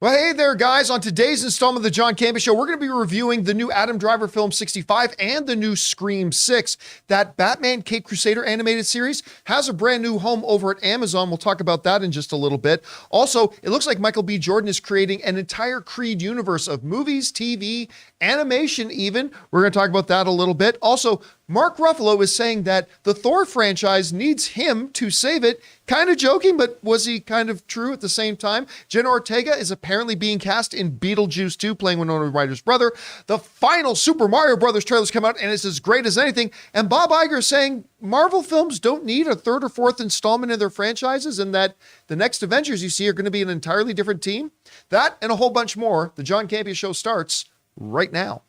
Well, hey there, guys. On today's installment of the John Campea Show, we're going to be reviewing the new Adam Driver film 65 and the new Scream 6. That Batman Caped Crusader animated series has a brand new home over at Amazon. We'll talk about that in just a little bit. Also, it looks like Michael B. Jordan is creating an entire Creed universe of movies, TV, animation even. We're going to talk about that a little bit. Also, Mark Ruffalo is saying that the Thor franchise needs him to save it. Kind of joking, but was he kind of true at the same time? Jenna Ortega is apparently being cast in Beetlejuice 2, playing Winona Ryder's brother. The final Super Mario Brothers trailer's come out, and it's as great as anything. And Bob Iger is saying Marvel films don't need a third or fourth installment in their franchises, and that the next Avengers you see are going to be an entirely different team. That and a whole bunch more. The John Campea Show starts right now.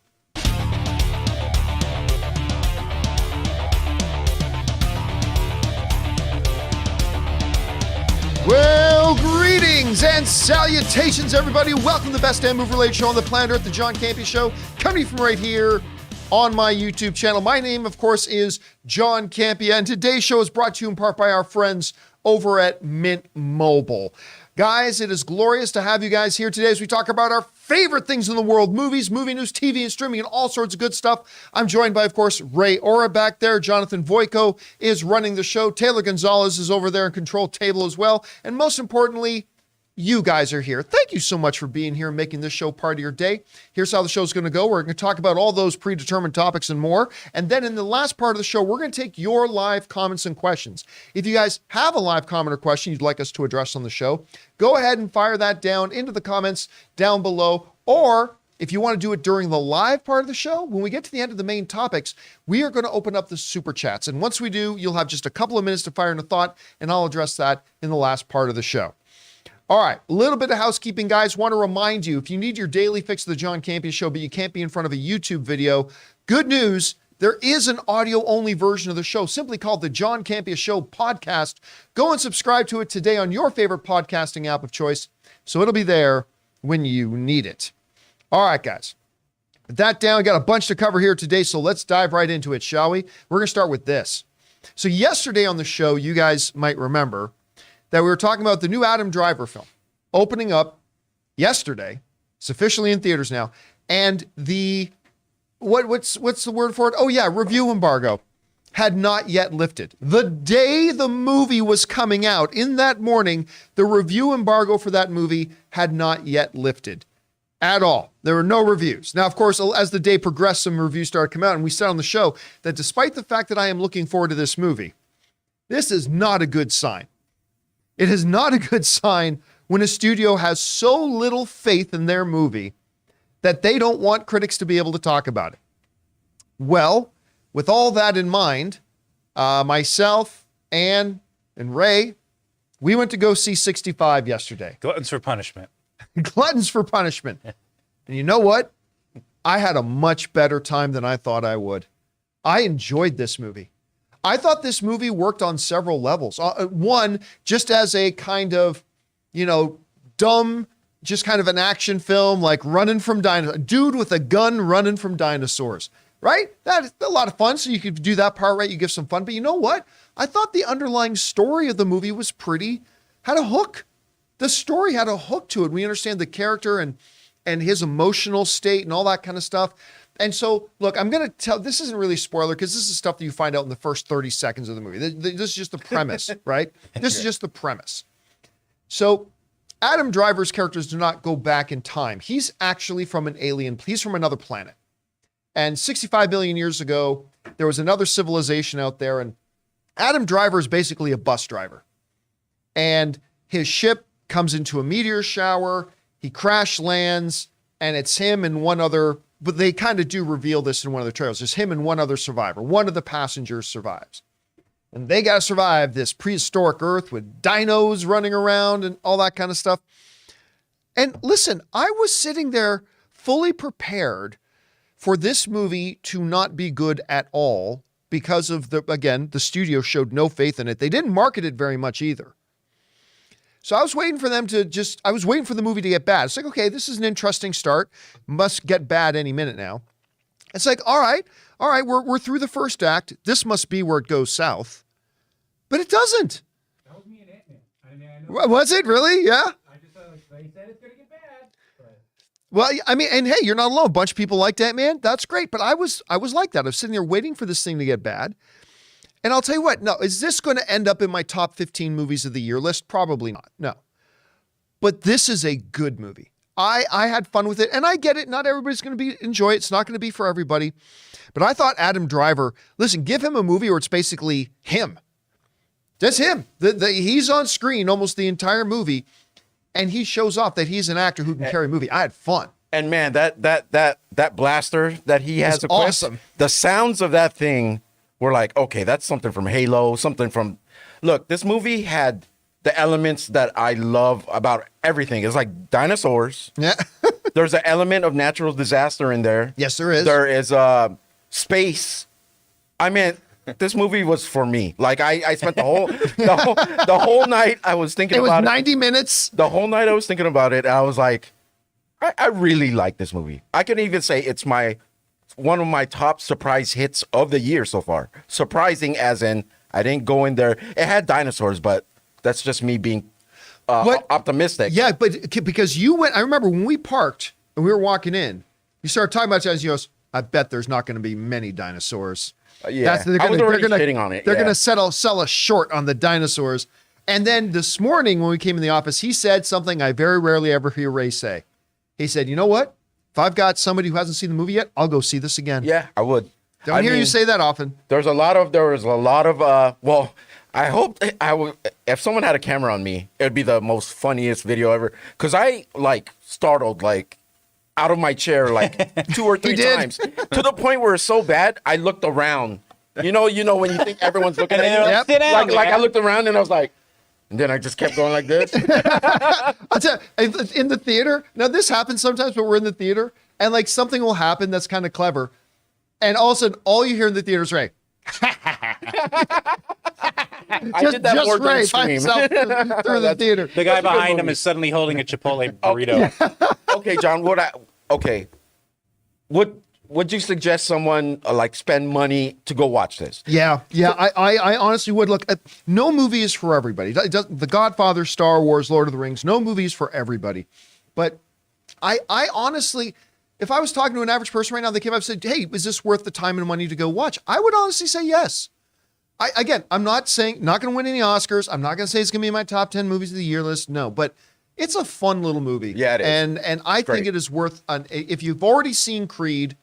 Well, greetings and salutations, everybody. Welcome to the best damn movie-related show on the planet Earth, the John Campea Show, coming from right here on my YouTube channel. My name, of course, is John Campea, and today's show is brought to you in part by our friends over at Mint Mobile. Guys, it is glorious to have you guys here today as we talk about our favorite things in the world, movies, movie news, TV, and streaming, and all sorts of good stuff. I'm joined by, of course, Ray Ora back there. Jonathan Voico is running the show. Taylor Gonzalez is over there in control table as well. And most importantly, you guys are here. Thank you so much for being here and making this show part of your day. Here's how the show's going to go. We're going to talk about all those predetermined topics and more. And then in the last part of the show, we're going to take your live comments and questions. If you guys have a live comment or question you'd like us to address on the show, go ahead and fire that down into the comments down below. Or if you want to do it during the live part of the show, when we get to the end of the main topics, we are going to open up the super chats. And once we do, you'll have just a couple of minutes to fire in a thought, and I'll address that in the last part of the show. All right, a little bit of housekeeping, guys. Want to remind you, if you need your daily fix of the John Campea Show, but you can't be in front of a YouTube video, good news, there is an audio-only version of the show, simply called the John Campea Show Podcast. Go and subscribe to it today on your favorite podcasting app of choice, so it'll be there when you need it. All right, guys. With that down, we got a bunch to cover here today, so let's dive right into it, shall we? We're going to start with this. So yesterday on the show, you guys might remember that we were talking about the new Adam Driver film opening up yesterday. It's officially in theaters now. And the, what's the word for it? Oh yeah, review embargo had not yet lifted. The day the movie was coming out, in that morning, the review embargo for that movie had not yet lifted at all. There were no reviews. Now, of course, as the day progressed, some reviews started to come out, and we said on the show that despite the fact that I am looking forward to this movie, this is not a good sign. It is not a good sign when a studio has so little faith in their movie that they don't want critics to be able to talk about it. Well, with all that in mind, myself, Ann, and Ray, we went to go see 65 yesterday. Gluttons for punishment. Gluttons for punishment. And you know what? I had a much better time than I thought I would. I enjoyed this movie. I thought this movie worked on several levels. One, just as a kind of, dumb, just kind of an action film, like running from dinosaurs. A dude with a gun running from dinosaurs, right? That's a lot of fun. So you could do that part right. You give some fun. But you know what? I thought the underlying story of the movie was had a hook. The story had a hook to it. We understand the character and his emotional state and all that kind of stuff. And so, look, I'm going to tell, this isn't really a spoiler because this is stuff that you find out in the first 30 seconds of the movie. This is just the premise, right? This is just the premise. So Adam Driver's characters do not go back in time. He's actually from an alien, he's from another planet. And 65 million years ago, there was another civilization out there, and Adam Driver is basically a bus driver. And his ship comes into a meteor shower, he crash lands, and it's him and one other. But they kind of do reveal this in one of the trailers. There's him and one other survivor. One of the passengers survives. And they got to survive this prehistoric Earth with dinos running around and all that kind of stuff. And listen, I was sitting there fully prepared for this movie to not be good at all because of the studio showed no faith in it. They didn't market it very much either. So I was waiting for them to I was waiting for the movie to get bad. It's like, okay, this is an interesting start. Must get bad any minute now. It's like, all right, we're through the first act. This must be where it goes south. But it doesn't. That was me and Ant-Man. I know. Was it really? Yeah? I just thought, like, they said it's going to get bad. Well, I mean, and hey, you're not alone. A bunch of people like that, man. That's great. But I was like that. I was sitting there waiting for this thing to get bad. And I'll tell you what, no, is this going to end up in my top 15 movies of the year list? Probably not. No. But this is a good movie. I had fun with it, and I get it. Not everybody's going to enjoy it. It's not going to be for everybody. But I thought Adam Driver, listen, give him a movie where it's basically him. That's him. He's on screen almost the entire movie, and he shows off that he's an actor who can carry a movie. I had fun. And man, that blaster that he has equipped, awesome. The sounds of that thing were like, okay, that's something from Halo, something from. Look, this movie had the elements that I love about everything. It's like dinosaurs. Yeah. There's an element of natural disaster in there. Yes, there is. There is space. I mean, this movie was for me. Like I spent the whole night I was thinking about it. It was 90 minutes. The whole night I was thinking about it. And I was like, I really like this movie. I can even say it's one of my top surprise hits of the year so far. Surprising as in I didn't go in there. It had dinosaurs, but that's just me being optimistic. Yeah, but because you went, I remember when we parked and we were walking in, you started talking about it as you goes, I bet there's not going to be many dinosaurs. Yeah, I was already hitting on it. They're going to sell us short on the dinosaurs. And then this morning when we came in the office, he said something I very rarely ever hear Ray say. He said, you know what? If I've got somebody who hasn't seen the movie yet, I'll go see this again. Yeah, I would. Don't hear you say that often. There was a lot of, well, I hope if someone had a camera on me, it would be the most funniest video ever. Because I startled out of my chair 2 or 3 times to the point where it's so bad, I looked around. You know when you think everyone's looking at you? Yep. Sit down, I looked around and I was like, and then I just kept going like this. I'll tell you, in the theater, now this happens sometimes, but we're in the theater and something will happen that's kind of clever. And all of a sudden, all you hear in the theater is Ray. I did that more than scream. Through the theater. The guy behind him is suddenly holding a Chipotle burrito. Okay, John, would you suggest someone spend money to go watch this? Yeah. I honestly would. Look, no movie is for everybody. The Godfather, Star Wars, Lord of the Rings, no movie is for everybody. But I honestly, if I was talking to an average person right now, they came up and said, hey, is this worth the time and money to go watch? I would honestly say yes. I'm not saying, not going to win any Oscars. I'm not going to say it's going to be in my top 10 movies of the year list. No, but it's a fun little movie. Yeah, it is. And I think it is worth, if you've already seen Creed,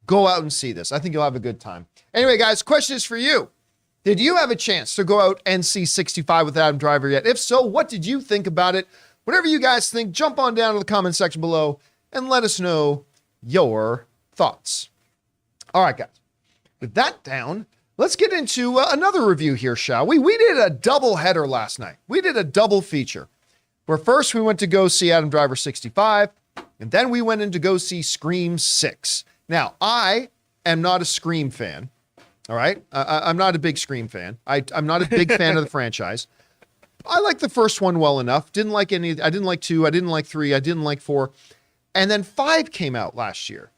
go out and see this. I think you'll have a good time. Anyway, guys, question is for you. Did you have a chance to go out and see 65 with Adam Driver yet? If so, what did you think about it? Whatever you guys think, jump on down to the comment section below and let us know your thoughts. All right, guys. With that down, let's get into another review here, shall we? We did a double header last night. We did a double feature where first we went to go see Adam Driver 65, and then we went in to go see Scream 6. Now, I am not a Scream fan, all right? I'm not a big Scream fan. I'm not a big fan of the franchise. I liked the first one well enough. Didn't like any. I didn't like 2. I didn't like 3. I didn't like 4. And then 5 came out last year.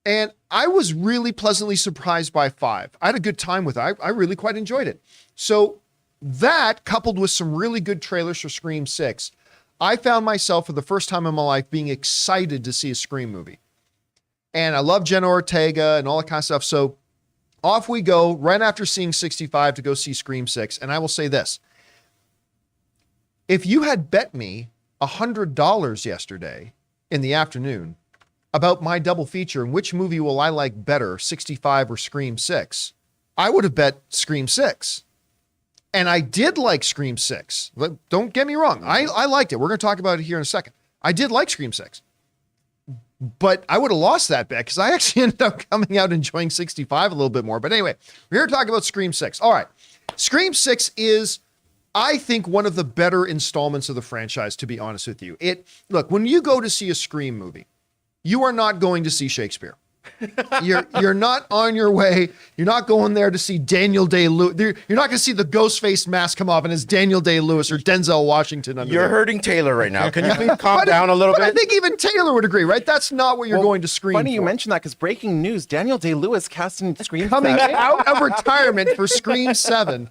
And I was really pleasantly surprised by 5. I had a good time with it. I really quite enjoyed it. So that, coupled with some really good trailers for Scream 6, I found myself for the first time in my life being excited to see a Scream movie. And I love Jenna Ortega and all that kind of stuff. So off we go right after seeing 65 to go see Scream 6. And I will say this. If you had bet me $100 yesterday in the afternoon about my double feature and which movie will I like better, 65 or Scream 6, I would have bet Scream 6. And I did like Scream 6. Don't get me wrong. I liked it. We're going to talk about it here in a second. I did like Scream 6. But I would have lost that bet because I actually ended up coming out enjoying 65 a little bit more. But anyway, we're here to talk about Scream 6. All right. Scream 6 is, I think, one of the better installments of the franchise, to be honest with you. Look, when you go to see a Scream movie, you are not going to see Shakespeare. You're not on your way. You're not going there to see Daniel Day-Lewis. You're not going to see the ghost face mask come off and it's Daniel Day-Lewis or Denzel Washington under You're there. hurting Taylor right now. Can you please calm down a little bit? I think even Taylor would agree, right? That's not what you're going to Scream Funny for. you mentioned that because breaking news, Daniel Day-Lewis casting Scream Coming 7. out of retirement for Scream 7.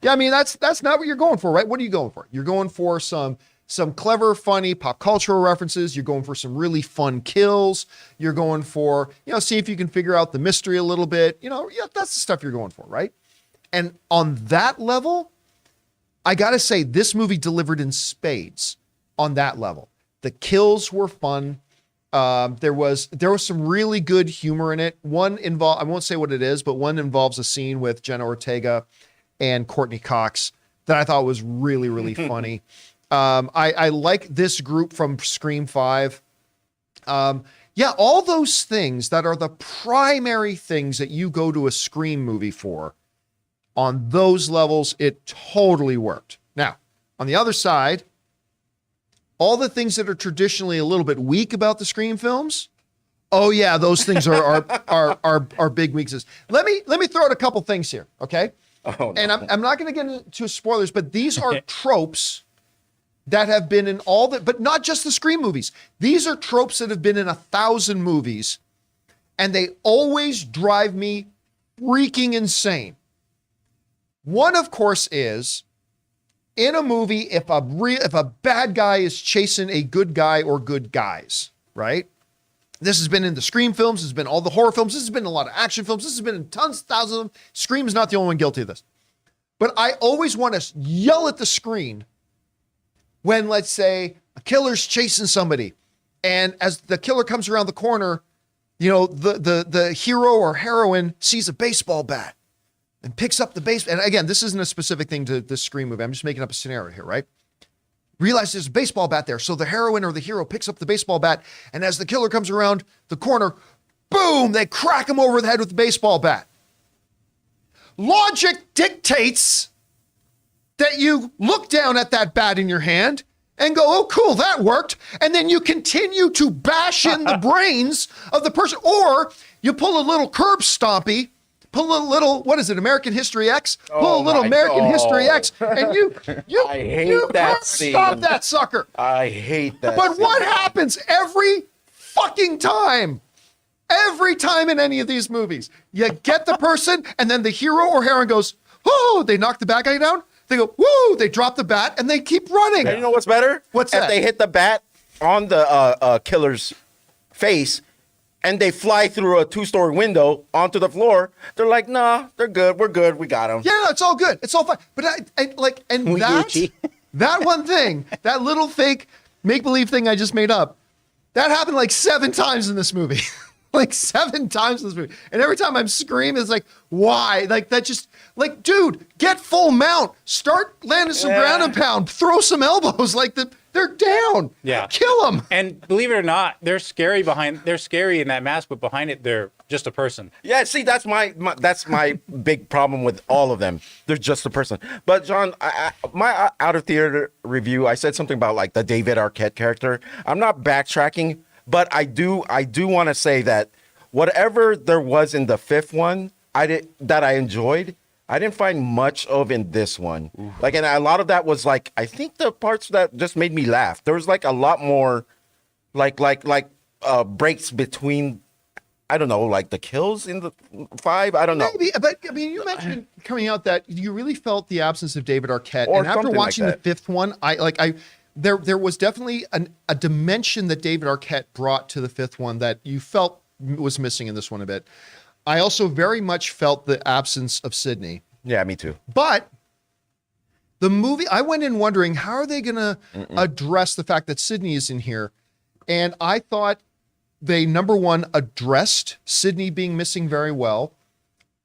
Yeah, I mean, that's not what you're going for, right? What are you going for? You're going for some some clever, funny pop cultural references. You're going for some really fun kills. You're going for, see if you can figure out the mystery a little bit. That's the stuff you're going for, right? And on that level, I got to say, this movie delivered in spades on that level. The kills were fun. There was some really good humor in it. One I won't say what it is, but one involves a scene with Jenna Ortega and Courtney Cox that I thought was really, really funny. I like this group from Scream 5. All those things that are the primary things that you go to a Scream movie for, on those levels, it totally worked. Now, on the other side, all the things that are traditionally a little bit weak about the Scream films, oh yeah, those things are big weaknesses. Let me throw out a couple things here, okay? Oh, no. And I'm not going to get into spoilers, but these are tropes that have been in but not just the Scream movies. These are tropes that have been in 1,000 movies, and they always drive me freaking insane. One, of course, is in a movie, if a bad guy is chasing a good guy or good guys, right? This has been in the Scream films. This has been all the horror films. This has been in a lot of action films. This has been in thousands of them. Scream is not the only one guilty of this. But I always want to yell at the screen when, let's say, a killer's chasing somebody, and as the killer comes around the corner, the hero or heroine sees a baseball bat and picks up the base. And again, this isn't a specific thing to this Scream movie. I'm just making up a scenario here, right? Realize there's a baseball bat there. So the heroine or the hero picks up the baseball bat, and as the killer comes around the corner, boom, they crack him over the head with the baseball bat. Logic dictates that you look down at that bat in your hand and go, oh, cool, that worked. And then you continue to bash in the brains of the person. Or you pull a little curb stompy, pull a little, what is it, American History X? Pull a little American History X, and you I hate that curb scene. stomp that sucker. I hate that. But scene. what happens every fucking time? Every time in any of these movies, you get the person, and then the hero or heroine goes, oh, they knock the bad guy down. They go, woo, they drop the bat, and they keep running. And you know what's better? What's if that? they hit the bat on the killer's face, and they fly through a 2-story window onto the floor. They're like, nah, they're good. We're good. We got them. Yeah, no, it's all good. It's all fine. But that one thing, that little fake make-believe thing I just made up, that happened like 7 times in this movie. Like 7 times in this movie. And every time I'm screaming, it's like, why? Like that just, like, dude, get full mount. Start landing some ground and pound. Throw some elbows. Like they're down. Yeah. Kill them. And believe it or not, they're scary in that mask, but behind it, they're just a person. Yeah, see, that's my big problem with all of them. They're just a person. But John, my out of theater review, I said something about like the David Arquette character. I'm not backtracking, but I do want to say that whatever there was in the 5th one, that I enjoyed, I didn't find much of in this one. Ooh. Like, and a lot of that was like, I think the parts that just made me laugh. There was like a lot more, like breaks between, I don't know, like the kills in the 5. I don't know. Maybe, but I mean, you mentioned coming out that you really felt the absence of David Arquette, Or and after something watching like the 5th one, there was definitely a dimension that David Arquette brought to the 5th one that you felt was missing in this one a bit. I also very much felt the absence of Sidney. Yeah, me too. But the movie, I went in wondering, how are they going to address the fact that Sidney is in here? And I thought they, number one, addressed Sidney being missing very well.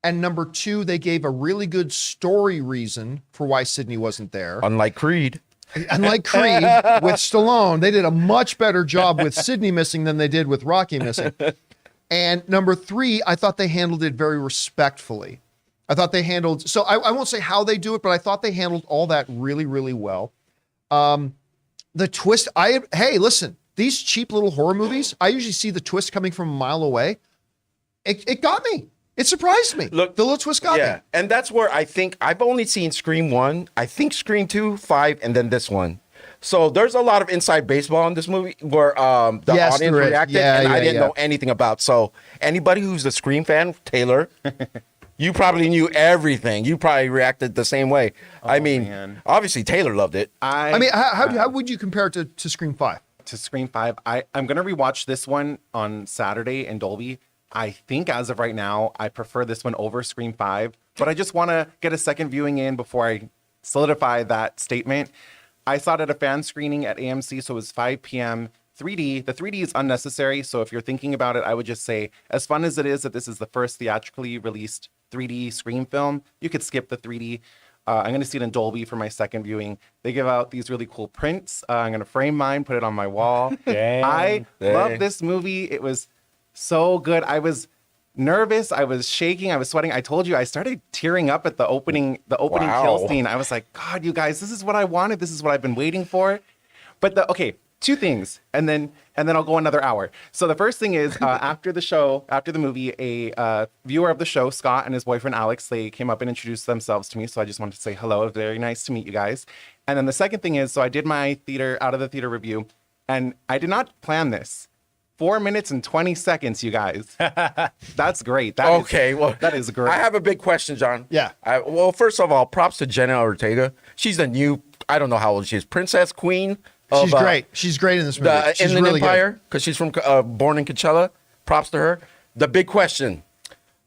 And number 2, they gave a really good story reason for why Sidney wasn't there. Unlike Creed with Stallone, they did a much better job with Sidney missing than they did with Rocky missing. And number 3, I thought they handled it very respectfully. I thought they handled, so I won't say how they do it, but I thought they handled all that really, really well. The twist, hey, listen, these cheap little horror movies, I usually see the twist coming from a mile away. It got me. It surprised me. Look, the little twist got me. And that's where I think I've only seen Scream 1, I think Scream 2, 5, and then this one. So there's a lot of inside baseball in this movie where the audience reacted, and I didn't know anything about. So anybody who's a Scream fan, Taylor, You probably knew everything. You probably reacted the same way. I mean, man. obviously Taylor loved it. I mean, how would you compare it to Scream 5? To Scream 5, I'm going to rewatch this one on Saturday in Dolby. I think as of right now, I prefer this one over Scream 5, but I just want to get a second viewing in before I solidify that statement. I saw it at a fan screening at AMC, so it was 5 p.m. 3D. The 3D is unnecessary, so if you're thinking about it, I would just say, as fun as it is that this is the first theatrically released 3D Scream film, you could skip the 3D. I'm going to see it in Dolby for my second viewing. They give out these really cool prints. I'm going to frame mine, put it on my wall. I love this movie. It was so good. I was nervous. I was shaking. I was sweating. I told you I started tearing up at the opening kill scene. I was like, God, you guys, this is what I wanted. This is what I've been waiting for. But two things, and then I'll go another hour. So the first thing is after the movie, a viewer of the show, Scott, and his boyfriend Alex, they came up and introduced themselves to me. So I just wanted to say hello. Very nice to meet you guys. And then the second thing is, so I did my out of the theater review, and I did not plan this. 4 minutes and 20 seconds, you guys. That's great. That is great. I have a big question, John. Yeah. Well, first of all, props to Jenna Ortega. She's the new, I don't know how old she is, Princess Queen. She's great. She's great in this movie. The She's Inland really Empire, because she's from born in Coachella. Props to her. The big question: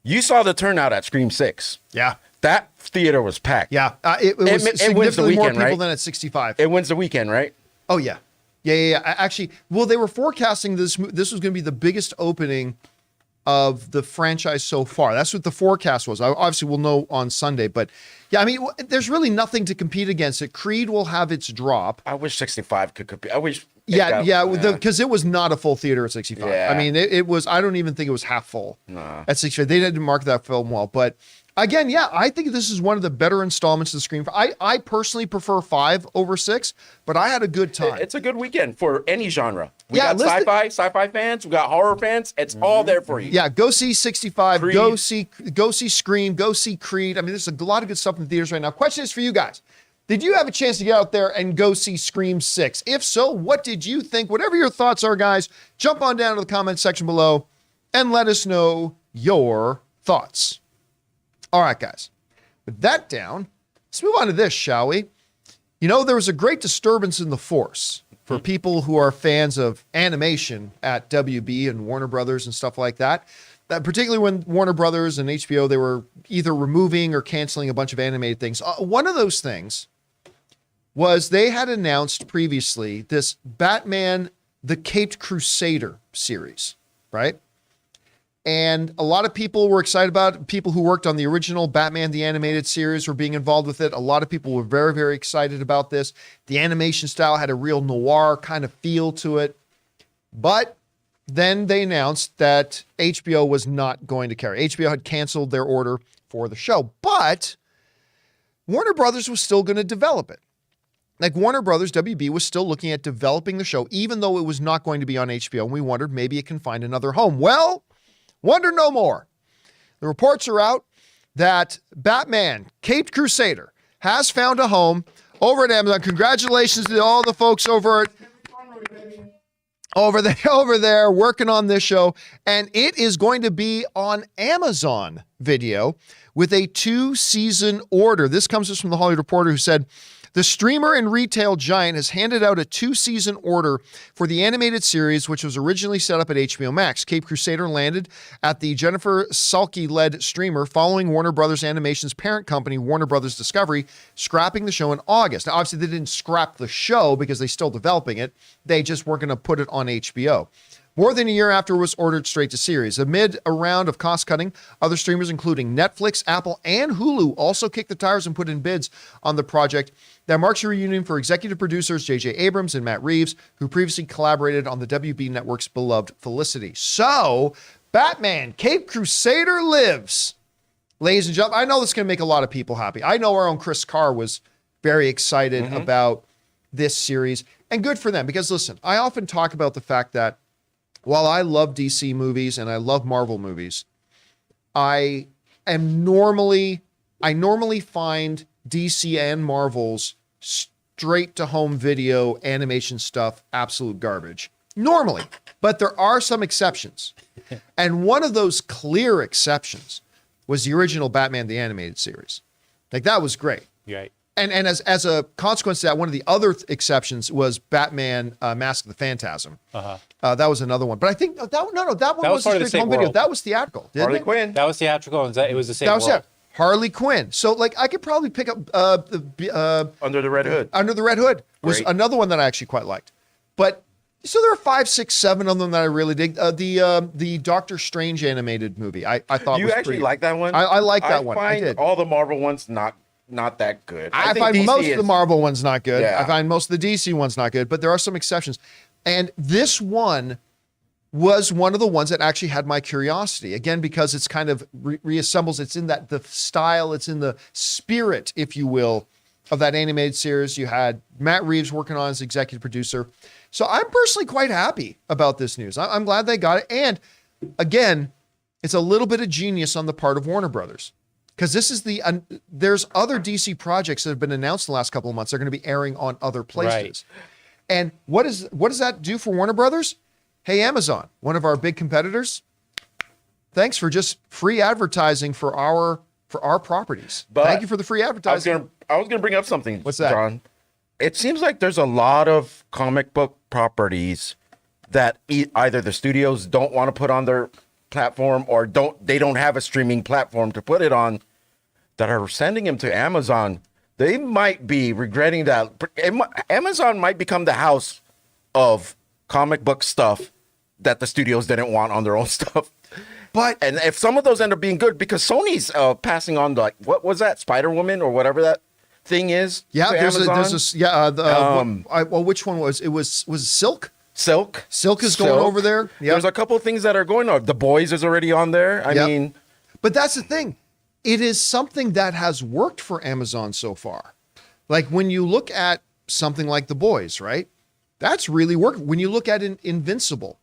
you saw the turnout at Scream 6. Yeah. That theater was packed. Yeah. It was wins the significantly more weekend, people right? than at 65. It wins the weekend, right? Oh, yeah. Yeah. Actually, well, they were forecasting this was going to be the biggest opening of the franchise so far. That's what the forecast was. Obviously, we'll know on Sunday, but yeah, I mean, there's really nothing to compete against it. Creed will have its drop. I wish 65 could compete. I wish. Because it was not a full theater at 65. Yeah. I mean, it was. I don't even think it was half full at 65. They didn't market that film well, but. Again, yeah, I think this is one of the better installments of the Scream. I personally prefer 5 over 6, but I had a good time. It's a good weekend for any genre. We Yeah, got sci-fi fans. We got horror fans. It's all there for you. Yeah, go see 65. Creed. Go see Scream. Go see Creed. I mean, there's a lot of good stuff in theaters right now. Question is for you guys. Did you have a chance to get out there and go see Scream 6? If so, what did you think? Whatever your thoughts are, guys, jump on down to the comment section below and let us know your thoughts. All right, guys, with that down, let's move on to this, shall we? You know, there was a great disturbance in the force for people who are fans of animation at WB and Warner Brothers and stuff like that. That particularly when Warner Brothers and HBO, they were either removing or canceling a bunch of animated things. One of those things was they had announced previously this Batman the Caped Crusader series, right? And a lot of people were excited about it. People who worked on the original Batman the Animated Series were being involved with it. A lot of people were very, very excited about this. The animation style had a real noir kind of feel to it. But then they announced that HBO was not going to carry. HBO had canceled their order for the show. But Warner Brothers was still going to develop it. Like Warner Brothers, WB, was still looking at developing the show, even though it was not going to be on HBO. And we wondered maybe it can find another home. Well, wonder no more. The reports are out that Batman Caped Crusader has found a home over at Amazon. Congratulations to all the folks over there working on this show. And it is going to be on Amazon Video with a 2-season order. This comes from the Hollywood Reporter, who said, the streamer and retail giant has handed out a 2-season order for the animated series, which was originally set up at HBO Max. Caped Crusader landed at the Jennifer Salke-led streamer following Warner Brothers Animation's parent company, Warner Brothers Discovery, scrapping the show in August. Now, obviously, they didn't scrap the show because they're still developing it. They just weren't going to put it on HBO. More than a year after it was ordered straight to series. Amid a round of cost-cutting, other streamers, including Netflix, Apple, and Hulu, also kicked the tires and put in bids on the project. That marks a reunion for executive producers J.J. Abrams and Matt Reeves, who previously collaborated on the WB Network's beloved Felicity. So, Batman Caped Crusader lives. Ladies and gentlemen, I know this is going to make a lot of people happy. I know our own Chris Carr was very excited about this series, and good for them, because listen, I often talk about the fact that while I love DC movies and I love Marvel movies, I normally find DC and Marvel's straight to home video animation stuff absolute garbage. Normally, but there are some exceptions. And one of those clear exceptions was the original Batman the Animated Series. Like, that was great. Right. And as a consequence of that, one of the other exceptions was Batman Mask of the Phantasm. That was another one. But I think that one was part of the straight same home video. world. That was theatrical. Didn't Harley it? Quinn. That was theatrical, and it was the same That was world. it. Harley Quinn. So like I could probably pick up Under the Red Hood. Under the Red Hood was Great. another one that I actually quite liked. But so there are 5, 6, 7 of them that I really dig. The Doctor Strange animated movie. I thought You was actually pretty, like that one? I like that one. I find did. all the Marvel ones not that good. I think find DC most of the is- Marvel ones not good. Yeah. I find most of the DC ones not good, but there are some exceptions. And this one was one of the ones that actually had my curiosity. Again, because it's kind of reassembles. It's in the style, it's in the spirit, if you will, of that animated series. You had Matt Reeves working on as executive producer. So I'm personally quite happy about this news. I'm glad they got it. And again, it's a little bit of genius on the part of Warner Brothers. Because this is there's other DC projects that have been announced in the last couple of months. They're going to be airing on other places. Right. And what does that do for Warner Brothers? Hey, Amazon, one of our big competitors, thanks for just free advertising for our properties. But Thank you for the free advertising. I was gonna bring up something. What's that? John? It seems like there's a lot of comic book properties that either the studios don't want to put on their platform or they don't have a streaming platform to put it on, that are sending them to Amazon. They might be regretting that. Amazon might become the house of comic book stuff that the studios didn't want on their own stuff. And if some of those end up being good, because Sony's passing on what was that, Spider-Woman or whatever that thing is? Yeah, to Amazon? which one was it? Was Silk? Silk Silk is going over there. Yep. There's a couple of things that are going on. The Boys is already on there. I Yep. mean, But that's the thing. It is something that has worked for Amazon so far. Like when you look at something like The Boys, right? That's really worked. When you look at Invincible,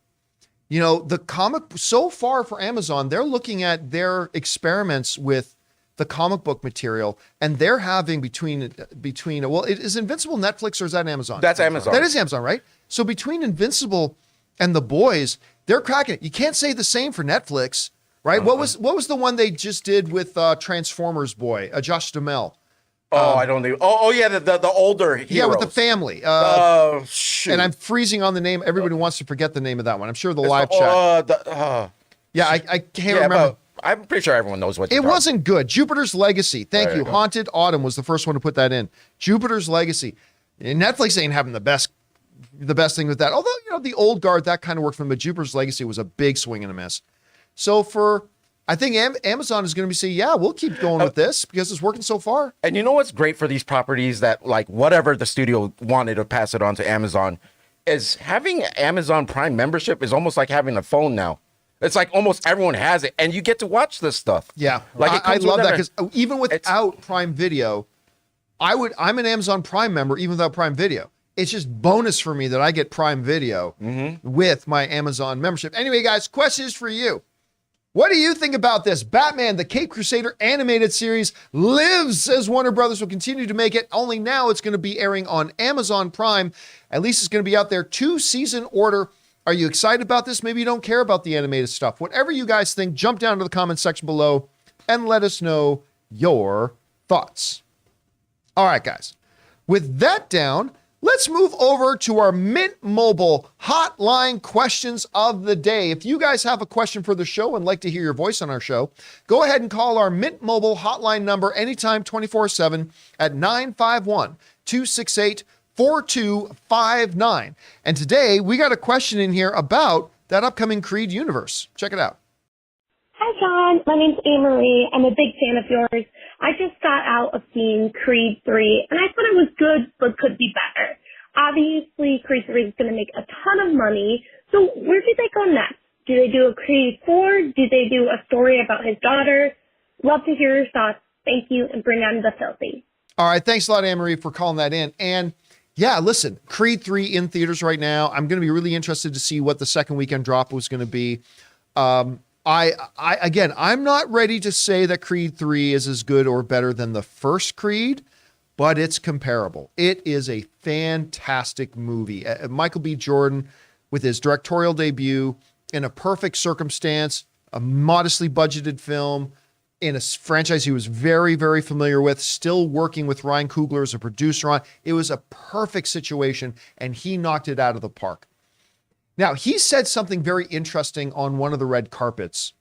the comic so far for Amazon, they're looking at their experiments with the comic book material, and they're having between is Invincible Netflix or is that Amazon? That's Amazon. That is Amazon, right? So between Invincible and The Boys, they're cracking it. You can't say the same for Netflix, right? What was the one they just did with Transformers boy, Josh Duhamel? I don't think. Oh yeah, the older heroes. Yeah, with the family. Shoot. And I'm freezing on the name. Everybody wants to forget the name of that one. I'm sure the live chat. Yeah, I can't remember. But I'm pretty sure everyone knows what. It wasn't good. Jupiter's Legacy. Thank you. go. Haunted Autumn was the first one to put that in. Jupiter's Legacy. And Netflix ain't having the best thing with that. Although, the old guard, that kind of worked for them, but Jupiter's Legacy was a big swing and a miss. So I think Amazon is going to be saying, yeah, we'll keep going with this because it's working so far. And you know what's great for these properties that whatever the studio wanted to pass it on to Amazon is having Amazon Prime membership is almost like having a phone now. It's like almost everyone has it, and you get to watch this stuff. Yeah, it I comes love with that because even without Prime Video, I'm an Amazon Prime member even without Prime Video. It's just bonus for me that I get Prime Video with my Amazon membership. Anyway, guys, question is for you. What do you think about this? Batman, the Caped Crusader animated series lives as Warner Brothers will continue to make it. Only now it's going to be airing on Amazon Prime. At least it's going to be out there 2-season order. Are you excited about this? Maybe you don't care about the animated stuff. Whatever you guys think, jump down to the comment section below and let us know your thoughts. All right, guys. With that down, let's move over to our Mint Mobile hotline questions of the day. If you guys have a question for the show and like to hear your voice on our show, go ahead and call our Mint Mobile hotline number anytime 24/7 at 951-268-4259. And today we got a question in here about that upcoming Creed universe. Check it out. Hi, John. My name's Anne-Marie. I'm a big fan of yours. I just got out of seeing Creed 3, and I thought it was good, but could be better. Obviously, Creed 3 is going to make a ton of money, so where do they go next? Do they do a Creed 4? Do they do a story about his daughter? Love to hear your thoughts. Thank you, and bring on the filthy. All right, thanks a lot, Anne-Marie, for calling that in. And yeah, listen, Creed 3 in theaters right now. I'm going to be really interested to see what the second weekend drop was going to be. Again, I'm not ready to say that Creed 3 is as good or better than the first Creed, but it's comparable. It is a fantastic movie. Michael B. Jordan with his directorial debut in a perfect circumstance, a modestly budgeted film, in a franchise he was very, very familiar with, still working with Ryan Coogler as a producer on. It was a perfect situation, and he knocked it out of the park. Now, he said something very interesting on one of the red carpets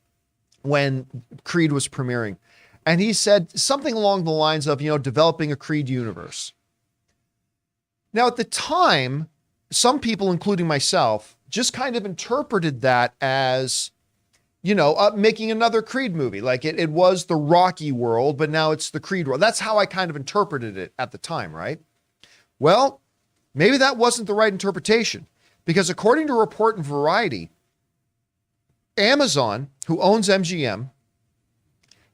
when Creed was premiering. And he said something along the lines of, developing a Creed universe. Now, at the time, some people, including myself, just kind of interpreted that as, making another Creed movie. Like it was the Rocky world, but now it's the Creed world. That's how I kind of interpreted it at the time, right? Well, maybe that wasn't the right interpretation, because according to a report in Variety, Amazon, who owns MGM,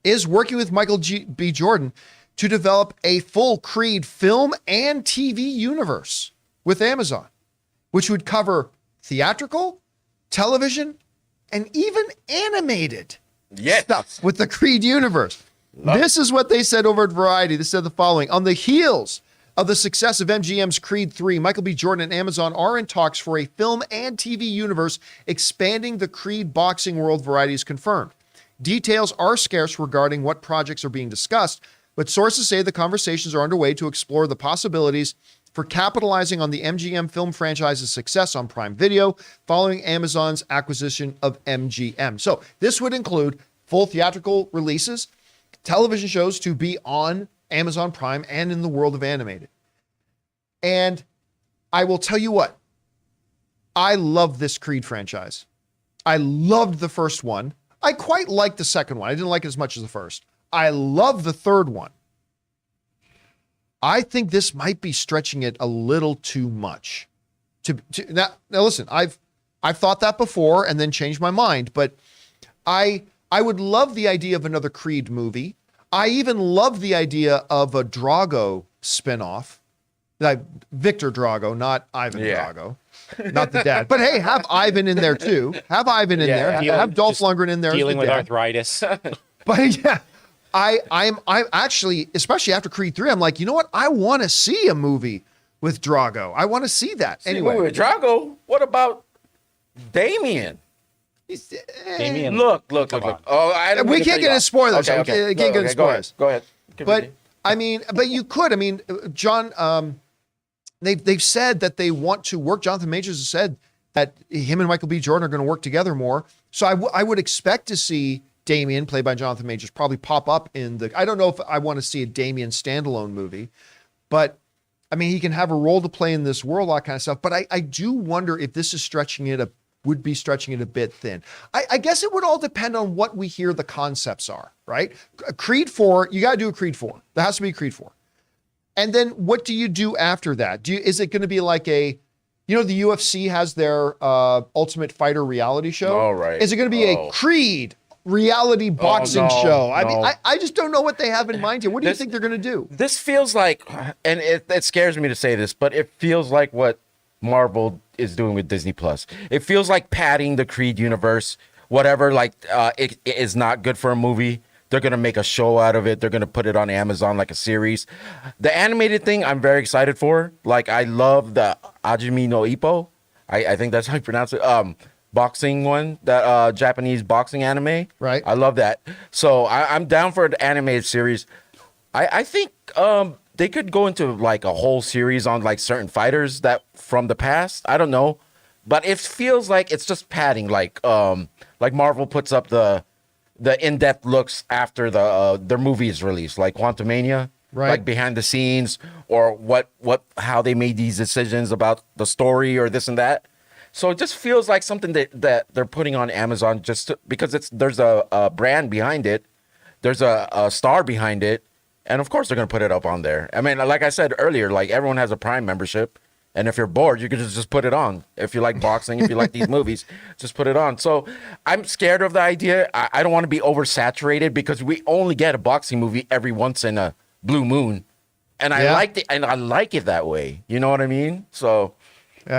is working with Michael B. Jordan to develop a full Creed film and TV universe with Amazon, which would cover theatrical, television, and even animated stuff with the Creed universe. This is what they said over at Variety. They said the following: on the heels of the success of MGM's Creed 3, Michael B. Jordan and Amazon are in talks for a film and TV universe expanding the Creed boxing world, Variety has confirmed. Details are scarce regarding what projects are being discussed, but sources say the conversations are underway to explore the possibilities for capitalizing on the MGM film franchise's success on Prime Video following Amazon's acquisition of MGM. So this would include full theatrical releases, television shows to be on Amazon Prime and in the world of animated. And I will tell you what, I love this Creed franchise. I loved the first one. I quite liked the second one. I didn't like it as much as the first. I love the third one. I think this might be stretching it a little too much. Now listen, I've thought that before and then changed my mind, but I would love the idea of another Creed movie. I even love the idea of a Drago spinoff. Victor Drago, not Ivan Drago, not the dad. But hey, have Ivan in there too. Have Ivan in there. Have Dolph Lundgren in there. Dealing with dad. arthritis. But yeah, I'm actually, especially after Creed 3, I'm like, you know what? I want to see a movie with Drago. I want to see that. Anyway, with Drago, what about Damien? Damien, Look. Oh, we can't get into spoilers. Okay. We can't get into spoilers. Go ahead. But but you could. John, they've said that they want to work. Jonathan Majors has said that him and Michael B. Jordan are going to work together more. So I would expect to see Damien, played by Jonathan Majors, probably pop up in the. I don't know if I want to see a Damien standalone movie, but he can have a role to play in this world, all that kind of stuff. But I do wonder if this is would be stretching it a bit thin. I guess it would all depend on what we hear the concepts are, right? Creed 4, you got to do a Creed 4. There has to be a Creed 4. And then what do you do after that? Is it going to be like the UFC has their Ultimate Fighter reality show? All right. Is it going to be a Creed reality boxing show? I just don't know what they have in mind here. What do you think they're going to do? This feels like, and it scares me to say this, but it feels like what Marvel is doing with Disney Plus. It feels like padding the Creed universe. Whatever, it is not good for a movie, they're going to make a show out of it. They're going to put it on Amazon like a series. The animated thing, I'm very excited for. I love the Hajime no Ippo. I think that's how you pronounce it. Boxing one, that Japanese boxing anime. Right. I love that. So I'm down for the animated series. I think they could go into a whole series on certain fighters that from the past. I don't know, but it feels like it's just padding. Like Marvel puts up the in-depth looks after their movie is released, like Quantumania, right? Like behind the scenes or how they made these decisions about the story or this and that. So it just feels like something that they're putting on Amazon because there's a brand behind it, there's a star behind it, and of course they're gonna put it up on there. Like I said earlier, everyone has a Prime membership, and if you're bored, you can just put it on. If you like boxing, if you like these movies, just put it on. So I'm scared of the idea. I don't want to be oversaturated because we only get a boxing movie every once in a blue moon, and I liked it, and I like it that way. You know what I mean? So.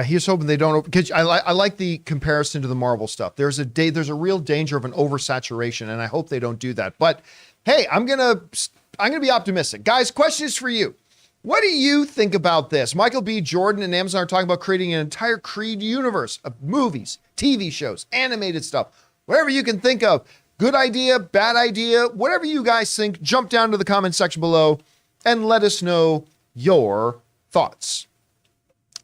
He's hoping they don't, because I like the comparison to the Marvel stuff. There's a real danger of an oversaturation, and I hope they don't do that. But hey, I'm gonna be optimistic, guys. Question is for you. What do you think about this? Michael B. Jordan and Amazon are talking about creating an entire Creed universe of movies, TV shows, animated stuff, whatever you can think of. Good idea, bad idea, whatever you guys think, jump down to the comment section below and let us know your thoughts.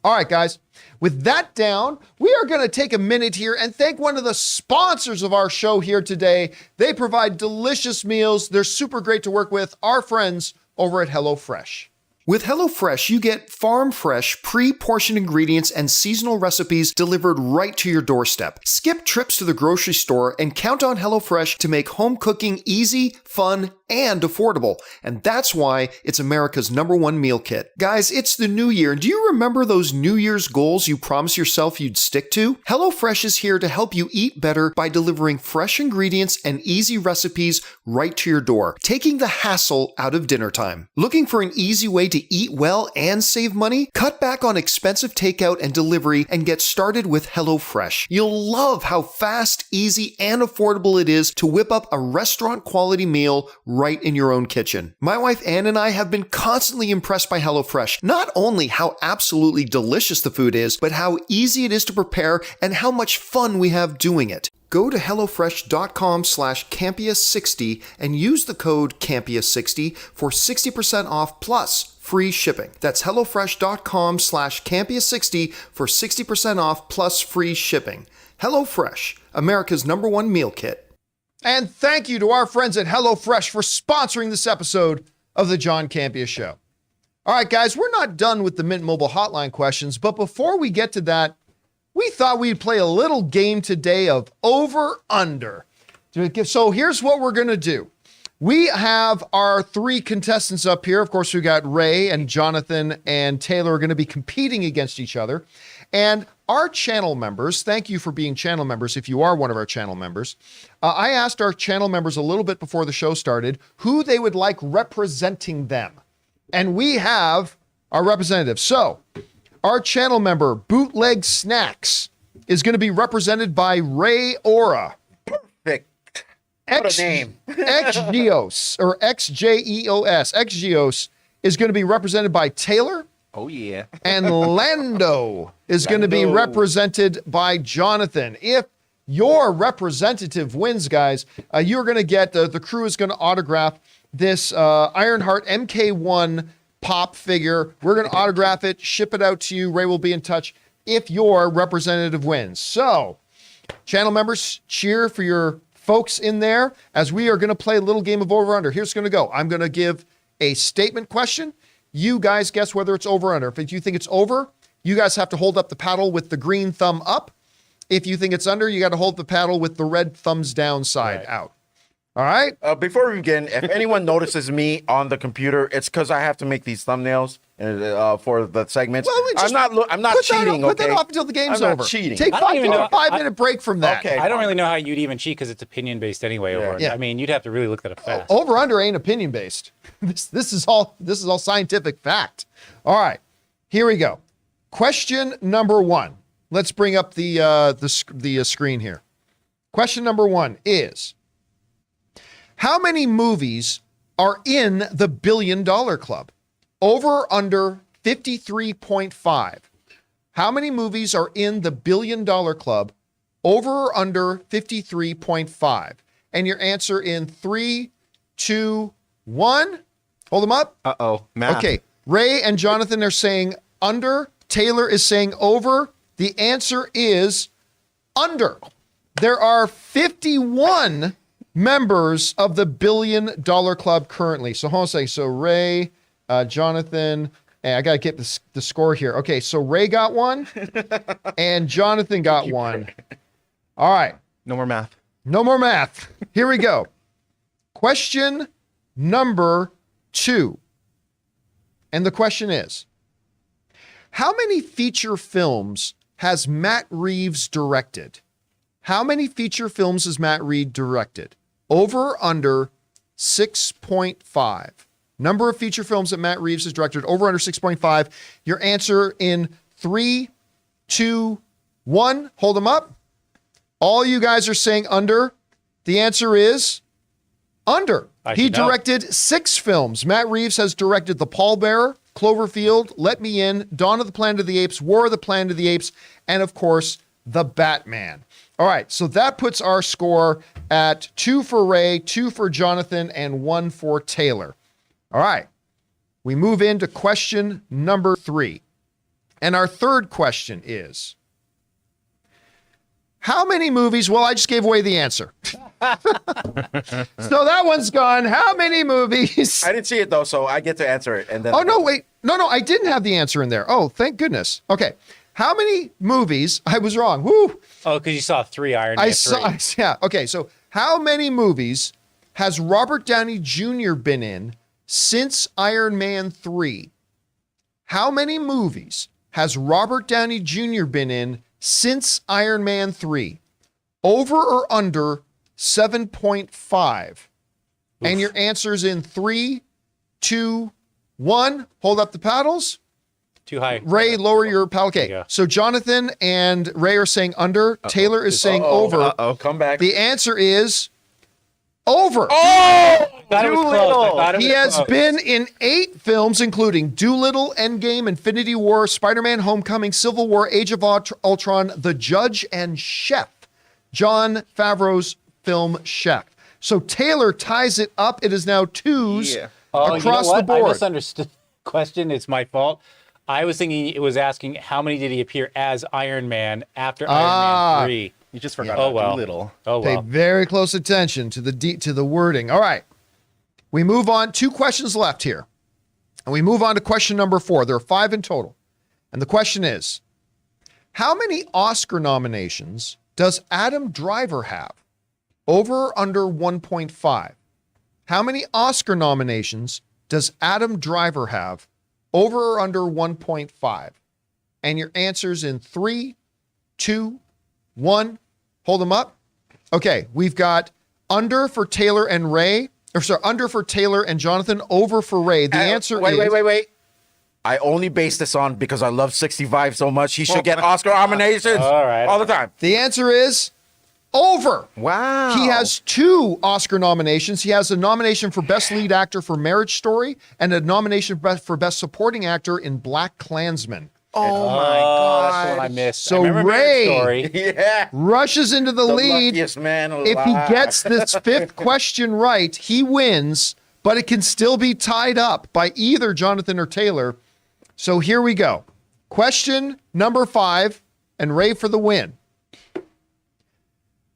All right, guys, with that down, we are going to take a minute here and thank one of the sponsors of our show here today. They provide delicious meals. They're super great to work with, our friends over at HelloFresh. With HelloFresh, you get farm-fresh, pre-portioned ingredients and seasonal recipes delivered right to your doorstep. Skip trips to the grocery store and count on HelloFresh to make home cooking easy, fun, and affordable. And that's why it's America's #1 meal kit. Guys, it's the new year. Do you remember those New Year's goals you promised yourself you'd stick to? HelloFresh is here to help you eat better by delivering fresh ingredients and easy recipes right to your door, taking the hassle out of dinner time. Looking for an easy way to eat well and save money? Cut back on expensive takeout and delivery and get started with HelloFresh. You'll love how fast, easy, and affordable it is to whip up a restaurant-quality meal right in your own kitchen. My wife Ann and I have been constantly impressed by HelloFresh. Not only how absolutely delicious the food is, but how easy it is to prepare and how much fun we have doing it. Go to HelloFresh.com/Campea60 and use the code Campea60 for 60% off plus free shipping. That's HelloFresh.com/Campea60 for 60% off plus free shipping. HelloFresh, America's #1 meal kit. And thank you to our friends at HelloFresh for sponsoring this episode of the John Campea Show. All right, guys, we're not done with the Mint Mobile hotline questions, but before we get to that, we thought we'd play a little game today of over-under. So here's what we're going to do. We have our 3 contestants up here. Of course, we got Ray and Jonathan and Taylor are going to be competing against each other. And our channel members, thank you for being channel members if you are one of our channel members. I asked our channel members a little bit before the show started who they would like representing them. And we have our representative. So our channel member, Bootleg Snacks, is going to be represented by Ray Aura. Perfect. What a name. XGeos, or XJEOS. XGeos is going to be represented by Taylor. Oh, yeah. And Lando is going to be represented by Jonathan. If your representative wins, guys, you're going to get, the crew is going to autograph this Ironheart MK1 pop figure. We're going to autograph it, ship it out to you. Ray will be in touch if your representative wins. So, channel members, cheer for your folks in there as we are going to play a little game of over-under. Here's what's going to go. I'm going to give a statement question. You guys guess whether it's over or under. If you think it's over, you guys have to hold up the paddle with the green thumb up. If you think it's under, you got to hold the paddle with the red thumbs down side out. All right? Before we begin, if anyone notices me on the computer, it's because I have to make these thumbnails for the segments. Well, I'm not cheating. Put that off until the game's I'm over. not cheating. Take I don't even know- 5-minute break from that. Okay. I don't really know how you'd even cheat because it's opinion based anyway. Yeah. I mean, you'd have to really look that up fast. Over under ain't opinion based. This is all scientific fact. All right, here we go. Question number 1. Let's bring up the screen here. Question number 1 is: how many movies are in the $1 billion club? Over or under 53.5. How many movies are in the $1 billion club? Over or under 53.5. And your answer in 3, 2, 1. Hold them up. Uh-oh. Math. Okay. Ray and Jonathan are saying under. Taylor is saying over. The answer is under. There are 51 members of the $1 billion club currently. So hold on a second. So Ray, Jonathan, and I got to get the score here. Okay, so Ray got 1 and Jonathan got 1. All right. No more math. No more math. Here we go. Question number 2. And the question is: how many feature films has Matt Reeves directed? How many feature films has Matt Reeves directed? Over or under 6.5. Number of feature films that Matt Reeves has directed, over or under 6.5. Your answer in 3, 2, 1. Hold them up. All you guys are saying under. The answer is under. He directed 6 films. Matt Reeves has directed The Pallbearer, Cloverfield, Let Me In, Dawn of the Planet of the Apes, War of the Planet of the Apes, and of course, the Batman. All right, so that puts our score at 2 for Ray, 2 for Jonathan, and 1 for Taylor. All right, we move into question number 3. And our third question is, how many movies? Well, I just gave away the answer. So that one's gone. How many movies? I didn't see it though, so I get to answer it. And then Oh, no, wait. No, I didn't have the answer in there. Oh, thank goodness. Okay. How many movies? I was wrong. Woo. Oh, because you saw 3 Iron Man 3. Yeah. Okay. So how many movies has Robert Downey Jr. been in since Iron Man 3? How many movies has Robert Downey Jr. been in since Iron Man 3? Over or under 7.5? And your answer's in 3, 2, 1. Hold up the paddles. Too high. Ray, lower your paddle. Okay. Yeah. So Jonathan and Ray are saying under. Taylor is saying over. Come back. The answer is over. I thought it was close. I thought it He was has close. been in 8 films, including Doolittle, Endgame, Infinity War, Spider-Man, Homecoming, Civil War, Age of Ultron, The Judge, and Chef. Jon Favreau's film Chef. So Taylor ties it up. It is now 2s Oh, across you know what? the board. I misunderstood the question. It's my fault. I was thinking it was asking how many did he appear as Iron Man after Iron Man 3. You just forgot Oh, about well. Doolittle. Oh, Pay well. very close attention to the wording. All right. We move on. 2 questions left here. And we move on to question number 4. There are 5 in total. And the question is, how many Oscar nominations does Adam Driver have? Over or under 1.5? How many Oscar nominations does Adam Driver have? Over or under 1.5? And your answer's in 3, 2, 1. Hold them up. Okay, we've got under for Taylor and Ray. Or sorry, under for Taylor and Jonathan, over for Ray. The answer is... Wait. I only base this on because I love 65 so much. He should get Oscar nominations All right. all the time. The answer is over. Wow. He has 2 Oscar nominations. He has a nomination for Best Lead Actor for Marriage Story and a nomination for Best Supporting Actor in Black Klansman. Oh my Oh, god. that's what I missed. So I remember Ray- Marriage Story. Yeah. Rushes into the lead. Luckiest man alive. If he gets this 5th question right, he wins, but it can still be tied up by either Jonathan or Taylor. So here we go. Question number 5, and Ray for the win.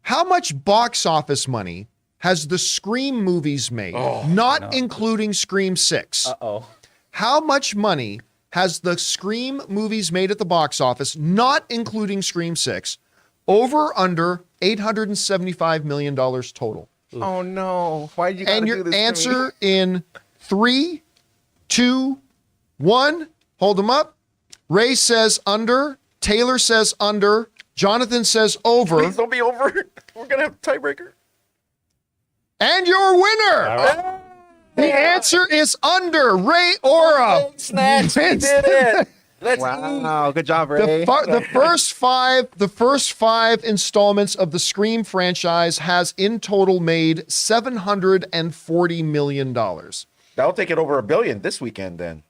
How much box office money has the Scream movies made, not including Scream 6? Uh-oh. How much money has the Scream movies made at the box office, not including Scream 6? Over or under $875 million total. Oh no. Why did you gotta And do your this to me? answer in 3, 2, 1. Hold them up. Ray says under. Taylor says under. Jonathan says over. Please don't be over. We're going to have a tiebreaker. And your winner. All right. The answer is under. Ray Ora. Snatch. We wins did it. Let's eat. Wow, good job, Ray. The first five installments of the Scream franchise has in total made $740 million. That'll take it over $1 billion this weekend then.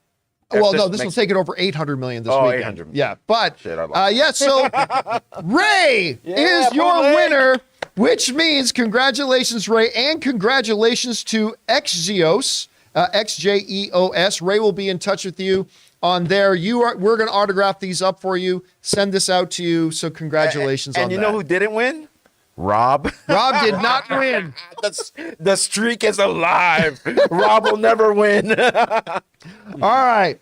Well, no, this will take it over $800 million this weekend. 800 million. Yeah, but Shit, I lost. yeah, so Ray is your boy. winner, which means congratulations, Ray, and congratulations to Xgeos, XJEOS. Ray will be in touch with you on there. We're going to autograph these up for you, send this out to you. So congratulations on And you that. know who didn't win? Rob. Rob did not win. The streak is alive. Rob will never win. All right.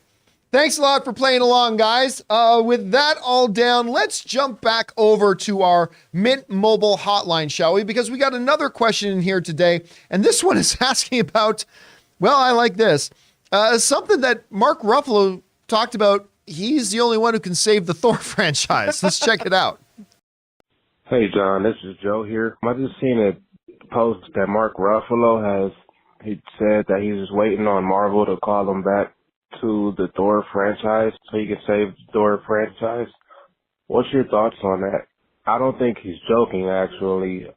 Thanks a lot for playing along, guys. With that all down, let's jump back over to our Mint Mobile hotline, shall we? Because we got another question in here today. And this one is asking about, well, I like this. Something that Mark Ruffalo talked about. He's the only one who can save the Thor franchise. Let's check it out. Hey, John, this is Joe here. I just seen a post that Mark Ruffalo he said that he's just waiting on Marvel to call him back to the Thor franchise so he can save the Thor franchise. What's your thoughts on that? I don't think he's joking, actually.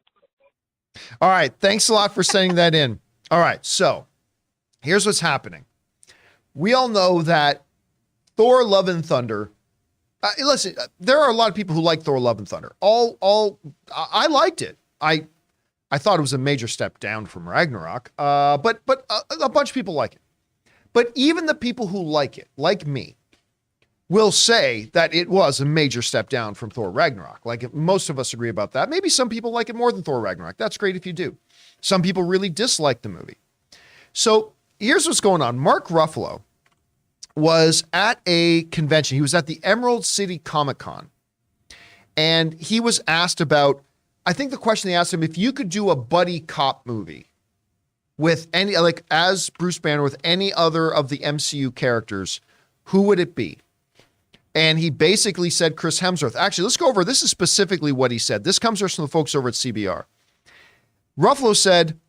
All right. Thanks a lot for sending that in. All right. So here's what's happening. We all know that Thor Love and Thunder Listen, there are a lot of people who like Thor: Love and Thunder. I liked it. I thought it was a major step down from Ragnarok, but a bunch of people like it. But even the people who like it, like me, will say that it was a major step down from Thor Ragnarok. Like most of us agree about that. Maybe some people like it more than Thor Ragnarok. That's great if you do. Some people really dislike the movie. So here's what's going on. Mark Ruffalo was at a convention. He was at the Emerald City Comic Con. And he was asked about, I think the question they asked him, if you could do a buddy cop movie with any, like as Bruce Banner, with any other of the MCU characters, who would it be? And he basically said Chris Hemsworth. Actually, let's go over, this is specifically what he said. This comes from the folks over at CBR. Ruffalo said,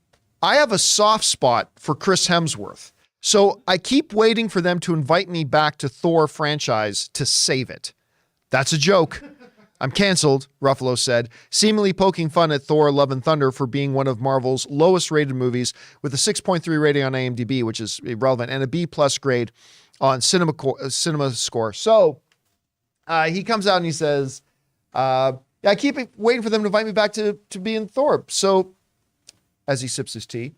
I have a soft spot for Chris Hemsworth. So I keep waiting for them to invite me back to Thor franchise to save it. That's a joke. I'm canceled, Ruffalo said, seemingly poking fun at Thor: Love and Thunder for being one of Marvel's lowest rated movies with a 6.3 rating on IMDb, which is irrelevant, and a B+ grade on Cinema Score. So he comes out and he says, I keep waiting for them to invite me back to be in Thor. So as he sips his tea,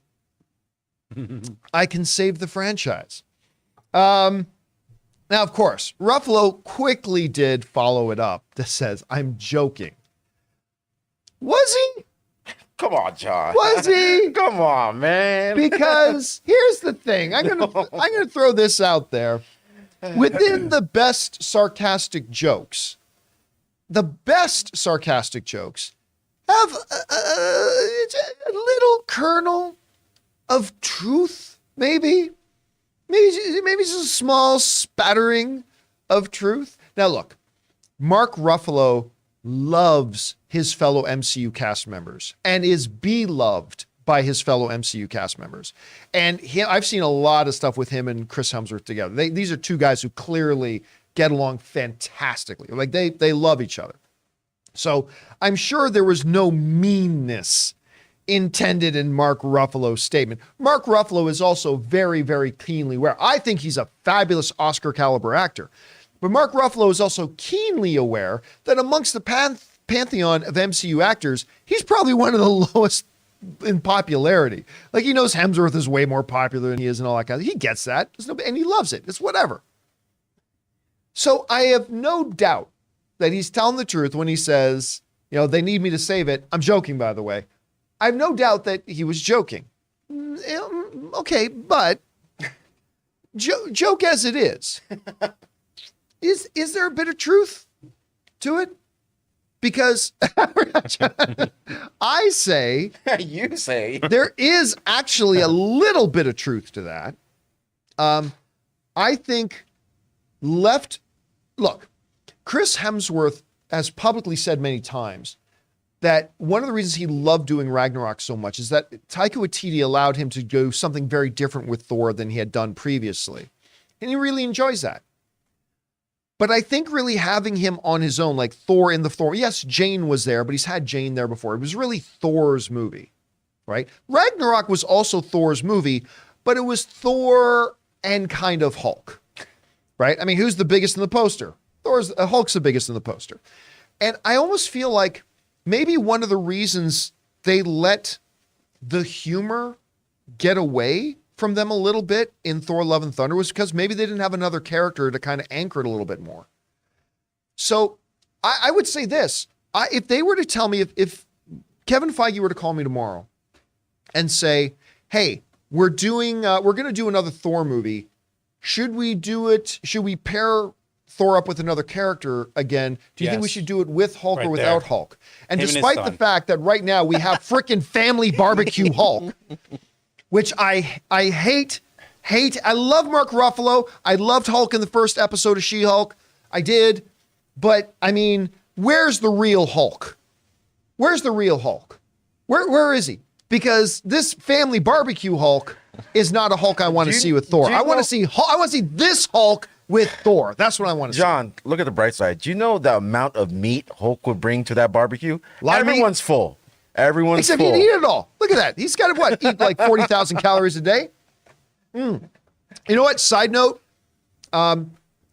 I can save the franchise. Now, of course, Ruffalo quickly did follow it up that says, I'm joking. Was he? Come on, John. Was he? Come on, man. Because here's the thing. I'm gonna throw this out there. Within the best sarcastic jokes, the best sarcastic jokes have a little kernel of truth, maybe just a small spattering of truth. Now look, Mark Ruffalo loves his fellow MCU cast members and is beloved by his fellow MCU cast members. And I've seen a lot of stuff with him and Chris Hemsworth together. These are two guys who clearly get along fantastically. Like they love each other. So I'm sure there was no meanness intended in Mark Ruffalo's statement. Mark Ruffalo is also very, very keenly aware. I think he's a fabulous Oscar caliber actor. But Mark Ruffalo is also keenly aware that amongst the pantheon of MCU actors, he's probably one of the lowest in popularity. Like he knows Hemsworth is way more popular than he is and all that kind of, he gets that. And he loves it. It's whatever. So I have no doubt that he's telling the truth when he says, they need me to save it. I'm joking, by the way. I have no doubt that he was joking. Okay, but joke as it is there a bit of truth to it? Because I say, you say, there is actually a little bit of truth to that. I think look, Chris Hemsworth has publicly said many times that one of the reasons he loved doing Ragnarok so much is that Taika Waititi allowed him to do something very different with Thor than he had done previously. And he really enjoys that. But I think really having him on his own, like Thor in the Thor, yes, Jane was there, but he's had Jane there before. It was really Thor's movie, right? Ragnarok was also Thor's movie, but it was Thor and kind of Hulk, right? I mean, who's the biggest in the poster? Hulk's the biggest in the poster. And I almost feel like maybe one of the reasons they let the humor get away from them a little bit in Thor: Love and Thunder was because maybe they didn't have another character to kind of anchor it a little bit more. So I would say this, if they were to tell me, if Kevin Feige were to call me tomorrow and say, hey, we're going to do another Thor movie. Should we do it? Should we pair Thor up with another character again? Do you think we should do it with Hulk or without Hulk? And despite the fact that right now we have frickin' family barbecue Hulk, which I hate. I love Mark Ruffalo. I loved Hulk in the first episode of She-Hulk. I did. But I mean, where's the real Hulk? Where's the real Hulk? Where is he? Because this family barbecue Hulk is not a Hulk I want to see with Thor. I want to see this Hulk with Thor. That's what I want to see. John, look at the bright side. Do you know the amount of meat Hulk would bring to that barbecue? Everyone's full. Everyone's Except full. he'd eat it all. Look at that. He's got to eat like 40,000 calories a day. You know what? Side note,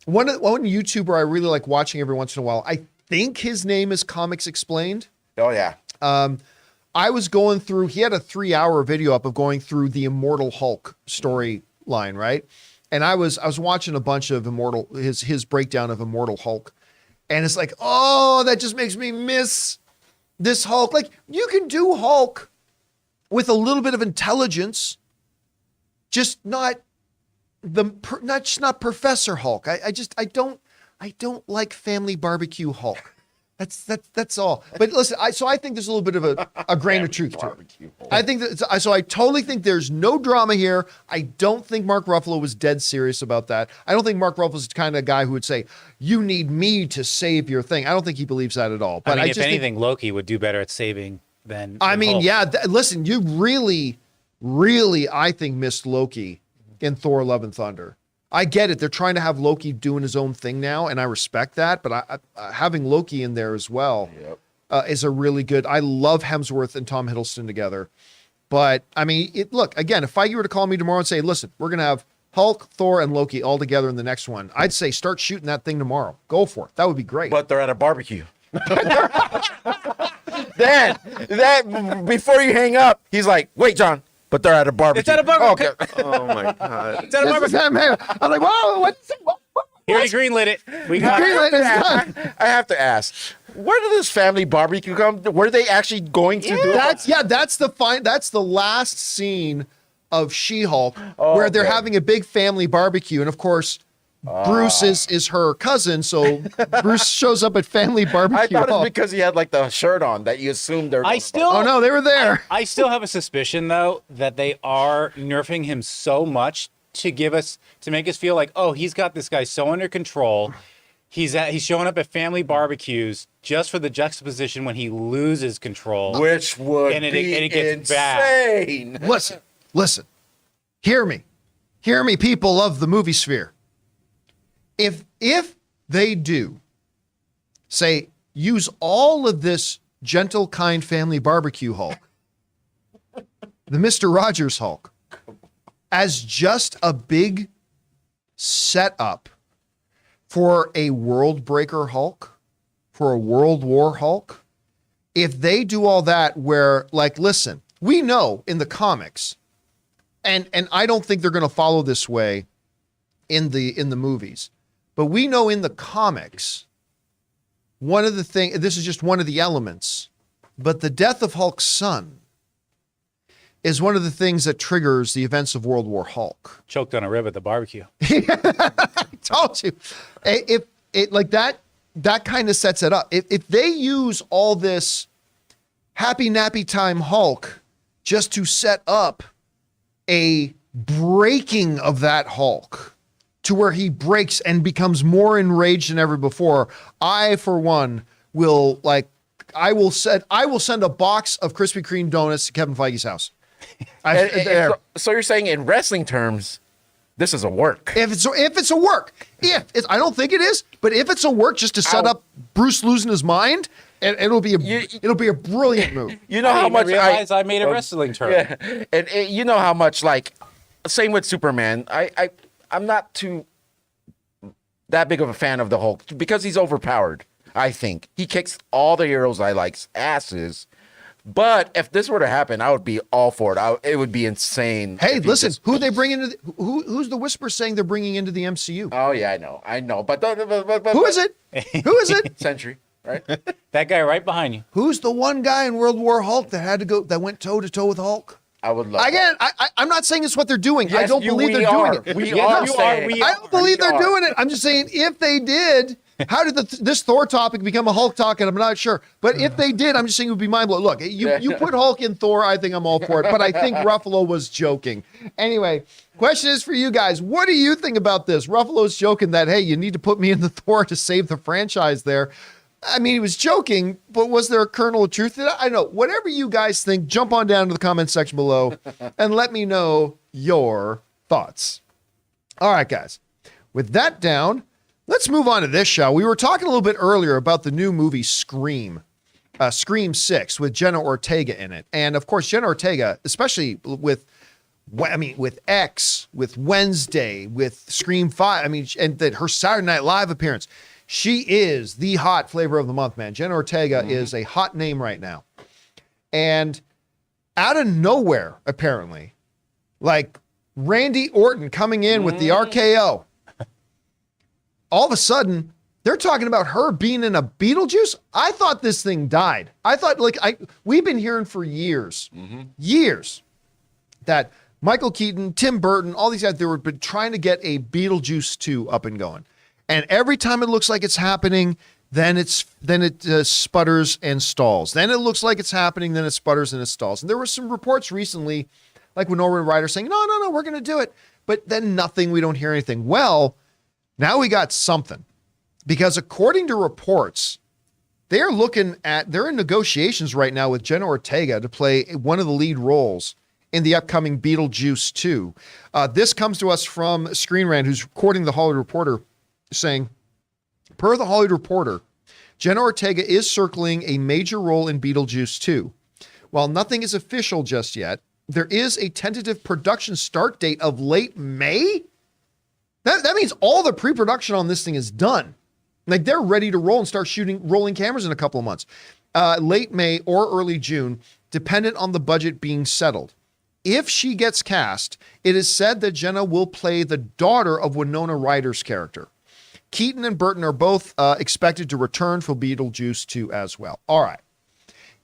one YouTuber I really like watching every once in a while. I think his name is Comics Explained. Oh yeah. I was going through. He had a 3-hour video up of going through the Immortal Hulk storyline, right? And I was watching a bunch of his breakdown of Immortal Hulk, and it's like, oh, that just makes me miss this Hulk. Like, you can do Hulk with a little bit of intelligence, just not Professor Hulk. I don't like family barbecue Hulk. That's all. But listen, I think there's a little bit of a grain of truth to it. I think that, so I totally think there's no drama here. I don't think Mark Ruffalo was dead serious about that. I don't think Mark Ruffalo's the kind of guy who would say, you need me to save your thing. I don't think he believes that at all. But I mean, if anything, Loki would do better at saving than Hulk. Yeah. Listen, you really, really, I think, missed Loki in Thor: Love and Thunder. I get it. They're trying to have Loki doing his own thing now, and I respect that. But having Loki in there as well is a really good. I love Hemsworth and Tom Hiddleston together. But I mean, look again. If Feige were to call me tomorrow and say, "Listen, we're going to have Hulk, Thor, and Loki all together in the next one," I'd say start shooting that thing tomorrow. Go for it. That would be great. But they're at a barbecue. Then before you hang up, he's like, "Wait, John." But they're at a barbecue. It's at a barbecue. Okay. Oh my god. It's at a barbecue. I'm like, whoa, what's what? He already greenlit it. We got it. I have to ask, where did this family barbecue come? Were they actually going to do it? That's the last scene of She-Hulk where they're having a big family barbecue, and of course, Bruce is her cousin, so Bruce shows up at family barbecue. I thought it was because he had like the shirt on that you assumed they're. Oh no, they were there. I still have a suspicion though that they are nerfing him so much to make us feel like, oh, he's got this guy so under control. He's showing up at family barbecues just for the juxtaposition when he loses control, which would be it gets insane. bad. Listen, hear me, people of the movie sphere. If they do say use all of this gentle, kind family barbecue Hulk, the Mr. Rogers Hulk, as just a big setup for a world breaker Hulk, for a World War Hulk, if they do all that where, like, listen, we know in the comics, and I don't think they're going to follow this way in the movies, but we know in the comics, one of the things, this is just one of the elements, but the death of Hulk's son is one of the things that triggers the events of World War Hulk. Choked on a rib at the barbecue. I told you. If it like that kind of sets it up. If they use all this happy nappy time Hulk just to set up a breaking of that Hulk to where he breaks and becomes more enraged than ever before, I, for one, will send a box of Krispy Kreme donuts to Kevin Feige's house. So you're saying in wrestling terms, this is a work. If it's a work, I don't think it is, but if it's a work just to set up Bruce losing his mind, it'll be a brilliant move. You know how much I made a wrestling term. Yeah, and you know how much, like, same with Superman. I'm not too that big of a fan of the Hulk because he's overpowered. I think he kicks all the heroes I like's asses. But if this were to happen, I would be all for it. It would be insane. Hey, listen, who are they bringing into who's the whisper saying they're bringing into the MCU? Oh yeah, I know. But who is it? Who is it? Sentry, right? That guy right behind you. Who's the one guy in World War Hulk that went toe to toe with Hulk? I would love. Again, I'm not saying it's what they're doing. Yes, I don't believe they're doing it. I don't believe they're doing it. I'm just saying if they did, how did this Thor topic become a Hulk talk? And I'm not sure. But if they did, I'm just saying it would be mind blowing. Look, you put Hulk in Thor, I think I'm all for it. But I think Ruffalo was joking. Anyway, question is for you guys. What do you think about this? Ruffalo's joking that, hey, you need to put me in the Thor to save the franchise there. I mean, he was joking, but was there a kernel of truth to that? I don't know. Whatever you guys think, jump on down to the comment section below and let me know your thoughts. All right, guys. With that down, let's move on to this show. We were talking a little bit earlier about the new movie Scream, Scream 6 with Jenna Ortega in it. And of course, Jenna Ortega, especially with with X, with Wednesday, with Scream 5. I mean, and that her Saturday Night Live appearance. She is the hot flavor of the month, man. Jenna Ortega is a hot name right now. And out of nowhere, apparently, like Randy Orton coming in with the RKO, all of a sudden, they're talking about her being in a Beetlejuice. I thought this thing died. I thought, we've been hearing for years, that Michael Keaton, Tim Burton, all these guys, they were been trying to get a Beetlejuice 2 up and going. And every time it looks like it's happening, then it sputters and stalls. Then it looks like it's happening, then it sputters and it stalls. And there were some reports recently, like Winona Ryder saying, no, we're going to do it. But then nothing, we don't hear anything. Well, now we got something. Because according to reports, they're in negotiations right now with Jenna Ortega to play one of the lead roles in the upcoming Beetlejuice 2. This comes to us from Screen Rant, who's quoting the Hollywood Reporter, saying, per the Hollywood Reporter, Jenna Ortega is circling a major role in Beetlejuice 2. While nothing is official just yet, there is a tentative production start date of late May. That means all the pre-production on this thing is done. Like they're ready to roll and start rolling cameras in a couple of months. Late May or early June, dependent on the budget being settled. If she gets cast, it is said that Jenna will play the daughter of Winona Ryder's character. Keaton and Burton are both expected to return for Beetlejuice 2 as well. All right.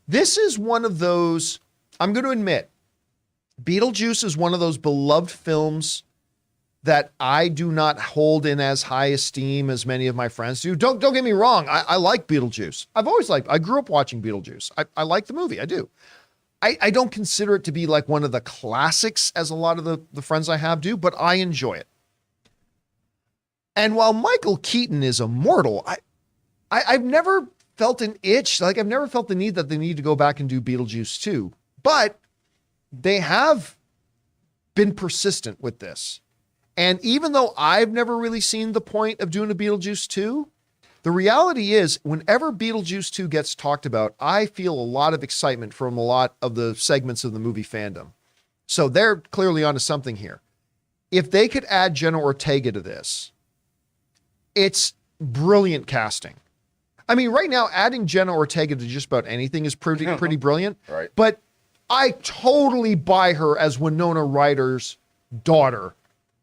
This is one of those, I'm going to admit, Beetlejuice is one of those beloved films that I do not hold in as high esteem as many of my friends do. Don't get me wrong. I like Beetlejuice. I grew up watching Beetlejuice. I like the movie. I do. I don't consider it to be like one of the classics as a lot of the friends I have do, but I enjoy it. And while Michael Keaton is immortal, I've never felt an itch. Like I've never felt the need that they need to go back and do Beetlejuice 2. But they have been persistent with this. And even though I've never really seen the point of doing a Beetlejuice 2, the reality is whenever Beetlejuice 2 gets talked about, I feel a lot of excitement from a lot of the segments of the movie fandom. So they're clearly onto something here. If they could add Jenna Ortega to this, it's brilliant casting. I mean, right now, adding Jenna Ortega to just about anything is pretty brilliant. Right. But I totally buy her as Winona Ryder's daughter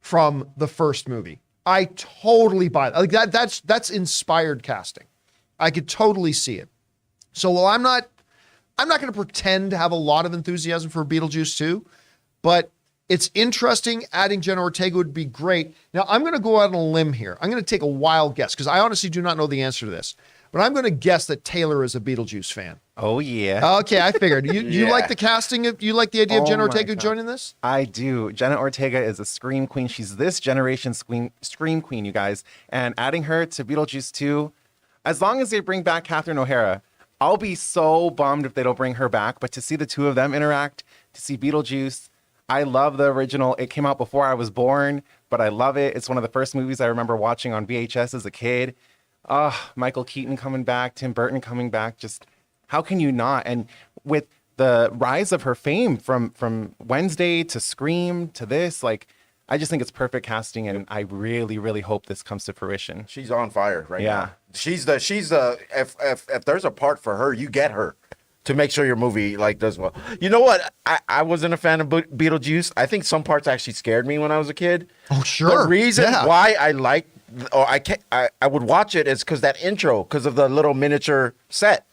from the first movie. I totally buy that. Like that's inspired casting. I could totally see it. So while I'm not going to pretend to have a lot of enthusiasm for Beetlejuice 2, but it's interesting. Adding Jenna Ortega would be great. Now, I'm going to go out on a limb here. I'm going to take a wild guess because I honestly do not know the answer to this. But I'm going to guess that Taylor is a Beetlejuice fan. Oh, yeah. Okay, I figured. You like the casting? You like the idea of Jenna Ortega God. joining this? I do. Jenna Ortega is a scream queen. She's this generation's scream queen, you guys. And adding her to Beetlejuice 2, as long as they bring back Catherine O'Hara, I'll be so bummed if they don't bring her back. But to see the two of them interact, to see Beetlejuice, I love the original. It came out before I was born, but I love it. It's one of the first movies I remember watching on VHS as a kid. Michael Keaton coming back, Tim Burton coming back. Just how can you not? And with the rise of her fame from Wednesday to Scream to this, like, I just think it's perfect casting, and I really, really hope this comes to fruition. She's on fire right Yeah. now. She's the if there's a part for her, you get her to make sure your movie like does well. You know what? I wasn't a fan of Beetlejuice. I think some parts actually scared me when I was a kid. Oh, sure. The reason Yeah. why I like or I would watch it is because that intro, because of the little miniature set,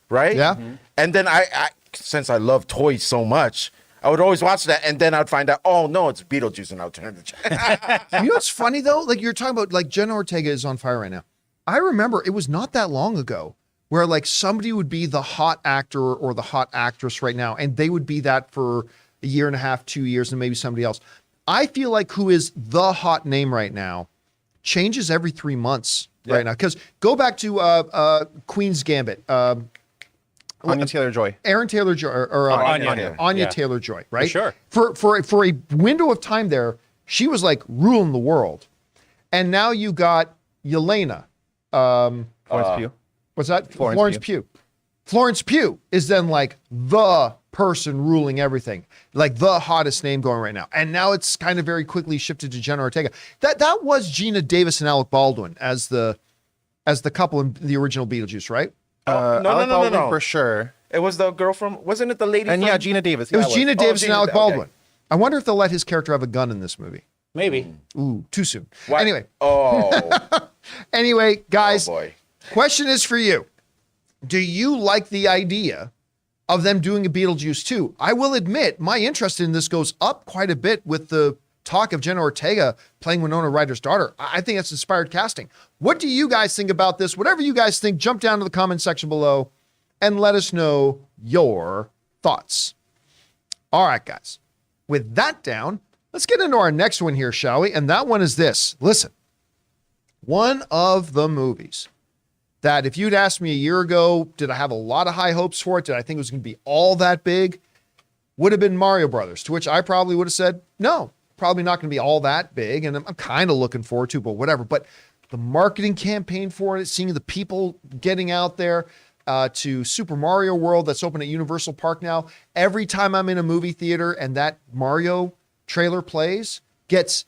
right? Yeah. Mm-hmm. And then I since I love toys so much, I would always watch that, and then I'd find out, oh no, it's Beetlejuice, and I'll turn the channel. You know what's funny though? Like you're talking about, like Jenna Ortega is on fire right now. I remember it was not that long ago where like somebody would be the hot actor or the hot actress right now, and they would be that for a year and a half, 2 years, and maybe somebody else. I feel like who is the hot name right now changes every 3 months right now. Because go back to Queen's Gambit. Anya Taylor-Joy. Aaron Taylor-Joy or Anya. Anya Yeah. Taylor-Joy, right? For sure. For a window of time there, she was like ruling the world. And now you got Yelena. Florence Pugh. What's that? Florence Pugh. Florence Pugh is then like the person ruling everything, like the hottest name going right now. And now it's kind of very quickly shifted to Jenna Ortega. That was Gina Davis and Alec Baldwin as the couple in the original Beetlejuice, right? No, for sure. It was the girl from, wasn't it the lady And from? yeah, Gina Davis. It was Gina Davis and Gina, Alec okay. Baldwin. I wonder if they'll let his character have a gun in this movie. Maybe. Ooh, too soon. Why- Anyway, Oh, anyway, guys, boy. question is for you. Do you like the idea of them doing a Beetlejuice 2? I will admit my interest in this goes up quite a bit with the talk of Jenna Ortega playing Winona Ryder's daughter. I think that's inspired casting. What do you guys think about this? Whatever you guys think, jump down to the comment section below and let us know your thoughts. All right, guys. With that down, let's get into our next one here, shall we? And that one is this. Listen, one of the movies that if you'd asked me a year ago, did I have a lot of high hopes for it? Did I think it was going to be all that big? Would have been Mario Brothers, to which I probably would have said, no, probably not going to be all that big. And I'm kind of looking forward to, but whatever. But the marketing campaign for it, seeing the people getting out there to Super Mario World that's open at Universal Park now. Every time I'm in a movie theater and that Mario trailer plays,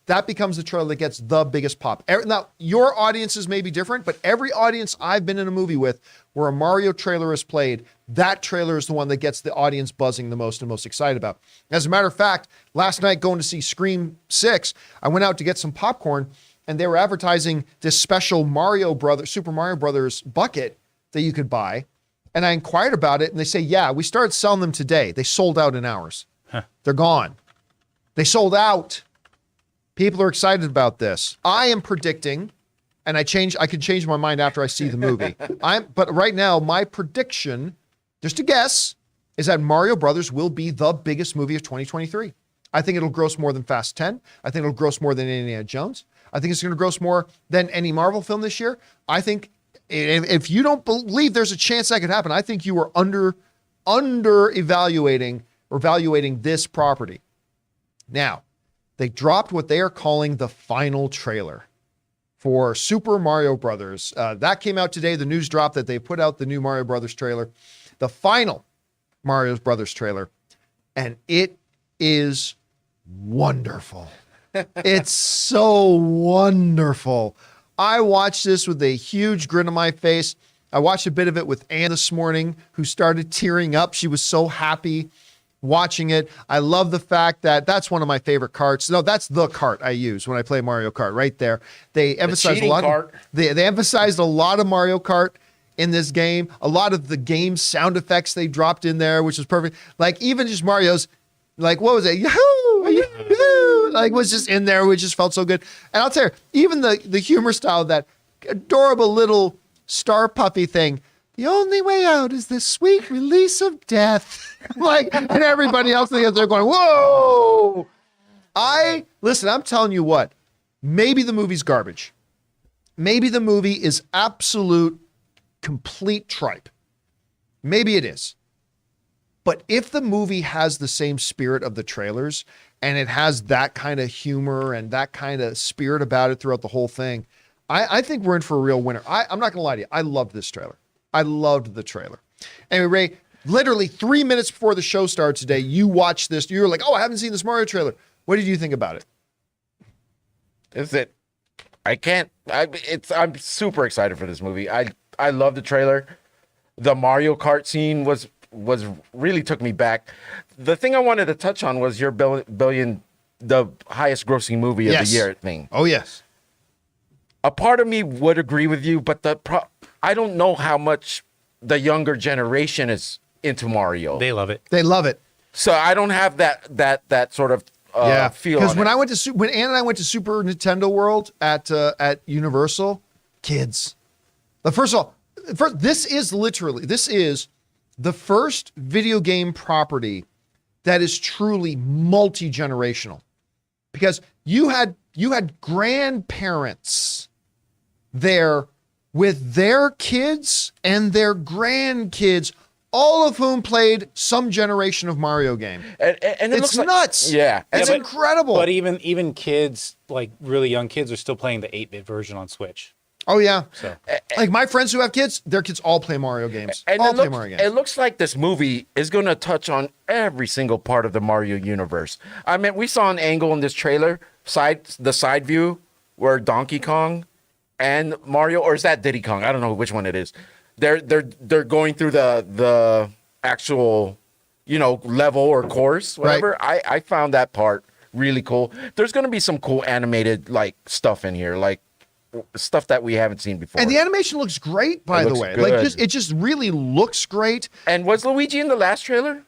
that becomes the trailer that gets the biggest pop. Now, your audiences may be different, but every audience I've been in a movie with where a Mario trailer is played, that trailer is the one that gets the audience buzzing the most and most excited about. As a matter of fact, last night going to see Scream 6, I went out to get some popcorn and they were advertising this special Super Mario Brothers bucket that you could buy. And I inquired about it and they say, yeah, we started selling them today. They sold out in hours. They're gone. They sold out. People are excited about this. I am predicting, and I could change my mind after I see the movie. But right now, my prediction, just a guess, is that Mario Brothers will be the biggest movie of 2023. I think it'll gross more than Fast 10. I think it'll gross more than Indiana Jones. I think it's going to gross more than any Marvel film this year. I think if you don't believe there's a chance that could happen, I think you are under evaluating this property. Now, they dropped what they are calling the final trailer for Super Mario Brothers. That came out today. The news dropped that they put out the new Mario Brothers trailer, the final Mario Brothers trailer, and it is wonderful. It's so wonderful. I watched this with a huge grin on my face. I watched a bit of it with Anne this morning, who started tearing up. She was so happy watching it. I love the fact that that's one of my favorite carts. No, that's the cart I use when I play Mario Kart right there. They emphasized a lot. They emphasized a lot of Mario Kart in this game. A lot of the game sound effects they dropped in there, which was perfect. Like even just Mario's, like what was it? Yahoo! Yahoo! Like was just in there, which just felt so good. And I'll tell you, even the humor style of that adorable little star puppy thing. The only way out is the sweet release of death. Like, and everybody else in the other going, whoa! Listen, I'm telling you what, maybe the movie's garbage. Maybe the movie is absolute, complete tripe. Maybe it is. But if the movie has the same spirit of the trailers and it has that kind of humor and that kind of spirit about it throughout the whole thing, I think we're in for a real winner. I'm not going to lie to you. I loved this trailer. I loved the trailer. Anyway, Ray, literally 3 minutes before the show started today, you watched this. You were like, oh, I haven't seen this Mario trailer. What did you think about it? I'm super excited for this movie. I love the trailer. The Mario Kart scene was really took me back. The thing I wanted to touch on was your the highest grossing movie of the year thing. Oh, yes. A part of me would agree with you, but I don't know how much the younger generation is into Mario. They love it. They love it. So I don't have that sort of feel. Because when Ann and I went to Super Nintendo World at Universal, kids. But first of all, this is the first video game property that is truly multi-generational, because you had grandparents there with their kids and their grandkids, all of whom played some generation of Mario game. And it it's looks nuts. Yeah. It's incredible. But even kids, like really young kids, are still playing the 8-bit version on Switch. Oh yeah. So Like my friends who have kids, their kids all play Mario games. And all it play looks, Mario games. it looks like this movie is going to touch on every single part of the Mario universe. I mean, we saw an angle in this trailer, the side view, where Donkey Kong and Mario, or is that Diddy Kong? I don't know which one it is. They're going through the actual, level or course, whatever. Right. I found that part really cool. There's going to be some cool animated stuff in here, like stuff that we haven't seen before. And the animation looks great, by It the looks way. good. Like it just really looks great. And was Luigi in the last trailer?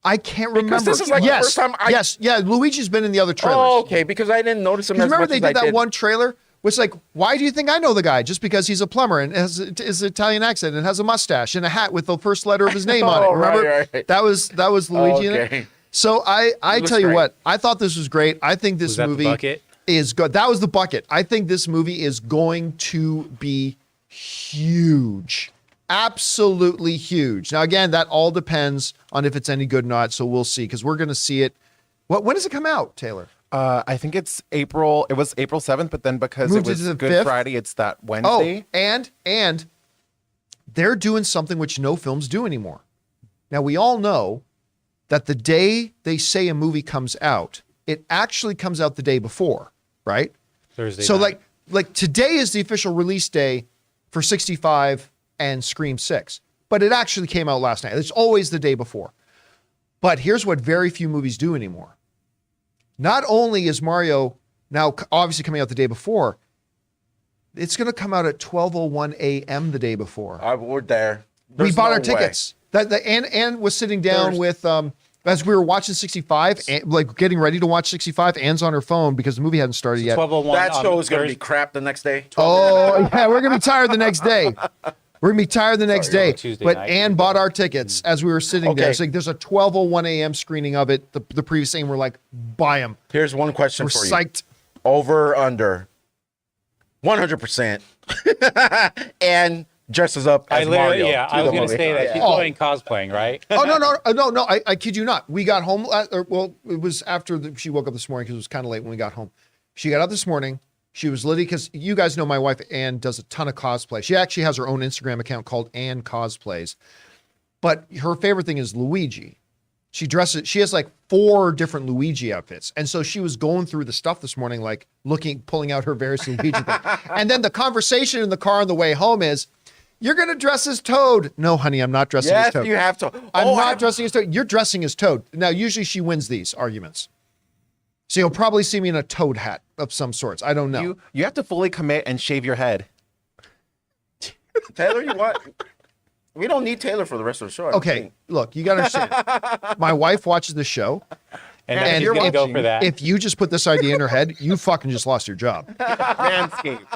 I can't remember. this is like the first time Yes, yeah. Luigi's been in the other trailers. Oh, okay, because I didn't notice him as Remember much they as did I that one trailer? Was like, why do you think I know the guy? Just because he's a plumber and has an Italian accent and has a mustache and a hat with the first letter of his name on it. Oh, Remember? right. That was Luigi in Okay. it. So I looks tell you great. what, I thought this was great. I think this Was that the movie bucket? is good. That was the bucket. I think this movie is going to be huge. Absolutely huge. Now, again, that all depends on if it's any good or not. So we'll see, because we're going to see it. When does it come out, Taylor? I think it's April. It was April 7th, but then because Moved it it to was the Good 5th? Friday, it's that Wednesday. Oh, and they're doing something which no films do anymore. Now, we all know that the day they say a movie comes out, it actually comes out the day before, right? Thursday. So night. like today is the official release day for 65 and Scream 6, but it actually came out last night. It's always the day before. But here's what very few movies do anymore. Not only is Mario now obviously coming out the day before, it's going to come out at 12:01 a.m. the day before. We're there. We There's bought no our way. tickets. Ann was sitting down with as we were watching 65, like getting ready to watch 65. Ann's on her phone because the movie hadn't started yet. 12:01. That show is going to be Thursday. crap the next day. Oh yeah, we're gonna be tired the next day. We're gonna be tired the next day. Tuesday But night. Ann bought our tickets as we were sitting there. Okay. It's like there's a 12:01 a.m. screening of it. The previous day, and we're like, buy them. Here's one question We're for you. psyched. Over or under 100%. And dresses up as I literally, Mario. yeah, I was going to say that. She's Oh. going cosplaying, right? Oh no! I kid you not. We got home. It was after she woke up this morning because it was kind of late when we got home. She got up this morning. She was literally, because you guys know my wife Ann does a ton of cosplay. She actually has her own Instagram account called Ann Cosplays. But her favorite thing is Luigi. She has like 4 different Luigi outfits. And so she was going through the stuff this morning, like pulling out her various Luigi things. And then the conversation in the car on the way home is, you're going to dress as Toad. No, honey, I'm not dressing as Yes, Toad. you have to. I'm not dressing as Toad. You're dressing as Toad. Now, usually she wins these arguments. So you'll probably see me in a Toad hat of some sorts. I don't know. You have to fully commit and shave your head. Taylor, you what? We don't need Taylor for the rest of the show. I don't Okay, think. look, you got to understand. My wife watches the show. And And then you're going to go watching, for that. If you just put this idea in her head, you fucking just lost your job. Manscaped.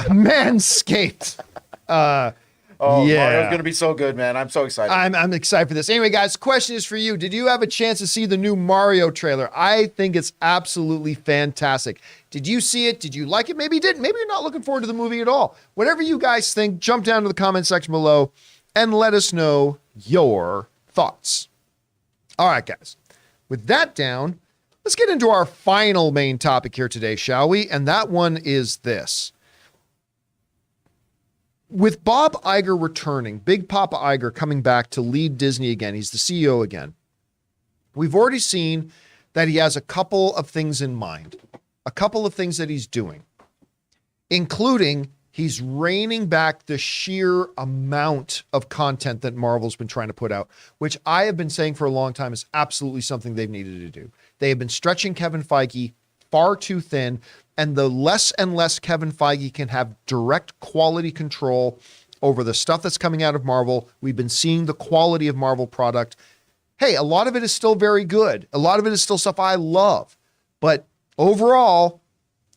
Manscaped. Oh, Yeah. Mario's going to be so good, man. I'm so excited. I'm excited for this. Anyway, guys, the question is for you. Did you have a chance to see the new Mario trailer? I think it's absolutely fantastic. Did you see it? Did you like it? Maybe you didn't. Maybe you're not looking forward to the movie at all. Whatever you guys think, jump down to the comment section below and let us know your thoughts. All right, guys. With that down, let's get into our final main topic here today, shall we? And that one is this. With Bob Iger returning, Big Papa Iger coming back to lead Disney again, he's the CEO again. We've already seen that he has a couple of things in mind, a couple of things that he's doing, including he's reining back the sheer amount of content that Marvel's been trying to put out, which I have been saying for a long time is absolutely something they've needed to do. They have been stretching Kevin Feige far too thin, and the less and less Kevin Feige can have direct quality control over the stuff that's coming out of Marvel. We've been seeing the quality of Marvel product. Hey, a lot of it is still very good. A lot of it is still stuff I love. But overall,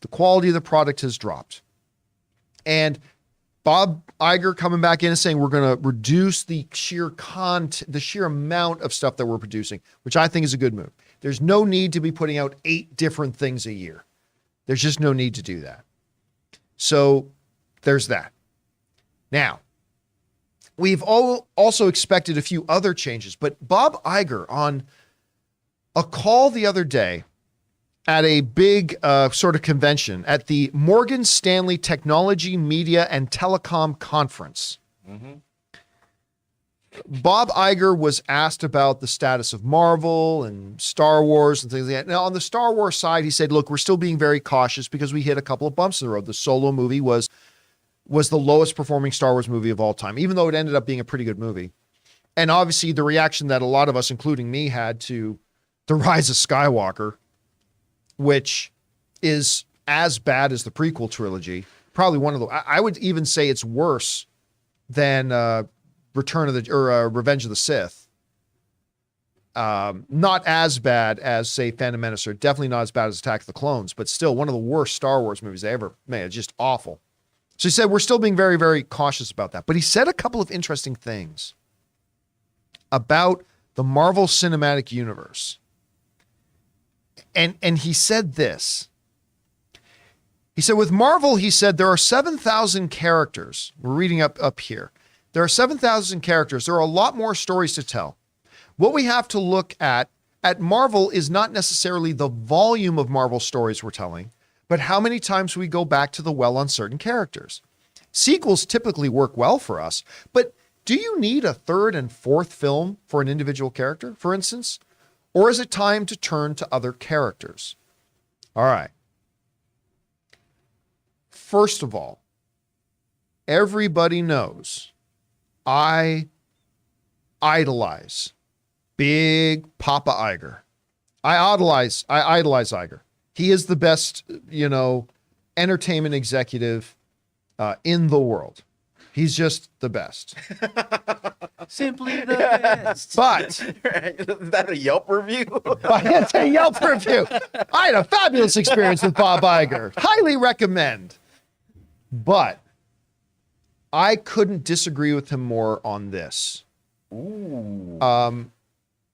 the quality of the product has dropped. And Bob Iger coming back in and saying we're going to reduce the sheer amount of stuff that we're producing, which I think is a good move. There's no need to be putting out 8 different things a year. There's just no need to do that. So there's that. Now, we've also expected a few other changes, but Bob Iger on a call the other day at a big sort of convention at the Morgan Stanley Technology, Media, and Telecom Conference. Bob Iger was asked about the status of Marvel and Star Wars and things like that. Now, on the Star Wars side, he said, look, we're still being very cautious because we hit a couple of bumps in the road. The Solo movie was the lowest performing Star Wars movie of all time, even though it ended up being a pretty good movie. And obviously the reaction that a lot of us, including me, had to The Rise of Skywalker, which is as bad as the prequel trilogy. Probably one of the, I would even say it's worse than Revenge of the Sith. Not as bad as, say, Phantom Menace, or definitely not as bad as Attack of the Clones, but still one of the worst Star Wars movies they ever made. It's just awful. So he said, we're still being very, very cautious about that. But he said a couple of interesting things about the Marvel Cinematic Universe. And he said this. He said, with Marvel, he said, there are 7,000 characters. We're reading up here. There are 7,000 characters. There are a lot more stories to tell. What we have to look at Marvel is not necessarily the volume of Marvel stories we're telling, but how many times we go back to the well on certain characters. Sequels typically work well for us, but do you need a third and fourth film for an individual character, for instance? Or is it time to turn to other characters? All right. First of all, everybody knows I idolize Big Papa Iger. I idolize Iger. He is the best, entertainment executive in the world. He's just the best. Simply the best. But Is that a Yelp review? it's a Yelp review. I had a fabulous experience with Bob Iger. Highly recommend. But I couldn't disagree with him more on this. Ooh.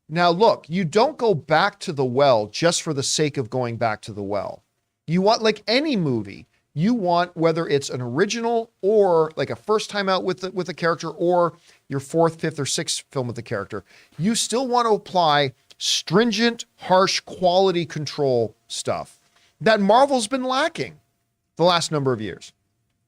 Now, look, you don't go back to the well just for the sake of going back to the well. You want, like any movie, you want, whether it's an original or like a first time out with a character, or your fourth, fifth, or sixth film with the character, you still want to apply stringent, harsh quality control stuff that Marvel's been lacking the last number of years.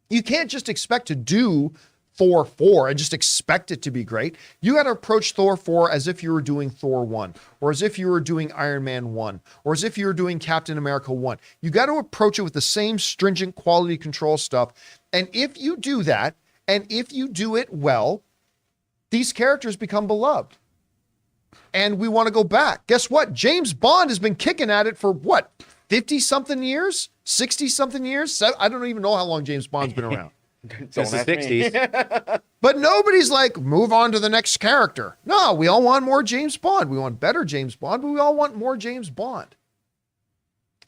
You can't just expect to do Thor 4 and just expect it to be great. You got to approach Thor 4 as if you were doing Thor 1, or as if you were doing Iron Man 1, or as if you were doing Captain America 1. You got to approach it with the same stringent quality control stuff. And if you do that, and if you do it well, these characters become beloved. And we want to go back. Guess what? James Bond has been kicking at it for what? 50-something years? 60-something years? I don't even know how long James Bond's been around. Since the 60s. But nobody's like, move on to the next character. No, we all want more James Bond. We want better James Bond, but we all want more James Bond.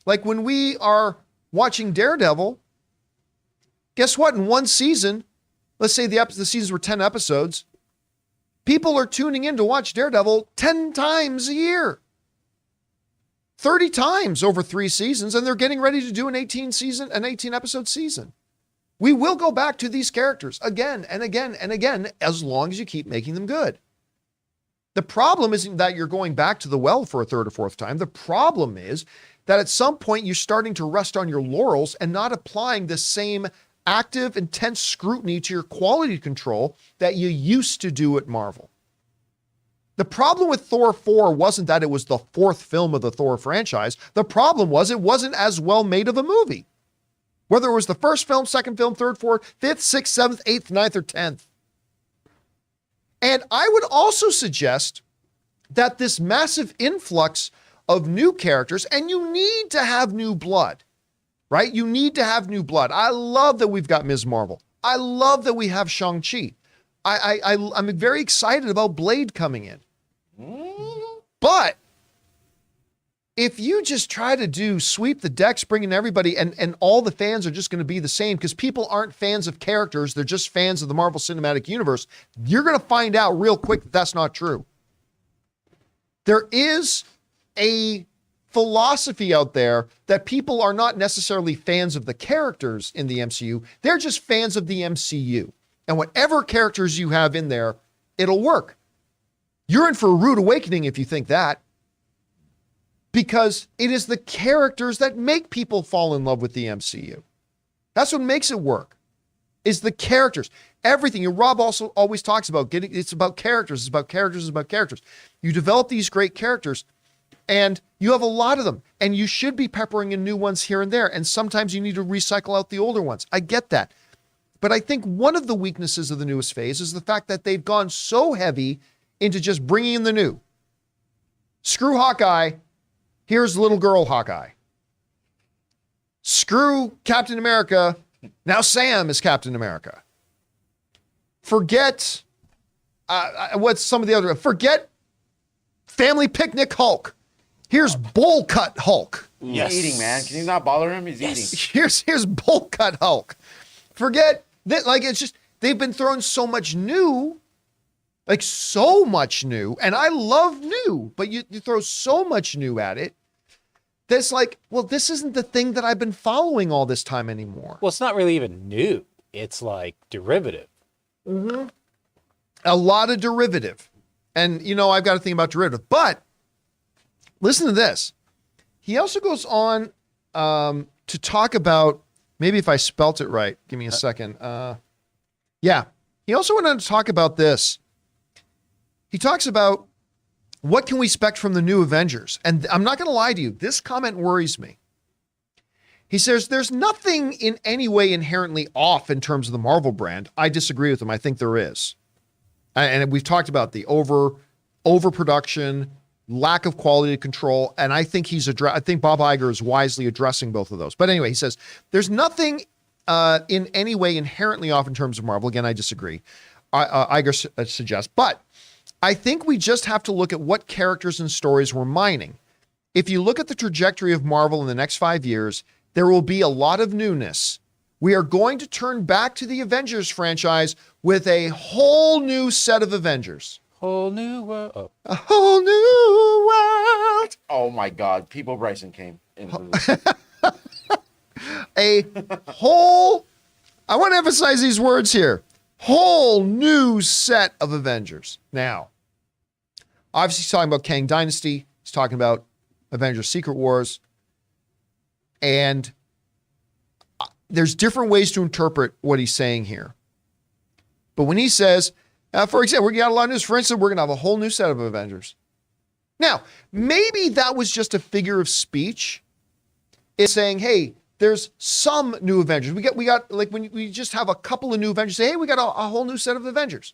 Like when we are watching Daredevil, guess what? In one season, let's say the seasons were 10 episodes, people are tuning in to watch Daredevil 10 times a year. 30 times over 3 seasons, and they're getting ready to do an 18 episode season. We will go back to these characters again and again and again, as long as you keep making them good. The problem isn't that you're going back to the well for a third or fourth time. The problem is that at some point you're starting to rest on your laurels and not applying the same active, intense scrutiny to your quality control that you used to do at Marvel. The problem with Thor 4 wasn't that it was the fourth film of the Thor franchise. The problem was it wasn't as well made of a movie. Whether it was the first film, second film, third, fourth, fifth, sixth, seventh, eighth, ninth, or 10th. And I would also suggest that this massive influx of new characters, and you need to have new blood, right? You need to have new blood. I love that we've got Ms. Marvel. I love that we have Shang-Chi. I'm very excited about Blade coming in. But if you just try to sweep the decks, bring in everybody, and all the fans are just going to be the same because people aren't fans of characters, they're just fans of the Marvel Cinematic Universe, you're going to find out real quick that that's not true. There is a philosophy out there that people are not necessarily fans of the characters in the MCU, they're just fans of the MCU. And whatever characters you have in there, it'll work. You're in for a rude awakening if you think that. because it is the characters that make people fall in love with the MCU. That's what makes it work, is the characters. Everything. Rob also always talks about it's about characters. It's about characters. It's about characters. You develop these great characters, and you have a lot of them, and you should be peppering in new ones here and there. And sometimes you need to recycle out the older ones. I get that. But I think one of the weaknesses of the newest phase is the fact that they've gone so heavy into just bringing in the new. Screw Hawkeye. Here's little girl Hawkeye. Screw Captain America. Now Sam is Captain America. Forget what's some of the other. Forget Family Picnic Hulk. Here's Bowl Cut Hulk. He's eating, man. Can you not bother him? He's eating. Here's Bowl Cut Hulk. Forget that. Like, it's just they've been throwing so much new, like so much new, and I love new, but you throw so much new at it. That's like, well, this isn't the thing that I've been following all this time anymore. Well, it's not really even new. It's like derivative. Mm-hmm. A lot of derivative. And, I've got to think about derivative. But listen to this. He also goes on to talk about, maybe if I spelt it right, give me a second. Yeah. He also went on to talk about this. He talks about what can we expect from the new Avengers? And I'm not going to lie to you. This comment worries me. He says, there's nothing in any way inherently off in terms of the Marvel brand. I disagree with him. I think there is. And we've talked about the overproduction, lack of quality control. And I think I think Bob Iger is wisely addressing both of those. But anyway, he says, there's nothing in any way inherently off in terms of Marvel. Again, I disagree. Iger suggests, but I think we just have to look at what characters and stories we're mining. If you look at the trajectory of Marvel in the next 5 years, there will be a lot of newness. We are going to turn back to the Avengers franchise with a whole new set of Avengers. Whole new world. Oh. A whole new world. Oh my God. People Bryson came into I want to emphasize these words here. Whole new set of Avengers. Now, obviously he's talking about Kang Dynasty. He's talking about Avengers Secret Wars. And there's different ways to interpret what he's saying here. But when he says, for example, we got a lot of news. For instance, we're going to have a whole new set of Avengers. Now, maybe that was just a figure of speech. It's saying, hey, there's some new Avengers. We got like when we just have a couple of new Avengers, say, hey, we got a whole new set of Avengers.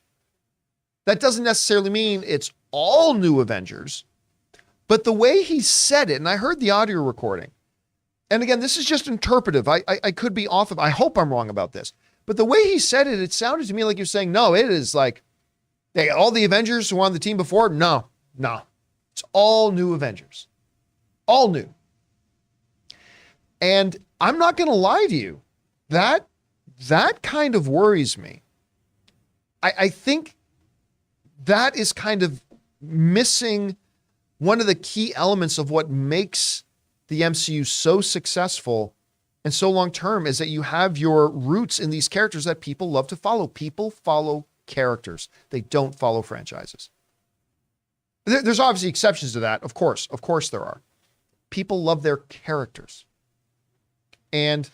That doesn't necessarily mean it's all new Avengers. But the way he said it, and I heard the audio recording, and again, this is just interpretive. I could be off of, I hope I'm wrong about this. But the way he said it, it sounded to me like you're saying, no, it is like, hey, all the Avengers who were on the team before, no. It's all new Avengers. All new. And I'm not going to lie to you. That kind of worries me. I think that is kind of missing one of the key elements of what makes the MCU so successful and so long-term, is that you have your roots in these characters that people love to follow. People follow characters. They don't follow franchises. There's obviously exceptions to that. Of course there are. People love their characters. And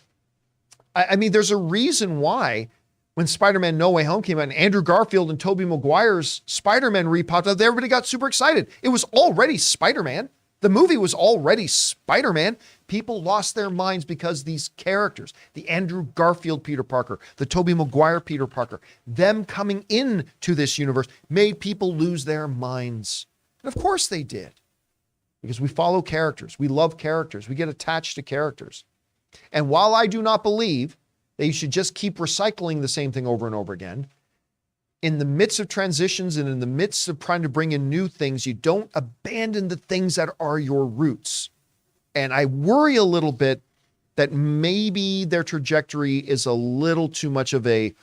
I mean, there's a reason why when Spider-Man No Way Home came out and Andrew Garfield and Tobey Maguire's Spider-Man re-popped up, everybody got super excited. It was already Spider-Man. The movie was already Spider-Man. People lost their minds because these characters, the Andrew Garfield Peter Parker, the Tobey Maguire Peter Parker, them coming into this universe made people lose their minds. And of course they did. Because we follow characters. We love characters. We get attached to characters. And while I do not believe that you should just keep recycling the same thing over and over again, in the midst of transitions and in the midst of trying to bring in new things, you don't abandon the things that are your roots. And I worry a little bit that maybe their trajectory is a little too much of a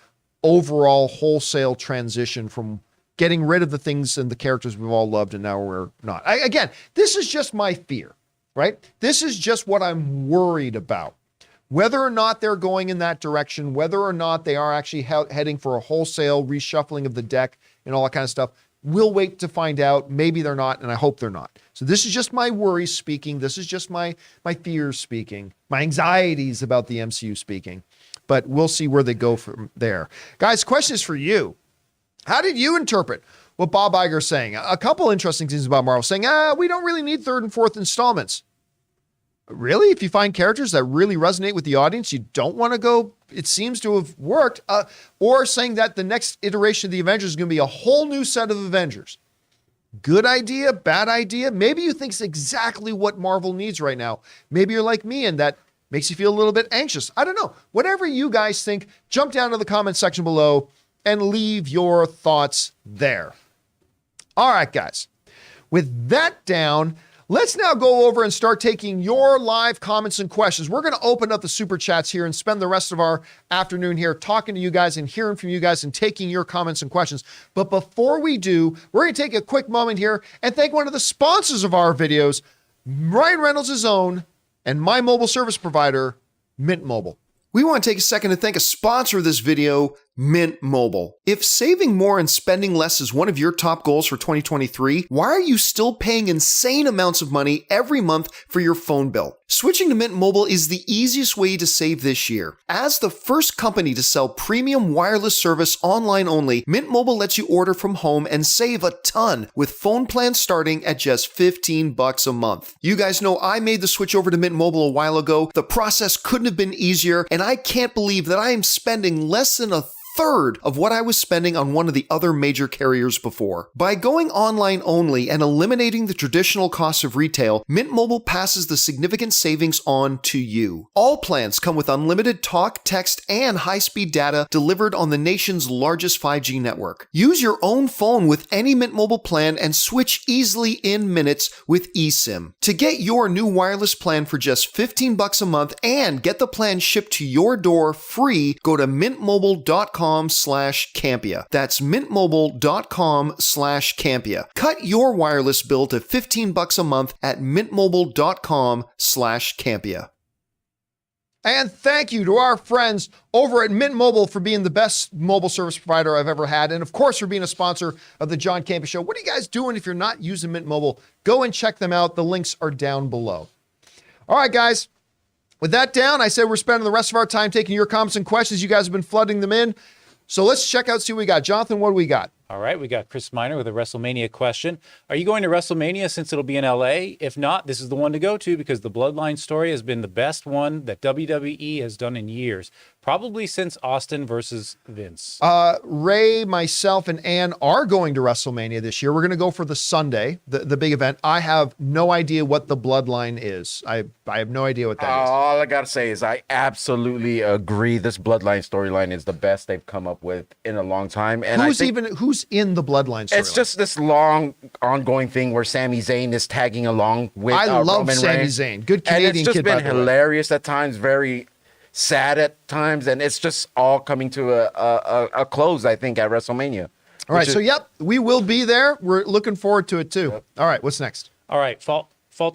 overall wholesale transition from getting rid of the things and the characters we've all loved and now we're not. Again, this is just my fear, right? This is just what I'm worried about. Whether or not they're going in that direction, whether or not they are actually heading for a wholesale reshuffling of the deck and all that kind of stuff, We'll wait to find out. Maybe they're not, and I hope they're not. So this is just my worries speaking. This is just my fears speaking, my anxieties about the MCU speaking. But we'll see where they go from there. Guys, question is for you. How did you interpret what Bob Iger is saying? A couple interesting things about Marvel, saying, we don't really need third and fourth installments. Really? If you find characters that really resonate with the audience, you don't want to go, it seems to have worked. Or saying that the next iteration of the Avengers is going to be a whole new set of Avengers. Good idea, bad idea. Maybe you think it's exactly what Marvel needs right now. Maybe you're like me and that makes you feel a little bit anxious. I don't know. Whatever you guys think, jump down to the comment section below and leave your thoughts there. All right, guys. With that down, let's now go over and start taking your live comments and questions. We're going to open up the super chats here and spend the rest of our afternoon here talking to you guys and hearing from you guys and taking your comments and questions. But before we do, we're going to take a quick moment here and thank one of the sponsors of our videos, Ryan Reynolds' own and my mobile service provider, Mint Mobile. We want to take a second to thank a sponsor of this video, Mint Mobile. If saving more and spending less is one of your top goals for 2023, why are you still paying insane amounts of money every month for your phone bill? Switching to Mint Mobile is the easiest way to save this year. As the first company to sell premium wireless service online only, Mint Mobile lets you order from home and save a ton with phone plans starting at just $15 a month. You guys know I made the switch over to Mint Mobile a while ago. The process couldn't have been easier, and I can't believe that I am spending less than a third of what I was spending on one of the other major carriers before. By going online only and eliminating the traditional costs of retail, Mint Mobile passes the significant savings on to you. All plans come with unlimited talk, text, and high-speed data delivered on the nation's largest 5G network. Use your own phone with any Mint Mobile plan and switch easily in minutes with eSIM. To get your new wireless plan for just $15 a month and get the plan shipped to your door free, go to mintmobile.com/Campea. That's mintmobile.com/Campea. Cut your wireless bill to $15 a month at mintmobile.com/Campea. And thank you to our friends over at Mint Mobile for being the best mobile service provider I've ever had. And of course, for being a sponsor of the John Campea Show. What are you guys doing if you're not using Mint Mobile? Go and check them out. The links are down below. All right, guys. With that down, I said we're spending the rest of our time taking your comments and questions. You guys have been flooding them in. So let's check out, see what we got. Jonathan, what do we got? All right, we got Chris Miner with a WrestleMania question. Are you going to WrestleMania since it'll be in LA? If not, this is the one to go to because the Bloodline story has been the best one that WWE has done in years. Probably since Austin versus Vince. Ray, myself, and Ann are going to WrestleMania this year. We're going to go for the Sunday, the big event. I have no idea what the Bloodline is. I have no idea what that is. All I got to say is I absolutely agree. This Bloodline storyline is the best they've come up with in a long time. And who's in the Bloodline storyline? It's just this long ongoing thing where Sami Zayn is tagging along with I love Roman Sami Reigns. Zayn. Good Canadian kid. And it's just been by the way. hilarious at times, very sad at times, and it's just all coming to a close, I think, at WrestleMania. All right, so yep, we will be there. We're looking forward to it too. Yep. All right, what's next? All right, Fault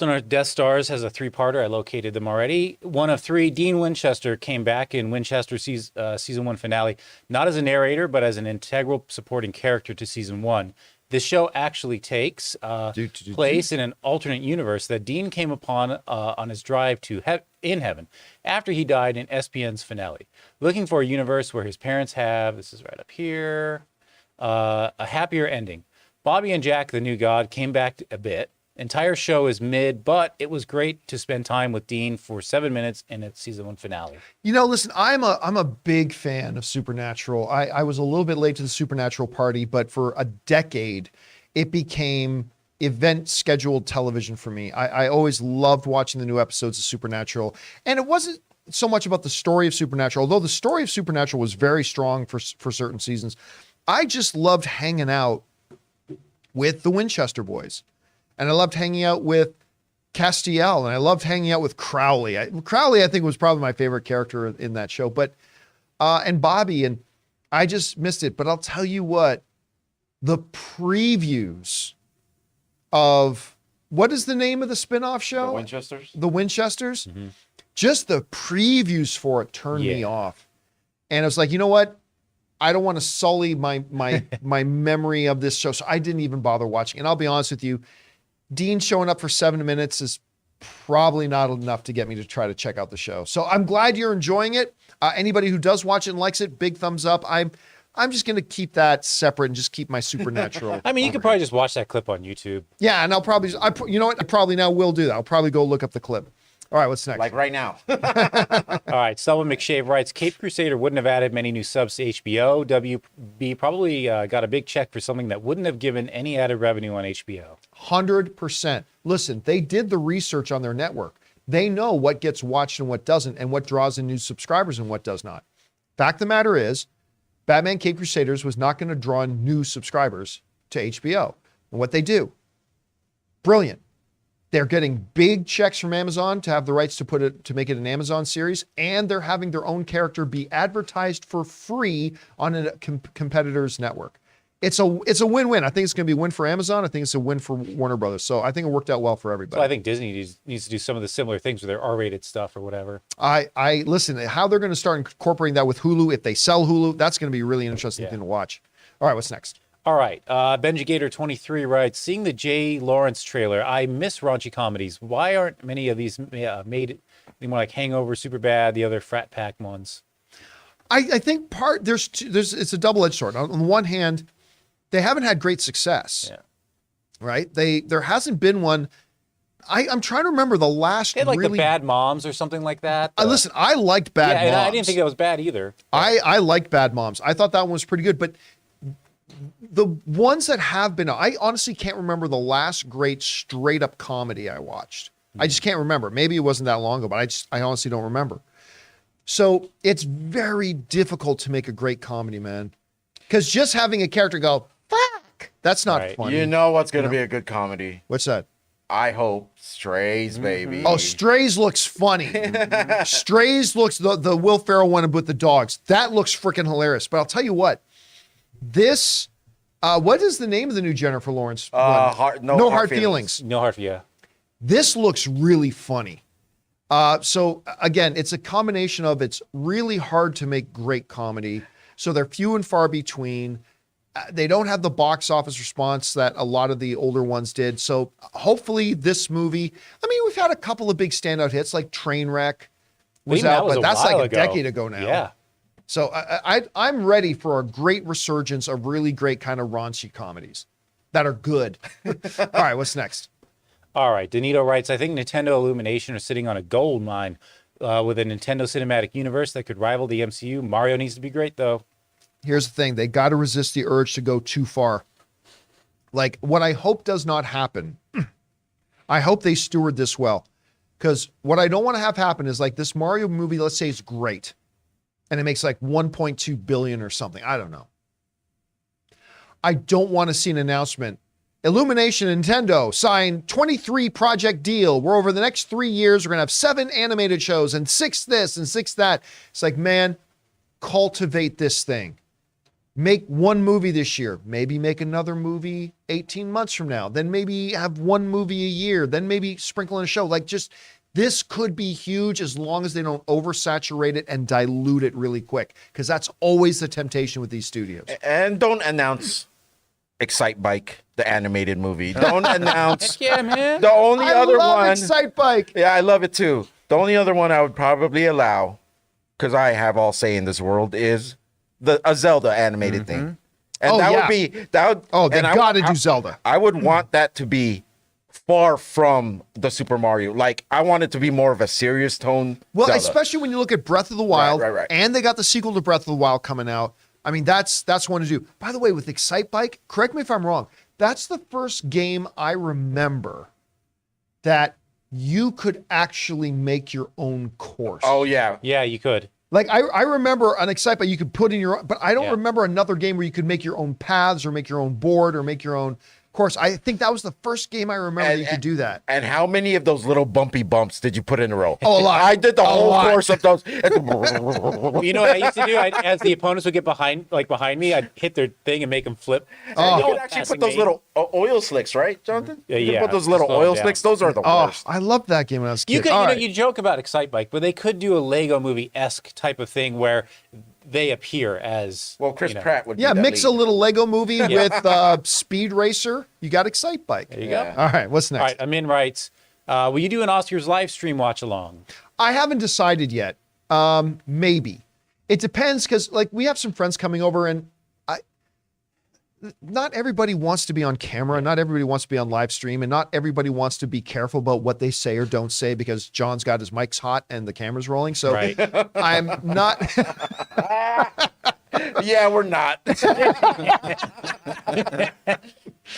in Our Death Stars has a three-parter. I located them already. One of three, Dean Winchester came back in Winchester season 1 finale, not as a narrator, but as an integral supporting character to season 1. This show actually takes place in an alternate universe that Dean came upon on his drive to in heaven after he died in SPN's finale. Looking for a universe where his parents have, this is right up here, a happier ending. Bobby and Jack, the new god, came back a bit. Entire show is mid, but it was great to spend time with Dean for 7 minutes in its season 1 finale. You know, listen, I'm a big fan of Supernatural. I was a little bit late to the Supernatural party, but for a decade, it became event scheduled television for me. I always loved watching the new episodes of Supernatural, and it wasn't so much about the story of Supernatural, although the story of Supernatural was very strong for certain seasons. I just loved hanging out with the Winchester boys. And I loved hanging out with Castiel, and I loved hanging out with Crowley. Crowley, I think, was probably my favorite character in that show. But and Bobby, and I just missed it. But I'll tell you what, the previews of what is the name of the spinoff show? The Winchesters. The Winchesters. Mm-hmm. Just the previews for it turned me off, and I was like, you know what? I don't want to sully my memory of this show, so I didn't even bother watching. And I'll be honest with you, Dean showing up for 7 minutes is probably not enough to get me to try to check out the show. So I'm glad you're enjoying it. Anybody who does watch it and likes it, big thumbs up. I'm just going to keep that separate and just keep my supernatural. I mean, you could probably just watch that clip on YouTube. Yeah, and you know what? I probably now will do that. I'll probably go look up the clip. All right, what's next? Like right now. All right, Selma McShave writes, Cape Crusader wouldn't have added many new subs to HBO. WB probably got a big check for something that wouldn't have given any added revenue on HBO. 100%. Listen, they did the research on their network. They know what gets watched and what doesn't, and what draws in new subscribers and what does not. Fact of the matter is, Batman Cape Crusaders was not going to draw in new subscribers to HBO. And what they do, brilliant. They're getting big checks from Amazon to have the rights to make it an Amazon series, and they're having their own character be advertised for free on a competitor's network. It's a win-win. I think it's going to be a win for Amazon. I think it's a win for Warner Brothers. So I think it worked out well for everybody. So I think Disney needs to do some of the similar things with their R-rated stuff or whatever. I listen, how they're going to start incorporating that with Hulu, if they sell Hulu, that's going to be a really interesting thing to watch. All right, what's next? All right. Benjigator23 writes, seeing the Jay Lawrence trailer, I miss raunchy comedies. Why aren't many of these made more like Hangover, Superbad, the other frat pack ones? I think it's a double-edged sword. On the one hand, they haven't had great success. Yeah. Right? There hasn't been one. I'm trying to remember the last they had like really... the Bad Moms or something like that. Listen, I liked Bad Moms. And I didn't think that was bad either. I liked Bad Moms. I thought that one was pretty good, but the ones that have been, I honestly can't remember the last great straight up comedy I watched. I just can't remember. Maybe it wasn't that long ago, but I honestly don't remember. So it's very difficult to make a great comedy, man. Because just having a character go, fuck, that's not funny. You know what's going to be a good comedy? What's that? I hope Strays, baby. Oh, Strays looks funny. Strays looks, the Will Ferrell one with the dogs. That looks freaking hilarious. But I'll tell you what, this, what is the name of the new Jennifer Lawrence one? No Hard Feelings. No Hard Feelings. This looks really funny. So again, it's a combination of, it's really hard to make great comedy. So they're few and far between. They don't have the box office response that a lot of the older ones did. So hopefully this movie, I mean, we've had a couple of big standout hits like Trainwreck was out, but that's like a decade ago now. Yeah. So I'm ready for a great resurgence of really great kind of raunchy comedies that are good. All right, what's next? All right, Danito writes, I think Nintendo Illumination are sitting on a gold mine with a Nintendo Cinematic Universe that could rival the MCU. Mario needs to be great, though. Here's the thing. They got to resist the urge to go too far. Like, what I hope does not happen, I hope they steward this well. Because what I don't want to have happen is like this Mario movie, let's say it's great, and it makes like 1.2 billion or something. I don't know. I don't want to see an announcement. Illumination and Nintendo signed 23 project deal, where over the next 3 years, we're going to have 7 animated shows and 6 this and 6 that. It's like, man, cultivate this thing. Make one movie this year, maybe make another movie 18 months from now, then maybe have one movie a year, then maybe sprinkle in a show. Like, just, this could be huge as long as they don't oversaturate it and dilute it really quick, because that's always the temptation with these studios. And don't announce Excite Bike, the animated movie. Don't announce. Yeah, man. The only other love one. Excite Bike. Yeah, I love it too. The only other one I would probably allow, because I have all say in this world, is a Zelda animated thing. And would be that would. Oh, they got to do Zelda. I would want that to be far from the Super Mario. Like, I want it to be more of a serious tone. Well, Zelda. especially when you look at Breath of the Wild, Right. and they got the sequel to Breath of the Wild coming out. I mean, that's one to do. By the way, with Excite Bike, correct me if I'm wrong, that's the first game I remember that you could actually make your own course. Oh yeah, Yeah, you could. Like, I remember on Excite Bike, you could put in your own, but I don't remember another game where you could make your own paths or make your own board or make your own course. I think that was the first game I remember that you could do that. And how many of those little bumpy bumps did you put in a row? Oh, a lot. I did the whole course of those. You know what I used to do? As the opponents would get behind me, I'd hit their thing and make them flip. You could actually put those little oil slicks, right, Jonathan? Yeah, You could put those little oil slicks. Those are the worst. I loved that game when I was a kid. You could, you joke about Excite Bike, but they could do a Lego Movie-esque type of thing where they appear as. Well, Chris Pratt would. Yeah, be that mix a lead. little Lego movie with Speed Racer. You got Excite Bike. There you Yeah. go. All right, what's next? All right, Amin writes, will you do an Oscars live stream watch along? I haven't decided yet. Maybe. It depends because like we have some friends coming over and not everybody wants to be on camera. Not everybody wants to be on live stream and not everybody wants to be careful about what they say or don't say because John's got his mic's hot and the camera's rolling. So Right. I'm not. Yeah, we're not.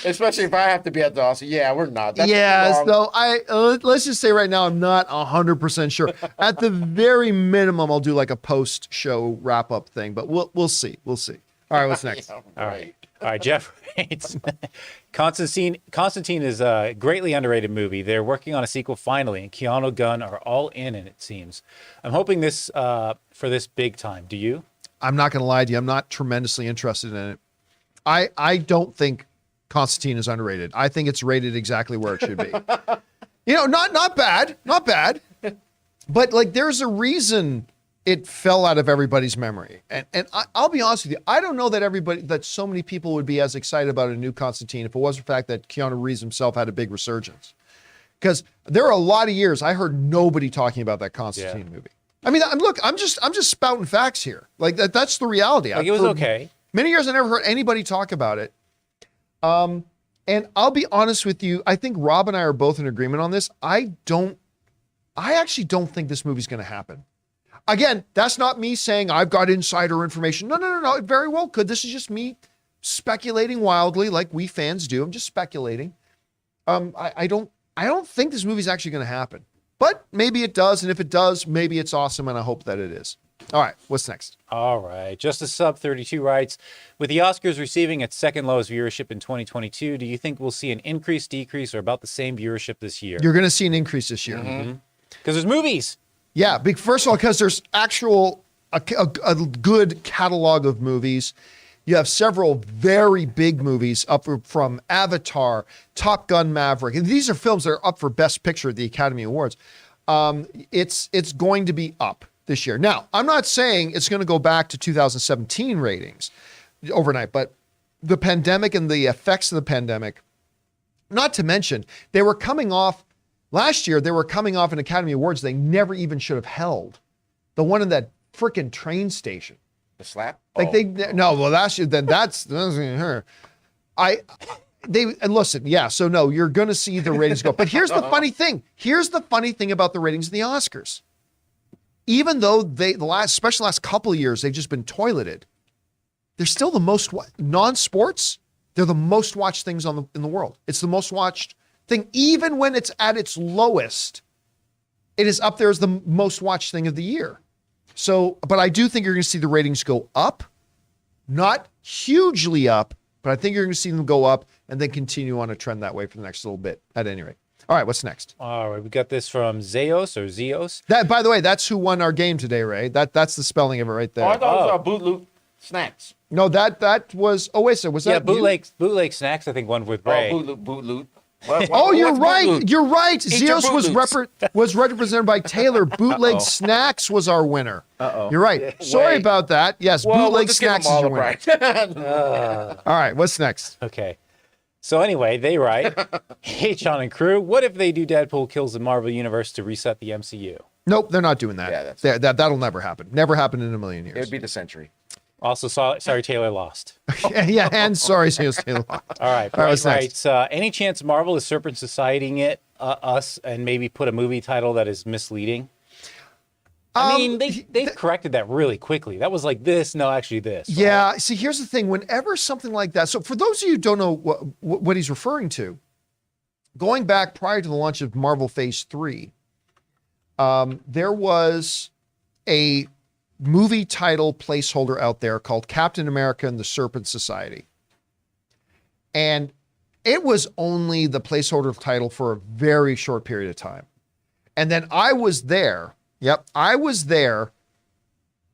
Especially if I have to be at the Oscar. Yeah, we're not. That's Yeah, wrong. so let's just say right now I'm not 100% sure. At the very minimum, I'll do like a post-show wrap-up thing, but we'll see. We'll see. All right, what's next? Yeah, All right. All right, Jeff writes, Constantine is a greatly underrated movie. They're working on a sequel finally, and Keanu Gunn are all in it seems. I'm hoping this for this big time. Do you? I'm not going to lie to you. I'm not tremendously interested in it. I don't think Constantine is underrated. I think it's rated exactly where it should be. Not bad, but like there's a reason it fell out of everybody's memory. And I'll be honest with you, I don't know that so many people would be as excited about a new Constantine if it wasn't the fact that Keanu Reeves himself had a big resurgence. Because there are a lot of years I heard nobody talking about that Constantine movie. I mean, I'm just spouting facts here. Like that's the reality. Like it was For okay. Many years I never heard anybody talk about it. And I'll be honest with you, I think Rob and I are both in agreement on this. I actually don't think this movie's going to happen. Again, that's not me saying I've got insider information. No. It very well could. This is just me speculating wildly like we fans do. I'm just speculating. I don't think this movie's actually going to happen. But maybe it does, and if it does, maybe it's awesome, and I hope that it is. All right, what's next? All right. Justice Sub 32 writes, with the Oscars receiving its second lowest viewership in 2022, do you think we'll see an increase, decrease, or about the same viewership this year? You're going to see an increase this year. Because there's movies. Yeah, first of all, because there's a good catalog of movies. You have several very big movies up from Avatar, Top Gun Maverick. And these are films that are up for Best Picture at the Academy Awards. It's going to be up this year. Now, I'm not saying it's going to go back to 2017 ratings overnight, but the pandemic and the effects of the pandemic, not to mention, they were coming off last year, they were coming off an Academy Awards they never even should have held. The one in that freaking train station. The slap? Like last year, then that's her. And listen, yeah, so no, you're going to see the ratings go. But here's the funny thing. Here's the funny thing about the ratings of the Oscars. Even though especially the last couple of years, they've just been toileted. They're still the most non-sports. They're the most watched things in the world. It's the most watched thing, even when it's at its lowest. It is up there as the most watched thing of the year. So, but I do think you're going to see the ratings go up, not hugely up, but I think you're going to see them go up and then continue on a trend that way for the next little bit. At any rate. All right, what's next? All right, we got this from Zeos. That, by the way, that's who won our game today, Ray. That's the spelling of it right there. Oh, I thought it was Boot Loot Snacks. No, that was. Oh wait, so was that? Bootleg Snacks. I think one with Ray. Oh, Boot Loot. You're What's right. Boot Loot? You're right. your Zeos Boot was represented by Taylor. Bootleg Snacks was our winner. You're right. Sorry about that. Yes, Well, Bootleg we'll just give Snacks them is all your the winner. prize. All right, what's next? Okay. So anyway, they write, hey, John and crew, what if they do Deadpool kills the Marvel Universe to reset the MCU? Nope, they're not doing that. Yeah, that'll never happen. Never happen in a million years. It'd be the century. Also, sorry, Taylor lost. Yeah, and sorry, Zeos Taylor. All right. All right, what's next? Writes, any chance Marvel is Serpent Societying us and maybe put a movie title that is misleading? I mean, they've corrected that really quickly. That was like this, no, actually this. Right? Yeah, see, here's the thing. Whenever something like that, so for those of you who don't know what he's referring to, going back prior to the launch of Marvel Phase 3, there was a movie title placeholder out there called Captain America and the Serpent Society. And it was only the placeholder title for a very short period of time. And then I was there. Yep, I was there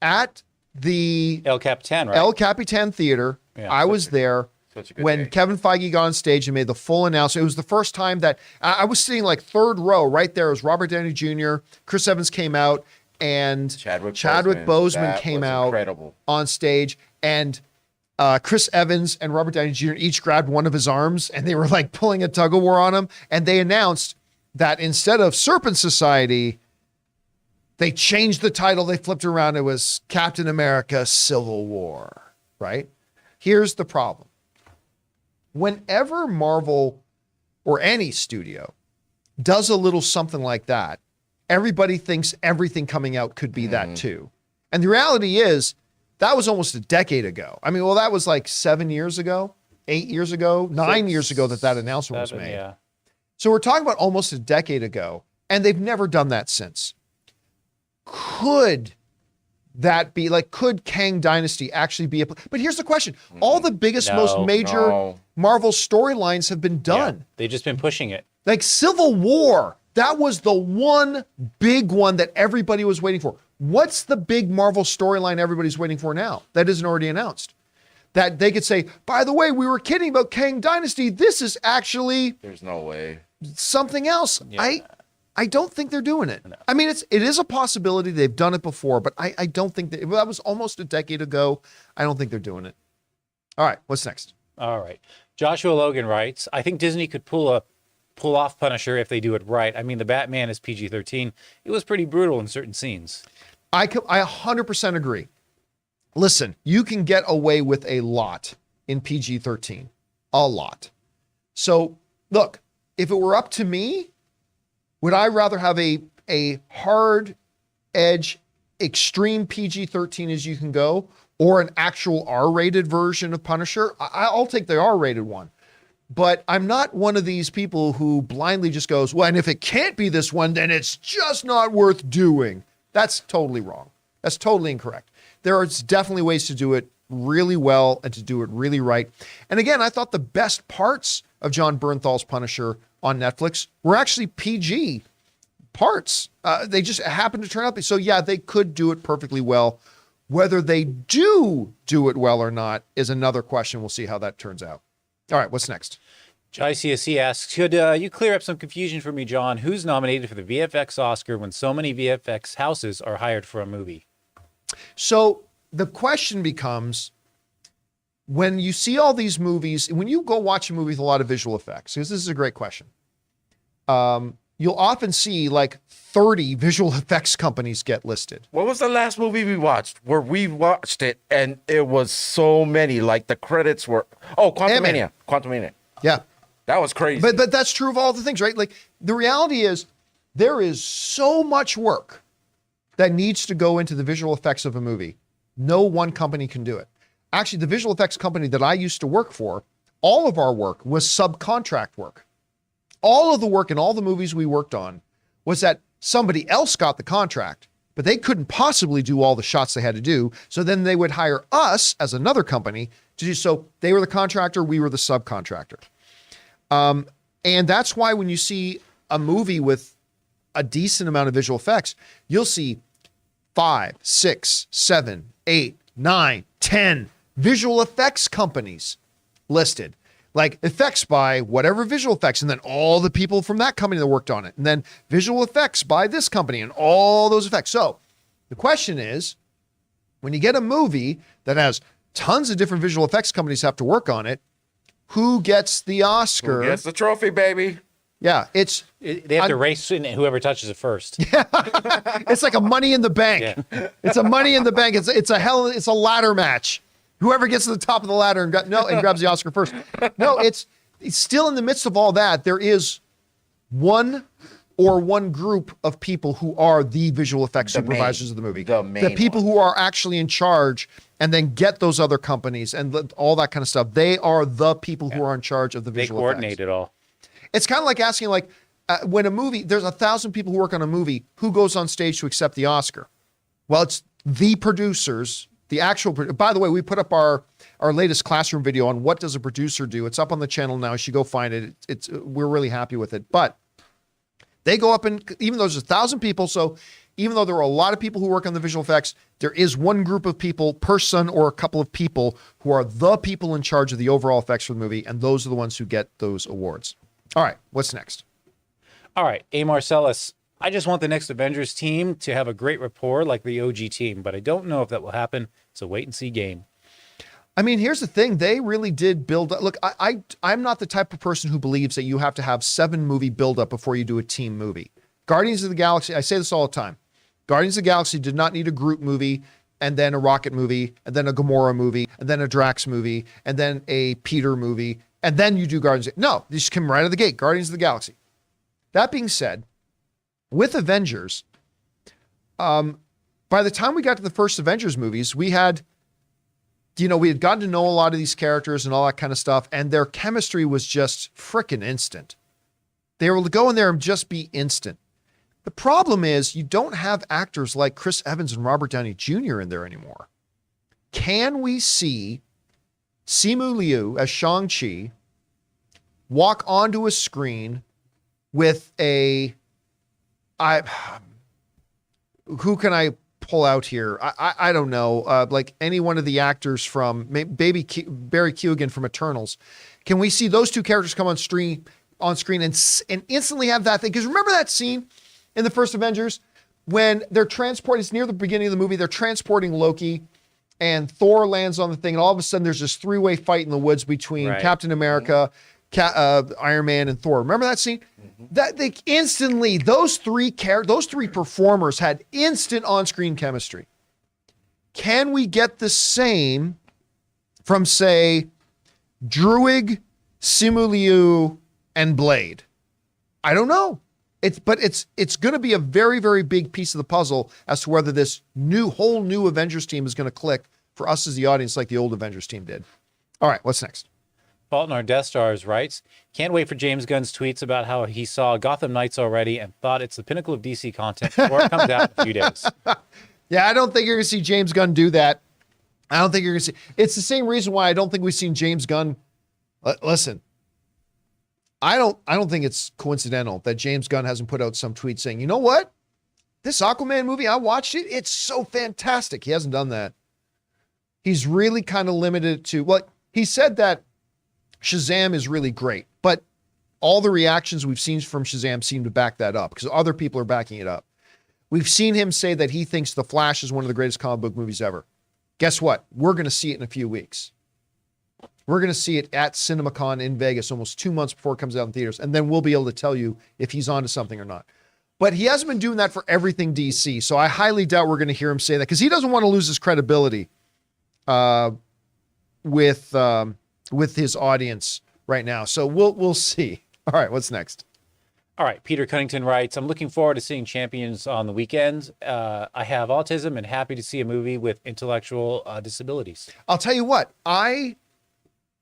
at the El Capitan, right? El Capitan Theater. Yeah, I was there such a good when day. Kevin Feige got on stage and made the full announcement. It was the first time that I was sitting like third row right there. It was Robert Downey Jr. Chris Evans came out, and Chadwick Boseman That came was out incredible. on stage, and Chris Evans and Robert Downey Jr. each grabbed one of his arms, and they were like pulling a tug of war on him. And they announced that instead of Serpent Society, they changed the title. They flipped it around. It was Captain America: Civil War, right? Here's the problem. Whenever Marvel or any studio does a little something like that, everybody thinks everything coming out could be that too. And the reality is, that was almost a decade ago. I mean, well, that was like 7 years ago, 8 years ago, 9 years ago that announcement was made. Yeah. So we're talking about almost a decade ago, and they've never done that since. Could that be like, could Kang Dynasty actually be but here's the question. All the biggest, most major Marvel storylines have been done. Yeah, they've just been pushing it. Like Civil War, that was the one big one that everybody was waiting for. What's the big Marvel storyline everybody's waiting for now that isn't already announced? That they could say, by the way, we were kidding about Kang Dynasty. This is actually There's no way. something else. Yeah. I don't think they're doing it. No. I mean, it is a possibility. They've done it before, but I don't think that was almost a decade ago. I don't think they're doing it. All right, what's next? All right. Joshua Logan writes, I think Disney could pull off Punisher if they do it right. I mean, the Batman is PG-13. It was pretty brutal in certain scenes. I 100% agree. Listen, you can get away with a lot in PG-13. A lot. So, look, if it were up to me, would I rather have a hard edge, extreme PG-13 as you can go, or an actual R-rated version of Punisher? I'll take the R-rated one. But I'm not one of these people who blindly just goes, well, and if it can't be this one, then it's just not worth doing. That's totally wrong. That's totally incorrect. There are definitely ways to do it really well and to do it really right. And again, I thought the best parts of John Bernthal's Punisher on Netflix were actually PG parts. They just happened to turn out. So yeah, they could do it perfectly well. Whether they do it well or not is another question. We'll see how that turns out. All right, what's next? ICSC asks, could you clear up some confusion for me, John? Who's nominated for the VFX Oscar when so many VFX houses are hired for a movie? So the question becomes, when you see all these movies, when you go watch a movie with a lot of visual effects, because this is a great question, you'll often see like 30 visual effects companies get listed. What was the last movie we watched where we watched it and it was so many, like the credits were, Quantumania. Yeah. That was crazy. But that's true of all the things, right? Like the reality is there is so much work that needs to go into the visual effects of a movie. No one company can do it. Actually, the visual effects company that I used to work for, all of our work was subcontract work. All of the work in all the movies we worked on was that somebody else got the contract, but they couldn't possibly do all the shots they had to do. So then they would hire us as another company to do. So they were the contractor, we were the subcontractor. And that's why when you see a movie with a decent amount of visual effects, you'll see 5, 6, 7, 8, 9, 10 visual effects companies listed. Like effects by whatever visual effects, and then all the people from that company that worked on it, and then visual effects by this company and all those effects. So the question is, when you get a movie that has tons of different visual effects companies have to work on it, who gets the Oscar? Who gets the trophy, baby? Yeah, they have to race in whoever touches it first. It's like a Money in the Bank. Yeah. It's a Money in the Bank. It's a ladder match. Whoever gets to the top of the ladder and grabs the Oscar first. No, it's still in the midst of all that. There is one group of people who are the visual effects supervisors of the movie. The people who are actually in charge and then get those other companies and all that kind of stuff. They are the people who are in charge of the visual effects. They coordinate it all. It's kind of like asking, when a movie, there's 1,000 people who work on a movie, who goes on stage to accept the Oscar? Well, it's the producers. By the way, we put up our latest classroom video on what does a producer do. It's up on the channel now. You should go find it. We're really happy with it. But they go up and even though there's 1,000 people, so even though there are a lot of people who work on the visual effects, there is one group of people, person or a couple of people who are the people in charge of the overall effects for the movie. And those are the ones who get those awards. All right, what's next? All right, A. Marcellus I just want the next Avengers team to have a great rapport like the OG team, but I don't know if that will happen. It's a wait and see game. I mean, here's the thing. They really did build up. Look, I'm not the type of person who believes that you have to have 7 movie buildup before you do a team movie. Guardians of the Galaxy, I say this all the time. Guardians of the Galaxy did not need a Groot movie and then a Rocket movie and then a Gamora movie and then a Drax movie and then a Peter movie and then you do Guardians. No, they just come right out of the gate. Guardians of the Galaxy. That being said, with Avengers, by the time we got to the first Avengers movies, we had gotten to know a lot of these characters and all that kind of stuff, and their chemistry was just frickin' instant. They were able to go in there and just be instant. The problem is you don't have actors like Chris Evans and Robert Downey Jr. in there anymore. Can we see Simu Liu as Shang-Chi walk onto a screen with who can I pull out here? I don't know. Like any one of the actors from Barry Keoghan from Eternals. Can we see those two characters come on screen and instantly have that thing? Because remember that scene in the first Avengers when they're transporting, it's near the beginning of the movie, they're transporting Loki and Thor lands on the thing, and all of a sudden there's this 3-way fight in the woods between Captain America, Iron Man, and Thor. Remember that scene? That they instantly, those three performers had instant on-screen chemistry. Can we get the same from, say, Druig, Simu Liu, and Blade? I don't know. It's going to be a very, very big piece of the puzzle as to whether this whole new Avengers team is going to click for us as the audience like the old Avengers team did. All right, what's next? Fault in Our Death Stars writes, can't wait for James Gunn's tweets about how he saw Gotham Knights already and thought it's the pinnacle of DC content before it comes out in a few days. Yeah, I don't think you're going to see James Gunn do that. I don't think you're going to see. It's the same reason why I don't think we've seen James Gunn. Listen, I don't think it's coincidental that James Gunn hasn't put out some tweet saying, you know what? This Aquaman movie, I watched it. It's so fantastic. He hasn't done that. He's really kind of limited to, well, he said that Shazam is really great, but all the reactions we've seen from Shazam seem to back that up because other people are backing it up. We've seen him say that he thinks The Flash is one of the greatest comic book movies ever. Guess what? We're going to see it in a few weeks. We're going to see it at CinemaCon in Vegas almost 2 months before it comes out in theaters, and then we'll be able to tell you if he's onto something or not. But he hasn't been doing that for everything DC, so I highly doubt we're going to hear him say that because he doesn't want to lose his credibility with his audience right now. So we'll see. All right, what's next? All right, Peter Cunnington writes, I'm looking forward to seeing Champions on the weekends. I have autism and happy to see a movie with intellectual disabilities. I'll tell you what, I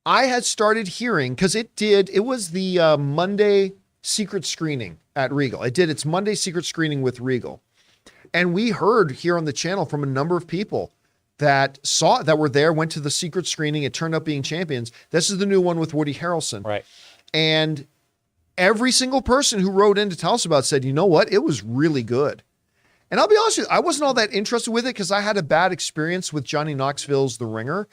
had started hearing, because it was the Monday secret screening at Regal. It did its Monday secret screening with Regal. And we heard here on the channel from a number of people that were there, went to the secret screening. It turned up being Champions. This is the new one with Woody Harrelson. Right. And every single person who wrote in to tell us about it said, you know what? It was really good. And I'll be honest with you, I wasn't all that interested with it because I had a bad experience with Johnny Knoxville's The Ringer.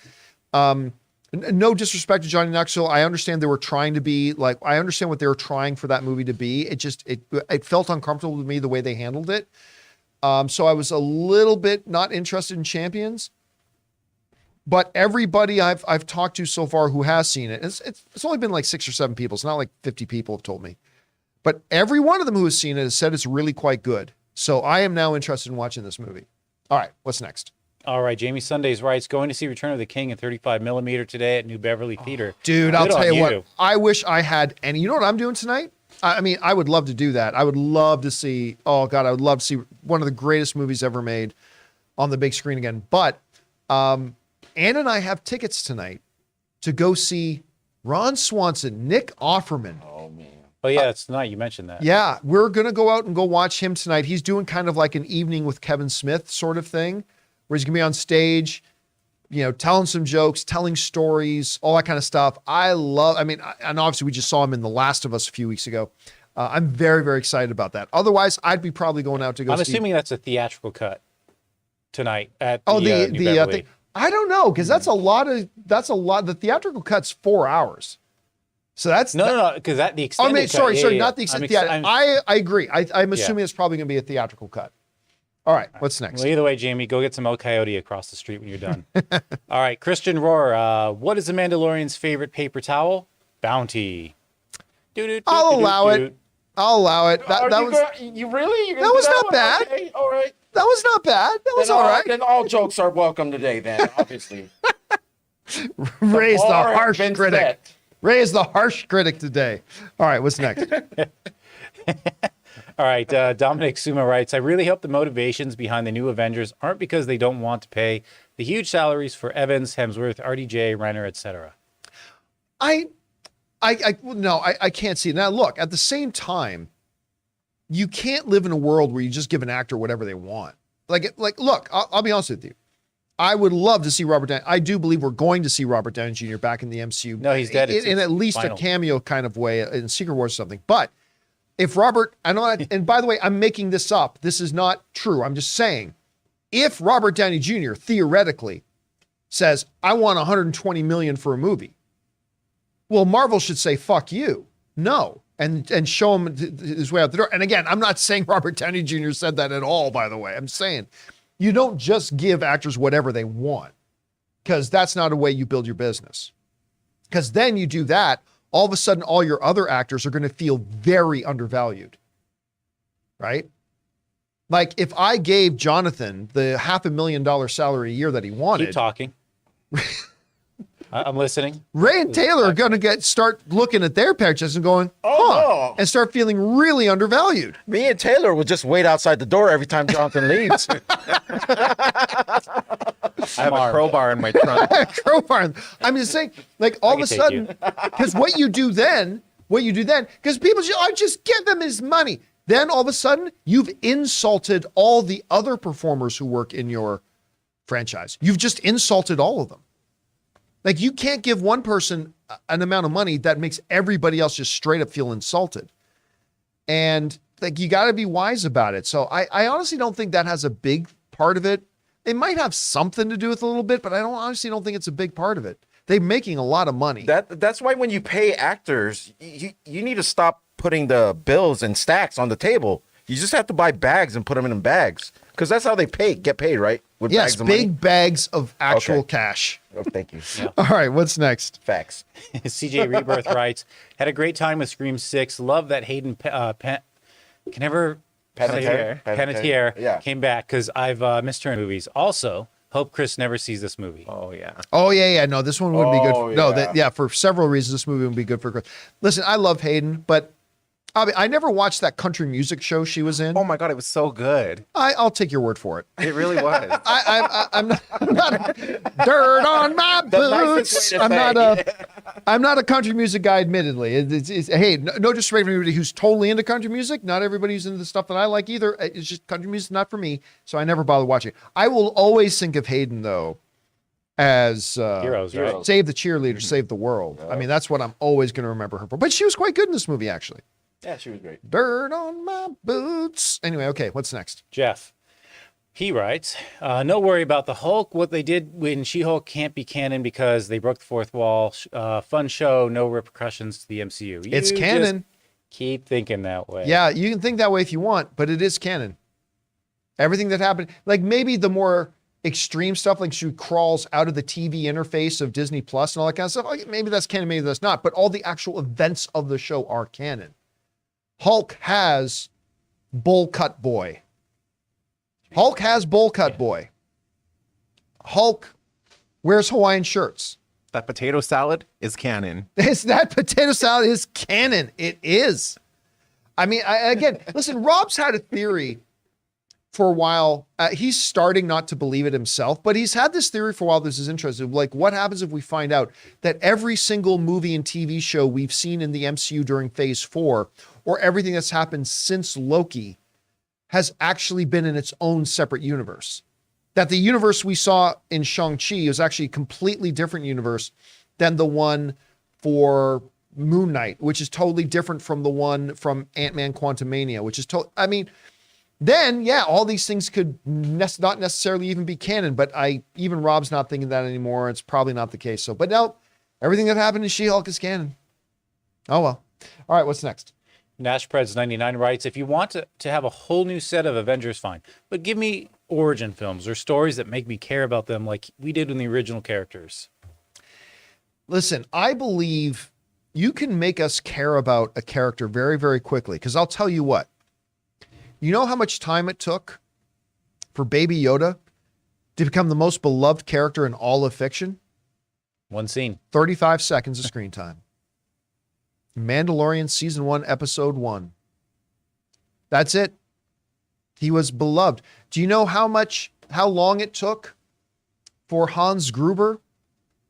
No disrespect to Johnny Knoxville. I understand they were trying to be like, I understand what they were trying for that movie to be. It felt uncomfortable with me the way they handled it. So I was a little bit not interested in Champions. But everybody I've talked to so far who has seen it, it's only been like 6 or 7 people. It's not like 50 people have told me. But every one of them who has seen it has said it's really quite good. So I am now interested in watching this movie. All right, what's next? All right, Jamie Sundays writes, going to see Return of the King in 35mm today at New Beverly Theater. Dude, I'll tell you what, I wish I had any. You know what I'm doing tonight? I mean, I would love to do that. I would love to see, I would love to see one of the greatest movies ever made on the big screen again. But Ann and I have tickets tonight to go see Ron Swanson, Nick Offerman. Oh, man. Oh, yeah, it's tonight. You mentioned that. Yeah, we're going to go out and go watch him tonight. He's doing kind of like an evening with Kevin Smith sort of thing, where he's going to be on stage, telling some jokes, telling stories, all that kind of stuff. And obviously we just saw him in The Last of Us a few weeks ago. I'm very, very excited about that. Otherwise, I'd be probably going out to go see. I'm assuming that's a theatrical cut tonight at the New Beverly. Thing. I don't know, because that's a lot. The theatrical cut's 4 hours. So that's No, because that the Oh, extended cut. sorry, yeah, yeah, not the yeah. extended. Yeah, I agree. I'm assuming Yeah. it's probably going to be a theatrical cut. All right, what's next? Well, either way, Jamie, go get some El Coyote across the street when you're done. All right, Christian Rohr. What is the Mandalorian's favorite paper towel? Bounty. I'll allow it. I'll allow it. That was you really? that was not bad. Okay, all right. that was not bad. That was Then all right. Then all jokes are welcome today. Then obviously. Ray's the bar has harsh been critic. set. Ray is the harsh critic today. All right, what's next? All right, Dominic Suma writes, I really hope the motivations behind the new Avengers aren't because they don't want to pay the huge salaries for Evans, Hemsworth, RDJ, Renner, etc. I can't see it. Now, look, at the same time, you can't live in a world where you just give an actor whatever they want. Look, I'll be honest with you. I would love to see Robert Downey. I do believe we're going to see Robert Downey Jr. back in the MCU. No, he's dead. In at least final. a cameo kind of way in Secret Wars or something. But if Robert, and by the way, I'm making this up. This is not true. I'm just saying, if Robert Downey Jr. theoretically says, I want 120 million for a movie, well, Marvel should say, fuck you. No. And show him his way out the door. And again, I'm not saying Robert Downey Jr. said that at all, by the way. I'm saying you don't just give actors whatever they want, because that's not a way you build your business. Because then you do that, all of a sudden, all your other actors are going to feel very undervalued, right? Like if I gave Jonathan the $500,000 salary a year that he wanted. Keep talking. I'm listening. Ray and Taylor are going to start looking at their paychecks and going, Oh, no. and start feeling really undervalued. Me and Taylor would just wait outside the door every time Jonathan leaves. I have a crowbar in my trunk. Crowbar. I'm just saying, like all of a can take sudden, because what you do then, because people just give them his money. Then all of a sudden, you've insulted all the other performers who work in your franchise. You've just insulted all of them. Like you can't give one person an amount of money that makes everybody else just straight up feel insulted. And like you got to be wise about it. So I honestly don't think that has a big part of it. It might have something to do with a little bit, but I honestly don't think it's a big part of it. They're making a lot of money. That's why when you pay actors, you need to stop putting the bills in stacks on the table. You just have to buy bags and put them in bags, because that's how they get paid, right? With Yes, bags of big money? bags of actual Okay. cash. Oh, thank you. All right, what's next? Facts. CJ Rebirth writes, had a great time with Scream 6. Love that Hayden Panettiere Yeah. came back, because I've missed her in movies. Also, hope Chris never sees this movie. Oh, yeah. Oh, yeah. No, this one would be good. Oh, No, yeah. for several reasons, this movie would be good for Chris. Listen, I love Hayden, but I never watched that country music show she was in. Oh, my God. It was so good. I'll take your word for it. It really was. I'm not dirt on my boots. nicest way to I'm not a country music guy, admittedly. Hey, no disrespect for anybody who's totally into country music. Not everybody who's into the stuff that I like either. It's just country music, not for me. So I never bother watching it. I will always think of Hayden though as Heroes, right? Save the Cheerleader, Save the World. I mean, that's what I'm always going to remember her for. But she was quite good in this movie, actually. Yeah, she was great. Dirt on my boots. Anyway, okay, what's next? Jeff. He writes, no worry about the Hulk. What they did when She-Hulk can't be canon because they broke the fourth wall. Fun show, no repercussions to the MCU. It's You canon. just keep thinking that way. Yeah, you can think that way if you want, but it is canon. Everything that happened, like maybe the more extreme stuff, like she crawls out of the TV interface of Disney Plus and all that kind of stuff, like, maybe that's canon, maybe that's not. But all the actual events of the show are canon. Hulk has bowl cut boy. Hulk has bowl cut boy. Hulk wears Hawaiian shirts. That potato salad is canon. That potato salad is canon. It is. I mean, again, listen, Rob's had a theory for a while. He's starting not to believe it himself, but he's had this theory for a while. This is interesting. Like, what happens if we find out that every single movie and TV show we've seen in the MCU during Phase 4, or everything that's happened since Loki, has actually been in its own separate universe? That the universe we saw in Shang-Chi is actually a completely different universe than the one for Moon Knight, which is totally different from the one from Ant-Man Quantumania, which is I mean, then, yeah, all these things could not necessarily even be canon, but even Rob's not thinking that anymore. It's probably not the case. So, but no, everything that happened in She-Hulk is canon. Oh, well. All right, what's next? NashPreds99 writes, if you want to have a whole new set of Avengers, fine. But give me origin films or stories that make me care about them like we did in the original characters. Listen, I believe you can make us care about a character very, very quickly. Because I'll tell you what. You know how much time it took for Baby Yoda to become the most beloved character in all of fiction? One scene. 35 seconds of screen time. Mandalorian Season 1, Episode 1. That's it. He was beloved. Do you know how long it took for Hans Gruber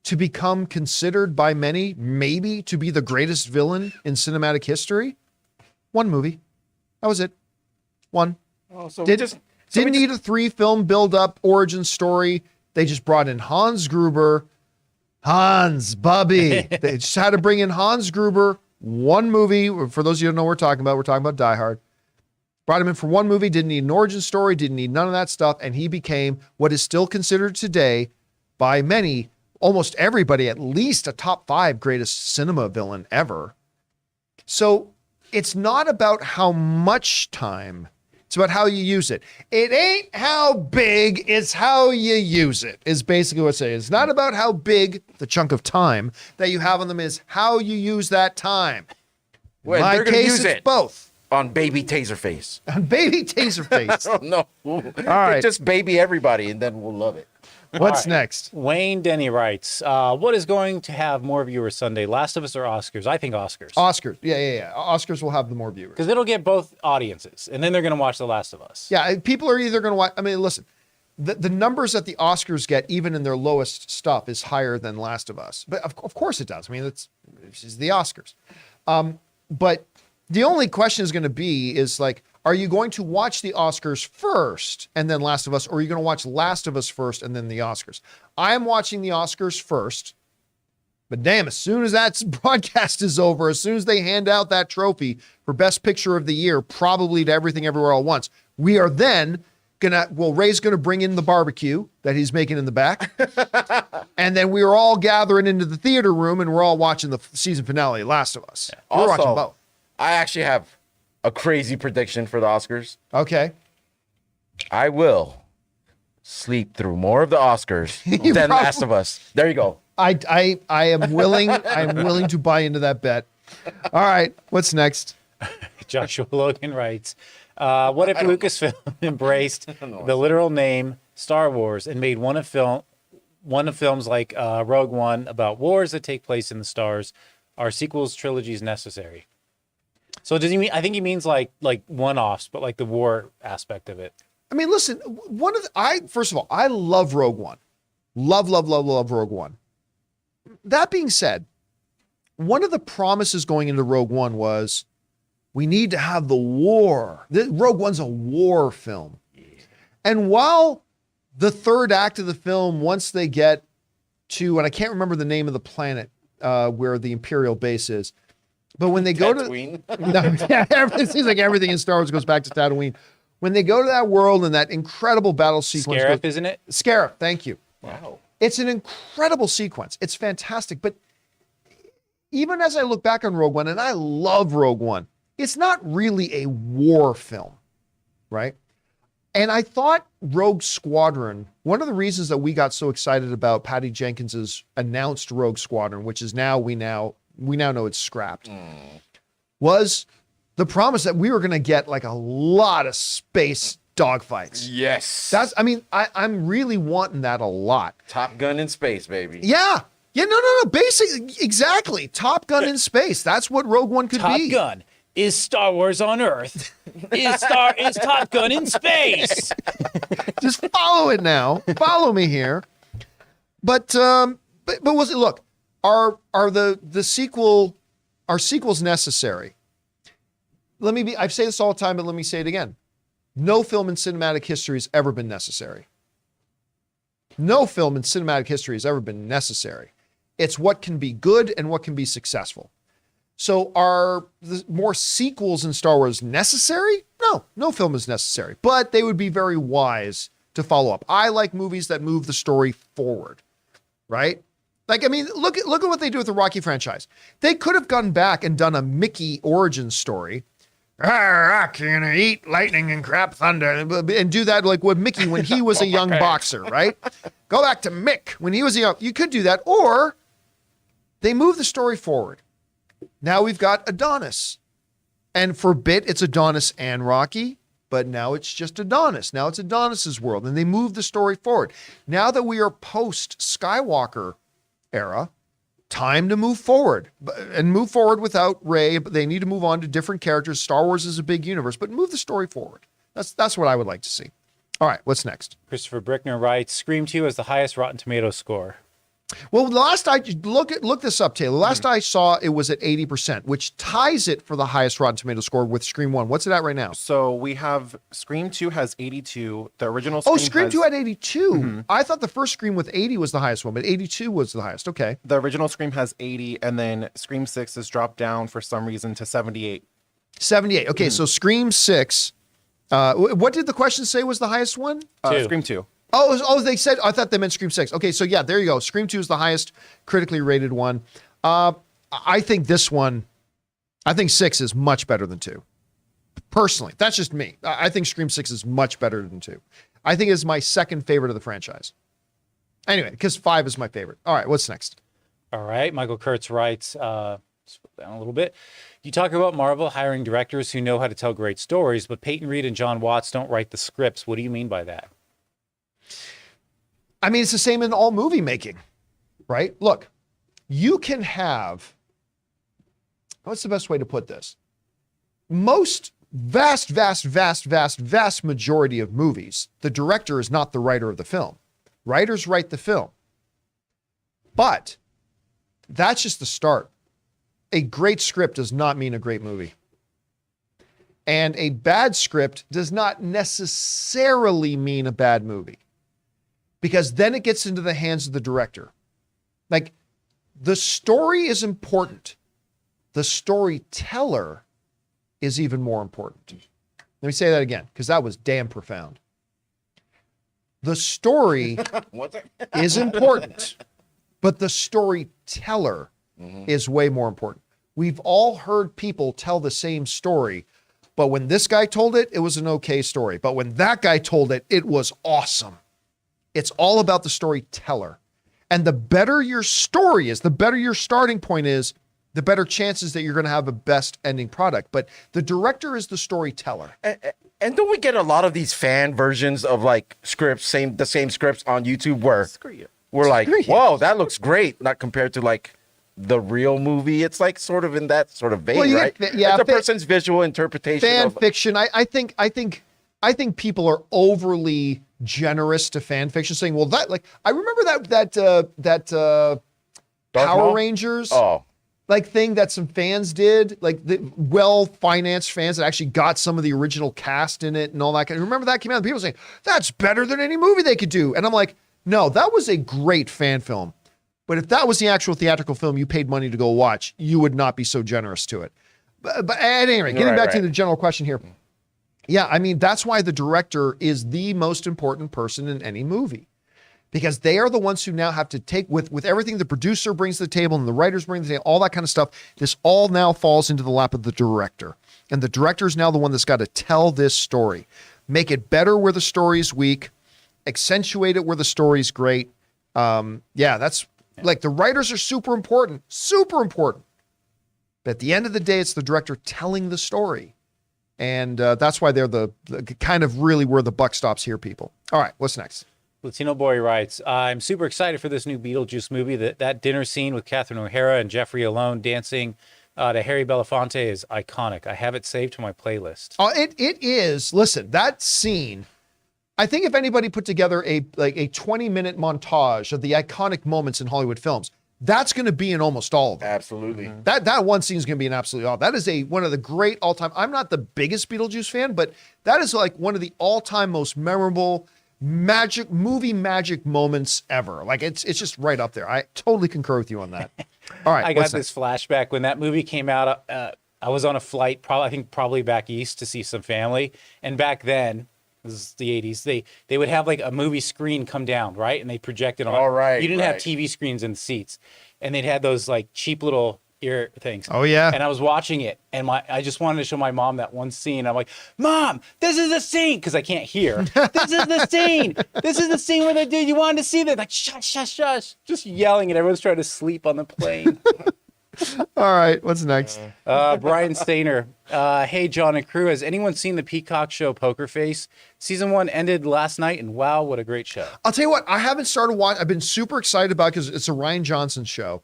to become considered by many, maybe, to be the greatest villain in cinematic history? One movie. That was it. One. Oh, so Didn't need a 3-film build-up origin story. They just brought in Hans Gruber. Hans, Bubby. They just had to bring in Hans Gruber. One movie. For those of you who don't know what we're talking about Die Hard. Brought him in for one movie, didn't need an origin story, didn't need none of that stuff, and he became what is still considered today by many, almost everybody, at least a top 5 greatest cinema villain ever. So it's not about how much time, it's about how you use it. It ain't how big, it's how you use it, is basically what I'm saying. It's not about how big the chunk of time that you have on them is, how you use that time. Well, In my they're gonna case, use it's it. both. On Baby Taserface. On Baby Taserface. Oh, no. All right. Just baby everybody, and then we'll love it. What's next? Wayne Denny writes, what is going to have more viewers Sunday, Last of Us or Oscars? I think Oscars. Oscars. Yeah. Oscars will have the more viewers. Because it'll get both audiences, and then they're going to watch The Last of Us. Yeah, people are either going to watch. I mean, listen, the numbers that the Oscars get, even in their lowest stuff, is higher than Last of Us. But of course it does. I mean, it's the Oscars. But the only question is going to be is like, are you going to watch the Oscars first and then Last of Us, or are you going to watch Last of Us first and then the Oscars? I am watching the Oscars first, but damn, as soon as that broadcast is over, as soon as they hand out that trophy for Best Picture of the Year, probably to Everything Everywhere All at Once, we are then Ray's going to bring in the barbecue that he's making in the back. And then we are all gathering into the theater room and we're all watching the season finale of Last of Us. We're Also, watching both. I actually have a crazy prediction for the Oscars. Okay. I will sleep through more of the Oscars than Last of Us. There you go. I am willing. I'm willing to buy into that bet. All right. What's next? Joshua Logan writes, what if Lucasfilm embraced the literal name Star Wars and made one of films like Rogue One about wars that take place in the stars? Are sequels, trilogies necessary? So does he mean? I think he means like one-offs, but like the war aspect of it. I mean, listen. First of all, I love Rogue One. Love Rogue One. That being said, one of the promises going into Rogue One was we need to have the war. Rogue One's a war film. And while the third act of the film, once they get to, and I can't remember the name of the planet where the Imperial base is, but when they go Tatooine. it seems like everything in Star Wars goes back to Tatooine. When they go to that world and that incredible battle sequence. Scarif, isn't it? Scarif, thank you. Wow. It's an incredible sequence. It's fantastic. But even as I look back on Rogue One, and I love Rogue One, it's not really a war film, right? And I thought Rogue Squadron, one of the reasons that we got so excited about Patty Jenkins's announced Rogue Squadron, which is now we now know it's scrapped, was the promise that we were going to get like a lot of space dogfights. Yes. I'm really wanting that a lot. Top Gun in space, baby. Yeah. Yeah, no. Basically, exactly. Top Gun in space. That's what Rogue One could be. Top Gun is Star Wars on Earth. Is Top Gun in space. Just follow it now. Follow me here. But was it? Look, are sequels necessary? I say this all the time, but let me say it again. No film in cinematic history has ever been necessary. No film in cinematic history has ever been necessary. It's what can be good and what can be successful. So are the more sequels in Star Wars necessary? No film is necessary, but they would be very wise to follow up. I like movies that move the story forward, right? Like, I mean, look at what they do with the Rocky franchise. They could have gone back and done a Mickey origin story. Rocky gonna eat lightning and crap thunder, and do that like with Mickey when he was a young boxer, right? Go back to Mick when he was a young. You could do that, or they move the story forward. Now we've got Adonis, and for a bit it's Adonis and Rocky, but now it's just Adonis. Now it's Adonis's world, and they move the story forward. Now that we are post Skywalker era. Time to move forward and move forward without Rey, but they need to move on to different characters. Star Wars is a big universe, but move the story forward. That's what I would like to see. All right, what's next? Christopher Brickner writes, Scream 2 has the highest Rotten Tomato score. Well, the last I look this up, Taylor. Last I saw it was at 80%, which ties it for the highest Rotten Tomato score with Scream 1. What's it at right now? So we have Scream 2 has 82. The original Scream Scream 2 had 82. I thought the first Scream with 80 was the highest one, but 82 was the highest. Okay. The original Scream has 80, and then Scream 6 has dropped down for some reason to 78. 78. Okay, so Scream 6. What did the question say was the highest one? Scream 2. They said, I thought they meant Scream 6. Okay, so yeah, there you go. Scream 2 is the highest critically rated one. I think 6 is much better than 2. Personally, that's just me. I think Scream 6 is much better than 2. I think it's my second favorite of the franchise. Anyway, because 5 is my favorite. All right, what's next? All right, Michael Kurtz writes, scroll down a little bit. You talk about Marvel hiring directors who know how to tell great stories, but Peyton Reed and John Watts don't write the scripts. What do you mean by that? I mean, it's the same in all movie making, right? Look, you can have, what's the best way to put this? Most vast majority of movies, the director is not the writer of the film. Writers write the film. But that's just the start. A great script does not mean a great movie. And a bad script does not necessarily mean a bad movie. Because then it gets into the hands of the director. Like, the story is important. The storyteller is even more important. Let me say that again, because that was damn profound. The story is important, but the storyteller is way more important. We've all heard people tell the same story, but when this guy told it, it was an okay story. But when that guy told it, it was awesome. It's all about the storyteller. And the better your story is, the better your starting point is, the better chances that you're going to have a best ending product. But the director is the storyteller. And don't we get a lot of these fan versions of like scripts, the same scripts on YouTube where we're like, whoa, that looks great. Not compared to like the real movie. It's like sort of in that sort of vein, right? Like the person's visual interpretation. Fan fiction. I think people are overly generous to fan fiction, saying, "Well, that like I remember that Power Rangers like thing that some fans did, like the well-financed fans that actually got some of the original cast in it and all that. Remember that came out and people saying that's better than any movie they could do, and I'm like, no, that was a great fan film, but if that was the actual theatrical film you paid money to go watch, you would not be so generous to it. But at any rate, getting back to the general question here. Yeah, I mean, that's why the director is the most important person in any movie, because they are the ones who now have to take with everything the producer brings to the table and the writers bring to the table, all that kind of stuff. This all now falls into the lap of the director. And the director is now the one that's got to tell this story, make it better where the story's weak, accentuate it where the story's great. That's like the writers are super important. But at the end of the day, it's the director telling the story. And that's why they're the kind of really where the buck stops here, people. All right, what's next? Latino Boy writes, I'm super excited for this new Beetlejuice movie. That dinner scene with Catherine O'Hara and Jeffrey Alone dancing to Harry Belafonte is iconic. I have it saved to my playlist. Oh, it is. Listen, that scene, I think if anybody put together a 20-minute montage of the iconic moments in Hollywood films, that's going to be in almost all of them. Absolutely. That one scene is going to be in absolutely all. That is one of the great all-time. I'm not the biggest Beetlejuice fan, but that is like one of the all-time most memorable movie magic moments ever. Like it's just right up there. I totally concur with you on that. All right. I got this flashback when that movie came out. I was on a flight, probably back east to see some family, and back then, This is the 80s. They would have like a movie screen come down, right? And they project it on. All right, You didn't have right. TV screens in the seats. And they'd had those like cheap little ear things. Oh, yeah. And I was watching it, and I just wanted to show my mom that one scene. I'm like, Mom, this is the scene, because I can't hear. This is the scene. This is the scene where the dude, you wanted to see that. Like, shush, shush, shush. Just yelling, and everyone's trying to sleep on the plane. All right, what's next? Brian Stainer. Hey, John and crew, has anyone seen the Peacock show Poker Face? Season 1 ended last night, and wow, what a great show. I'll tell you what, I haven't started watching. I've been super excited about it because it's a Ryan Johnson show.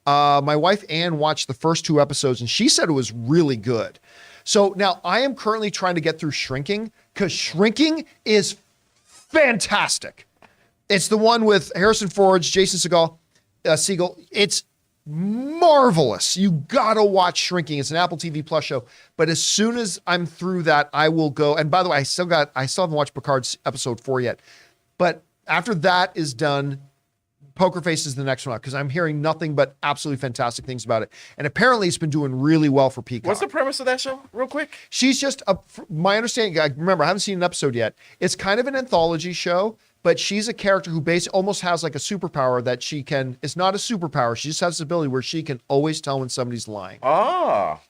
My wife Ann watched the first 2 episodes, and she said it was really good. So now I am currently trying to get through Shrinking, because Shrinking is fantastic. It's the one with Harrison Ford, Jason Segel. It's marvelous. You gotta watch Shrinking. It's an Apple TV Plus show. But as soon as I'm through that, I will go. And by the way, I still haven't watched Picard's episode 4 yet. But after that is done, Poker Face is the next one up, because I'm hearing nothing but absolutely fantastic things about it. And apparently it's been doing really well for Peacock. What's the premise of that show, real quick? She's just, my understanding, remember, I haven't seen an episode yet. It's kind of an anthology show, but she's a character who basically almost has like a superpower that she can, it's not a superpower. She just has this ability where she can always tell when somebody's lying. Ah.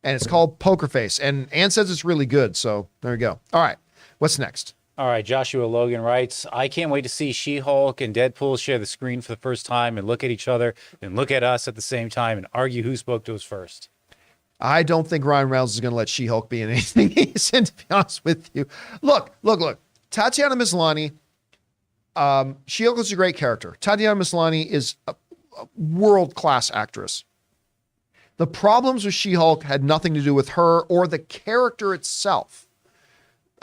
And it's called Poker Face. And Ann says it's really good. So there you go. All right. What's next? All right, Joshua Logan writes, I can't wait to see She-Hulk and Deadpool share the screen for the first time and look at each other and look at us at the same time and argue who spoke to us first. I don't think Ryan Reynolds is going to let She-Hulk be in anything he's in, to be honest with you. Look. Tatiana Maslany, She-Hulk is a great character. Tatiana Maslany is a world-class actress. The problems with She-Hulk had nothing to do with her or the character itself.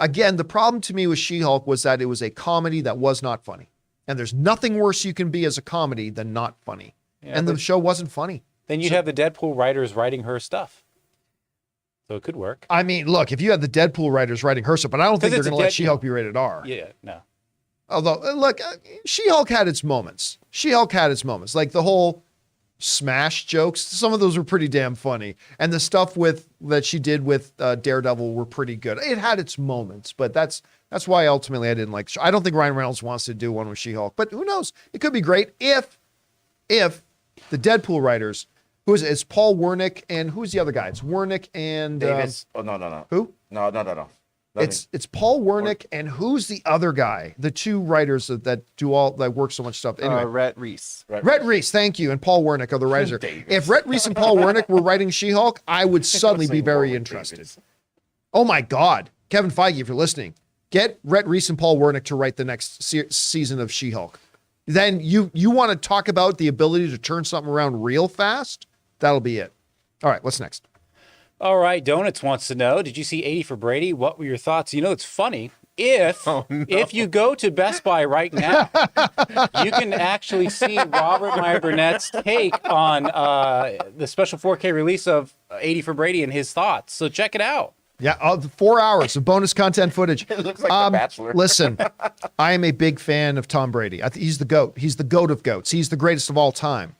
Again, the problem to me with She-Hulk was that it was a comedy that was not funny. And there's nothing worse you can be as a comedy than not funny. Yeah, and the show wasn't funny. Then you'd have the Deadpool writers writing her stuff. So it could work. I mean, look, if you had the Deadpool writers writing her stuff, but I don't think they're going to let She-Hulk be rated R. Yeah, no. Although, look, She-Hulk had its moments. Like the whole Smash jokes, some of those were pretty damn funny. And the stuff that she did with Daredevil were pretty good. It had its moments, but that's why ultimately I didn't like. I don't think Ryan Reynolds wants to do one with She-Hulk, but who knows? It could be great if the Deadpool writers, who is it? It's Paul Wernick and who's the other guy? It's Wernick and Davis. No. Who? No. It's Paul Wernick and who's the other guy? The 2 writers that work so much stuff. Anyway, Rhett Reese. Rhett Reese, thank you, and Paul Wernick are the writers. If Rhett Reese and Paul Wernick were writing She-Hulk, I would suddenly be very interested. Oh my God, Kevin Feige, if you're listening, get Rhett Reese and Paul Wernick to write the next season of She-Hulk. Then you want to talk about the ability to turn something around real fast? That'll be it. All right, what's next? All right, Donuts wants to know, did you see 80 for Brady? What were your thoughts? You know, it's funny. If you go to Best Buy right now, you can actually see Robert Meyer Burnett's take on the special 4K release of 80 for Brady and his thoughts. So check it out. Yeah, 4 hours of bonus content footage. It looks like The Bachelor. Listen, I am a big fan of Tom Brady. He's the GOAT. He's the GOAT of GOATs. He's the greatest of all time.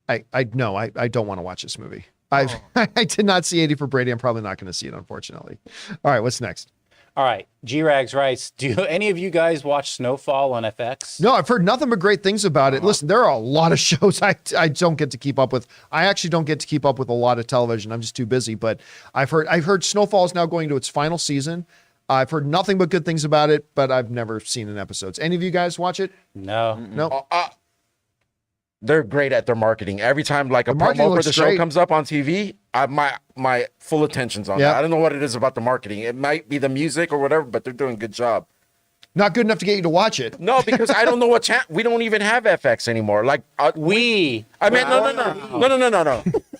I don't want to watch this movie. I did not see 80 for Brady. I'm probably not going to see it, unfortunately. All right, what's next? All right, G-Rags writes, do any of you guys watch Snowfall on FX? No, I've heard nothing but great things about it. Listen, there are a lot of shows I don't get to keep up with. I actually don't get to keep up with a lot of television. I'm just too busy. But I've heard Snowfall is now going to its final season. I've heard nothing but good things about it, but I've never seen an episode. Any of you guys watch it? No. No. They're great at their marketing. Every time like a promo for the show comes up on TV, my full attention's on that. I don't know what it is about the marketing. It might be the music or whatever, but they're doing a good job. Not good enough to get you to watch it. No, because I don't know what we don't even have FX anymore. Like no.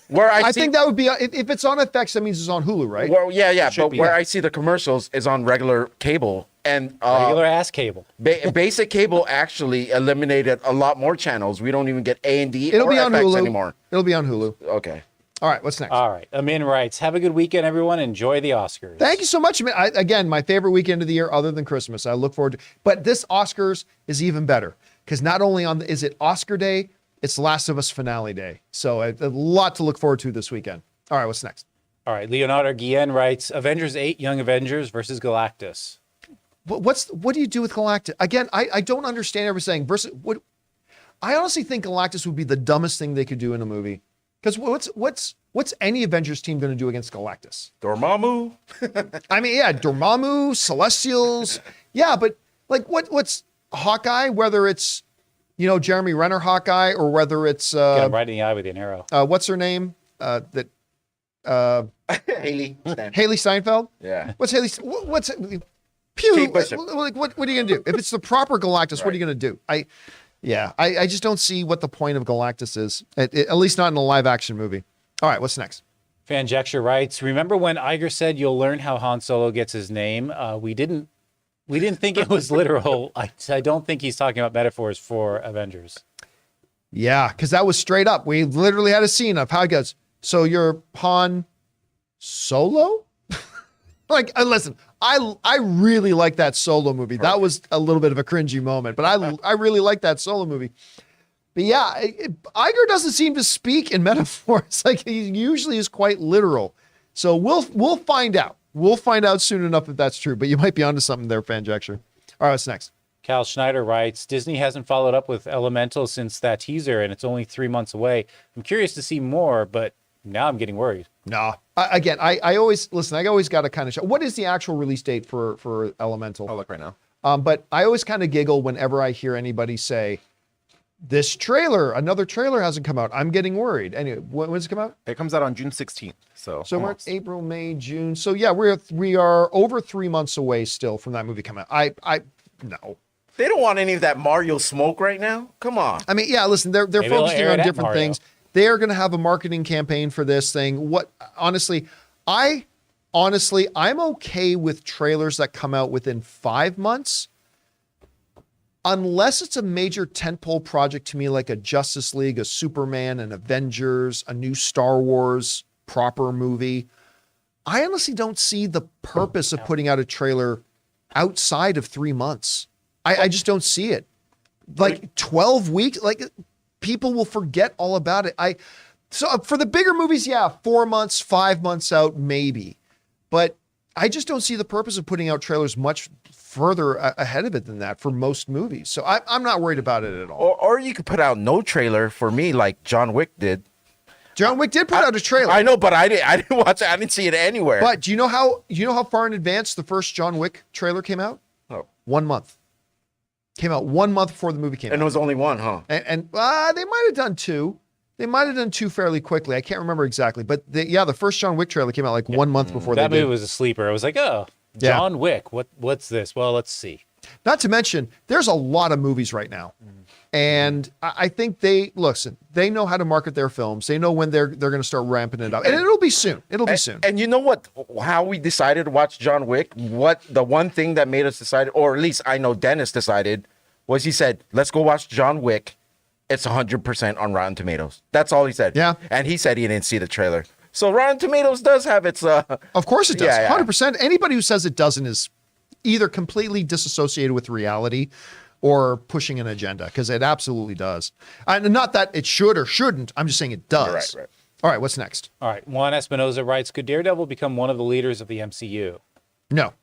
Where I think that would be if it's on FX, that means it's on Hulu, right? Well, yeah. But where I see the commercials is on regular cable and regular ass cable. Basic cable actually eliminated a lot more channels. We don't even get A&D It'll or be on FX Hulu anymore. It'll be on Hulu. Okay. All right, what's next? All right, Amin writes, have a good weekend, everyone. Enjoy the Oscars. Thank you so much. Again, my favorite weekend of the year other than Christmas. I look forward to but this Oscars is even better because not only is it Oscar day, it's Last of Us finale day. So a lot to look forward to this weekend. All right, what's next? All right, Leonardo Guillen writes, Avengers 8, Young Avengers versus Galactus. what do you do with Galactus? Again, I don't understand everything saying versus what. I honestly think Galactus would be the dumbest thing they could do in a movie. Because what's any Avengers team going to do against Galactus? Dormammu. I mean, yeah, Dormammu, Celestials. Yeah, but like what's Hawkeye, whether it's, Jeremy Renner Hawkeye or whether it's Get him right in the eye with an arrow. What's her name? Haley Steinfeld? Yeah. What's Haley? What's Pew? Kate Bishop. Like, what are you gonna do? If it's the proper Galactus, what are you gonna do? I just don't see what the point of Galactus is. At least not in a live action movie. All right, what's next? Fanjexture writes, remember when Iger said you'll learn how Han Solo gets his name? We didn't think it was literal. I don't think he's talking about metaphors for Avengers. Yeah, because that was straight up. We literally had a scene of how it goes. So you're Han Solo? Listen, I really like that Solo movie. That was a little bit of a cringy moment, but I really like that Solo movie. But yeah, Iger doesn't seem to speak in metaphors. Like he usually is quite literal. So we'll find out. We'll find out soon enough if that's true. But you might be onto something there, Fanjexture. All right, what's next? Cal Schneider writes, Disney hasn't followed up with Elemental since that teaser, and it's only 3 months away. I'm curious to see more, but now I'm getting worried. No. I always got to kind of show. What is the actual release date for Elemental? I'll look right now. But I always kind of giggle whenever I hear anybody say, another trailer hasn't come out. I'm getting worried. Anyway, when does it come out? It comes out on June 16th. So we're at April, May, June. So yeah, we are over 3 months away still from that movie coming out. No. They don't want any of that Mario smoke right now. Come on. I mean, yeah, listen, they're Maybe they'll focusing air on it at different Mario. things. They are going to have a marketing campaign for this thing. I'm okay with trailers that come out within 5 months. Unless it's a major tentpole project to me, like a Justice League, a Superman, an Avengers, a new Star Wars proper movie. I honestly don't see the purpose of putting out a trailer outside of 3 months. I just don't see it. Like 12 weeks, like people will forget all about it. So for the bigger movies, yeah, 4 months, 5 months out, maybe. But I just don't see the purpose of putting out trailers much further ahead of it than that for most movies. So I'm not worried about it at all. Or you could put out no trailer for me like John Wick did. John Wick did put out a trailer. I know, but I didn't watch it. I didn't see it anywhere. But do you know how far in advance the first John Wick trailer came out? Oh. 1 month. Came out 1 month before the movie came out. And it was only one, huh? And they might have done two. They might have done two fairly quickly. I can't remember exactly. But the first John Wick trailer came out like 1 month before that they did. movie was a sleeper. I was like, oh, Yeah. John Wick. What's this? Well, let's see. Not to mention, there's a lot of movies right now. And I think they know how to market their films. They know when they're going to start ramping it up. And it'll be soon. And you know what? How we decided to watch John Wick? The one thing that made us decide, or at least I know Dennis decided, was he said, let's go watch John Wick. It's 100% on Rotten Tomatoes. That's all he said. Yeah. And he said he didn't see the trailer. So Rotten Tomatoes does have its... Of course it does. Yeah, yeah. 100%. Anybody who says it doesn't is either completely disassociated with reality or pushing an agenda, because it absolutely does. And not that it should or shouldn't. I'm just saying it does. Right. All right, what's next? All right. Juan Espinoza writes, could Daredevil become one of the leaders of the MCU? No,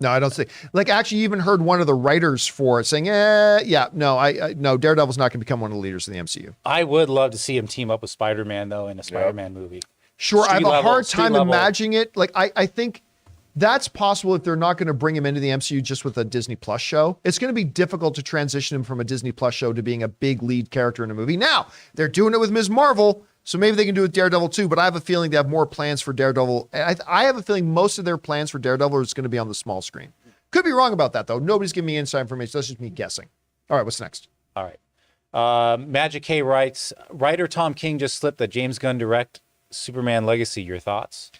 I don't think. Like, actually, you even heard one of the writers for it saying, no, Daredevil's not going to become one of the leaders of the MCU. I would love to see him team up with Spider-Man, though, in a Spider-Man movie. Sure, I have a hard time street level. imagining it. Like, I think that's possible if they're not going to bring him into the MCU just with a Disney Plus show. It's going to be difficult to transition him from a Disney Plus show to being a big lead character in a movie. Now, they're doing it with Ms. Marvel, so maybe they can do it with Daredevil too, but I have a feeling they have more plans for Daredevil. I have a feeling most of their plans for Daredevil is going to be on the small screen. Could be wrong about that, though. Nobody's giving me inside information. That's just me guessing. All right, what's next? All right. Magic K writes, writer Tom King just slipped the James Gunn direct Superman Legacy. Your thoughts?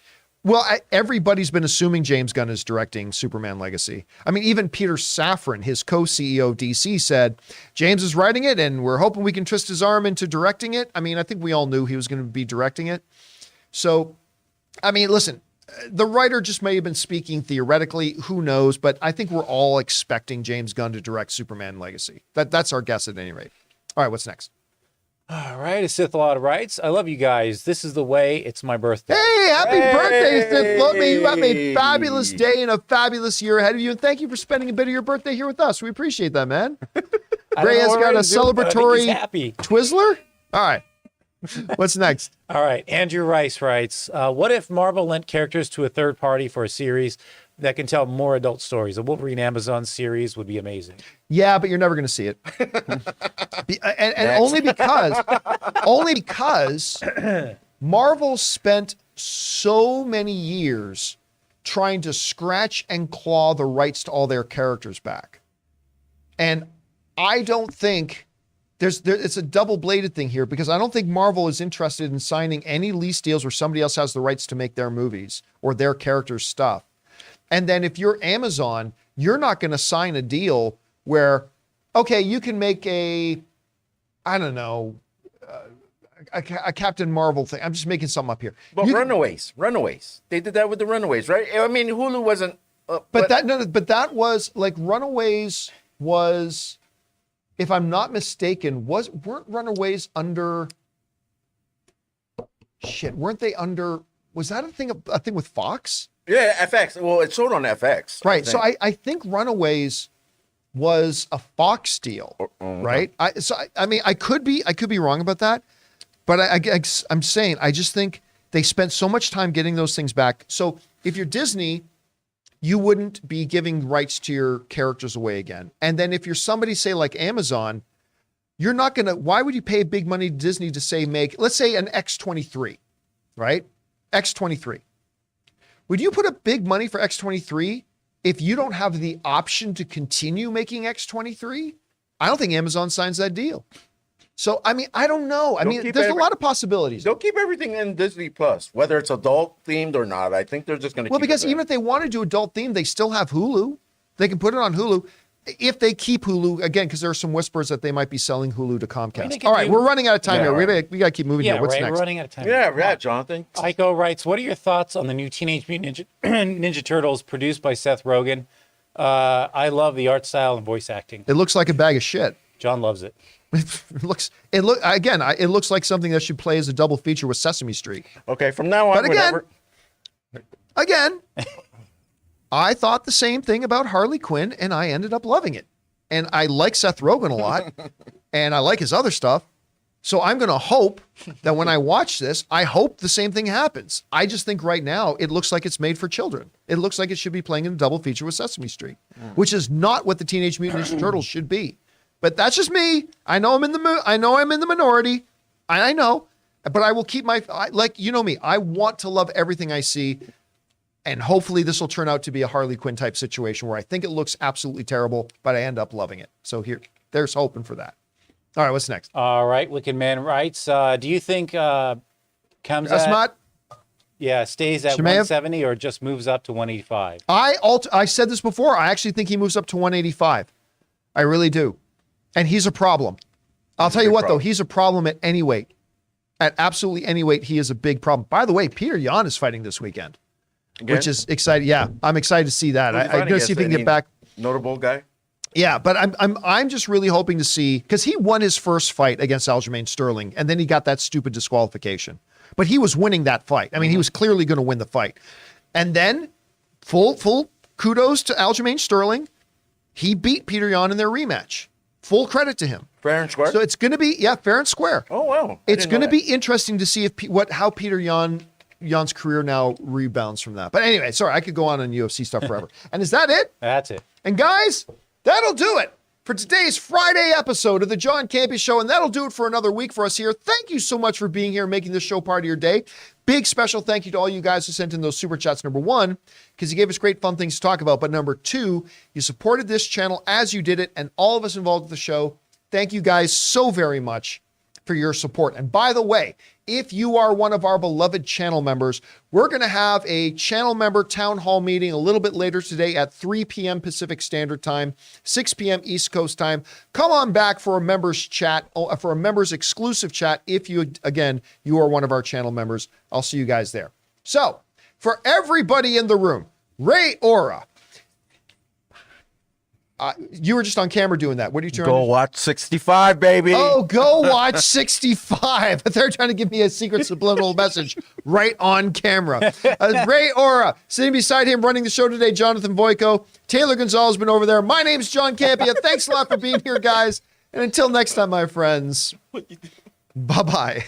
Well, everybody's been assuming James Gunn is directing Superman Legacy. I mean, even Peter Safran, his co-CEO of DC, said, James is writing it, and we're hoping we can twist his arm into directing it. I mean, I think we all knew he was going to be directing it. So, I mean, listen, the writer just may have been speaking theoretically. Who knows? But I think we're all expecting James Gunn to direct Superman Legacy. That's our guess at any rate. All right, what's next? All right, a Sith Lord writes, I love you guys. This is the way. It's my birthday. Hey, happy birthday, Sith Lord. May you have a fabulous day and a fabulous year ahead of you. And thank you for spending a bit of your birthday here with us. We appreciate that, man. Ray has got a celebratory Twizzler. All right. What's next? All right. Andrew Rice writes, what if Marvel lent characters to a third party for a series that can tell more adult stories? A Wolverine Amazon series would be amazing. Yeah, but you're never going to see it. and only because Marvel spent so many years trying to scratch and claw the rights to all their characters back. And I don't think it's a double-bladed thing here, because I don't think Marvel is interested in signing any lease deals where somebody else has the rights to make their movies or their characters' stuff. And then if you're Amazon, you're not going to sign a deal where, okay, you can make a Captain Marvel thing. I'm just making something up here. But Runaways. They did that with the Runaways, right? I mean, Hulu wasn't. But that was like Runaways was, if I'm not mistaken, weren't Runaways under? Shit, weren't they under? Was that a thing with Fox? Yeah, FX. Well, it showed on FX. Right. So I think Runaways was a Fox deal, right? I could be wrong about that, but I'm saying I just think they spent so much time getting those things back. So if you're Disney, you wouldn't be giving rights to your characters away again. And then if you're somebody, say like Amazon, you're not gonna. Why would you pay big money to Disney to say let's say an X-23, right? X-23. Would you put up big money for X-23 if you don't have the option to continue making X-23? I don't think Amazon signs that deal. So, I mean, I don't know. There's a lot of possibilities. They'll keep everything in Disney Plus, whether it's adult themed or not. I think they're just going to keep because even if they want to do adult themed, they still have Hulu. They can put it on Hulu. If they keep Hulu, again, because there are some whispers that they might be selling Hulu to Comcast. All right, we're running out of time here. Right. We got to keep moving here. What's next? We're running out of time. Yeah, Jonathan. Iko writes, what are your thoughts on the new Teenage Mutant Ninja Turtles produced by Seth Rogen? I love the art style and voice acting. It looks like a bag of shit. John loves it. It looks like something that should play as a double feature with Sesame Street. Okay, from now on, but again, I thought the same thing about Harley Quinn, and I ended up loving it. And I like Seth Rogen a lot, and I like his other stuff. So I'm going to hope that when I watch this, I hope the same thing happens. I just think right now it looks like it's made for children. It looks like it should be playing in a double feature with Sesame Street, which is not what the Teenage Mutant Ninja Turtles should be. But that's just me. I know I'm in the minority. I know, but I will keep you know me. I want to love everything I see. And hopefully this will turn out to be a Harley Quinn type situation where I think it looks absolutely terrible, but I end up loving it. So there's hoping for that. All right, what's next? All right, Wicked Man writes, do you think stays at 170 or just moves up to 185? I said this before. I actually think he moves up to 185. I really do. And he's a problem. I'll tell you what, though, he's a problem at any weight. At absolutely any weight, he is a big problem. By the way, Peter Yan is fighting this weekend. Again? Which is exciting. Yeah, I'm excited to see that. I'm going to see if he can get back. Notable guy. Yeah, but I'm just really hoping to see, because he won his first fight against Aljamain Sterling, and then he got that stupid disqualification. But he was winning that fight. I mean, he was clearly going to win the fight. And then full kudos to Aljamain Sterling. He beat Peter Yan in their rematch. Full credit to him. Fair and square. So it's going to be fair and square. Oh wow! It's going to be interesting to see how Peter Yan's career now rebounds from that. But anyway, sorry, I could go on UFC stuff forever. And is that it? That's it. And guys, that'll do it for today's Friday episode of the John Campea Show. And that'll do it for another week for us here. Thank you so much for being here and making this show part of your day. Big special thank you to all you guys who sent in those super chats. Number one, because you gave us great fun things to talk about. But number two, you supported this channel as you did it. And all of us involved with the show, thank you guys so very much for your support. And by the way, if you are one of our beloved channel members, we're going to have a channel member town hall meeting a little bit later today at 3 p.m. Pacific Standard Time, 6 p.m. East Coast Time. Come on back for a members chat, for a members exclusive chat. If you are one of our channel members, I'll see you guys there. So for everybody in the room, Ray Aura, You were just on camera doing that. What are you trying Go to watch 65, baby. Oh, go watch 65. They're trying to give me a secret subliminal message right on camera. Ray Ora, sitting beside him running the show today, Jonathan Voico. Taylor Gonzalez has been over there. My name's John Campea. Thanks a lot for being here, guys. And until next time, my friends, bye-bye.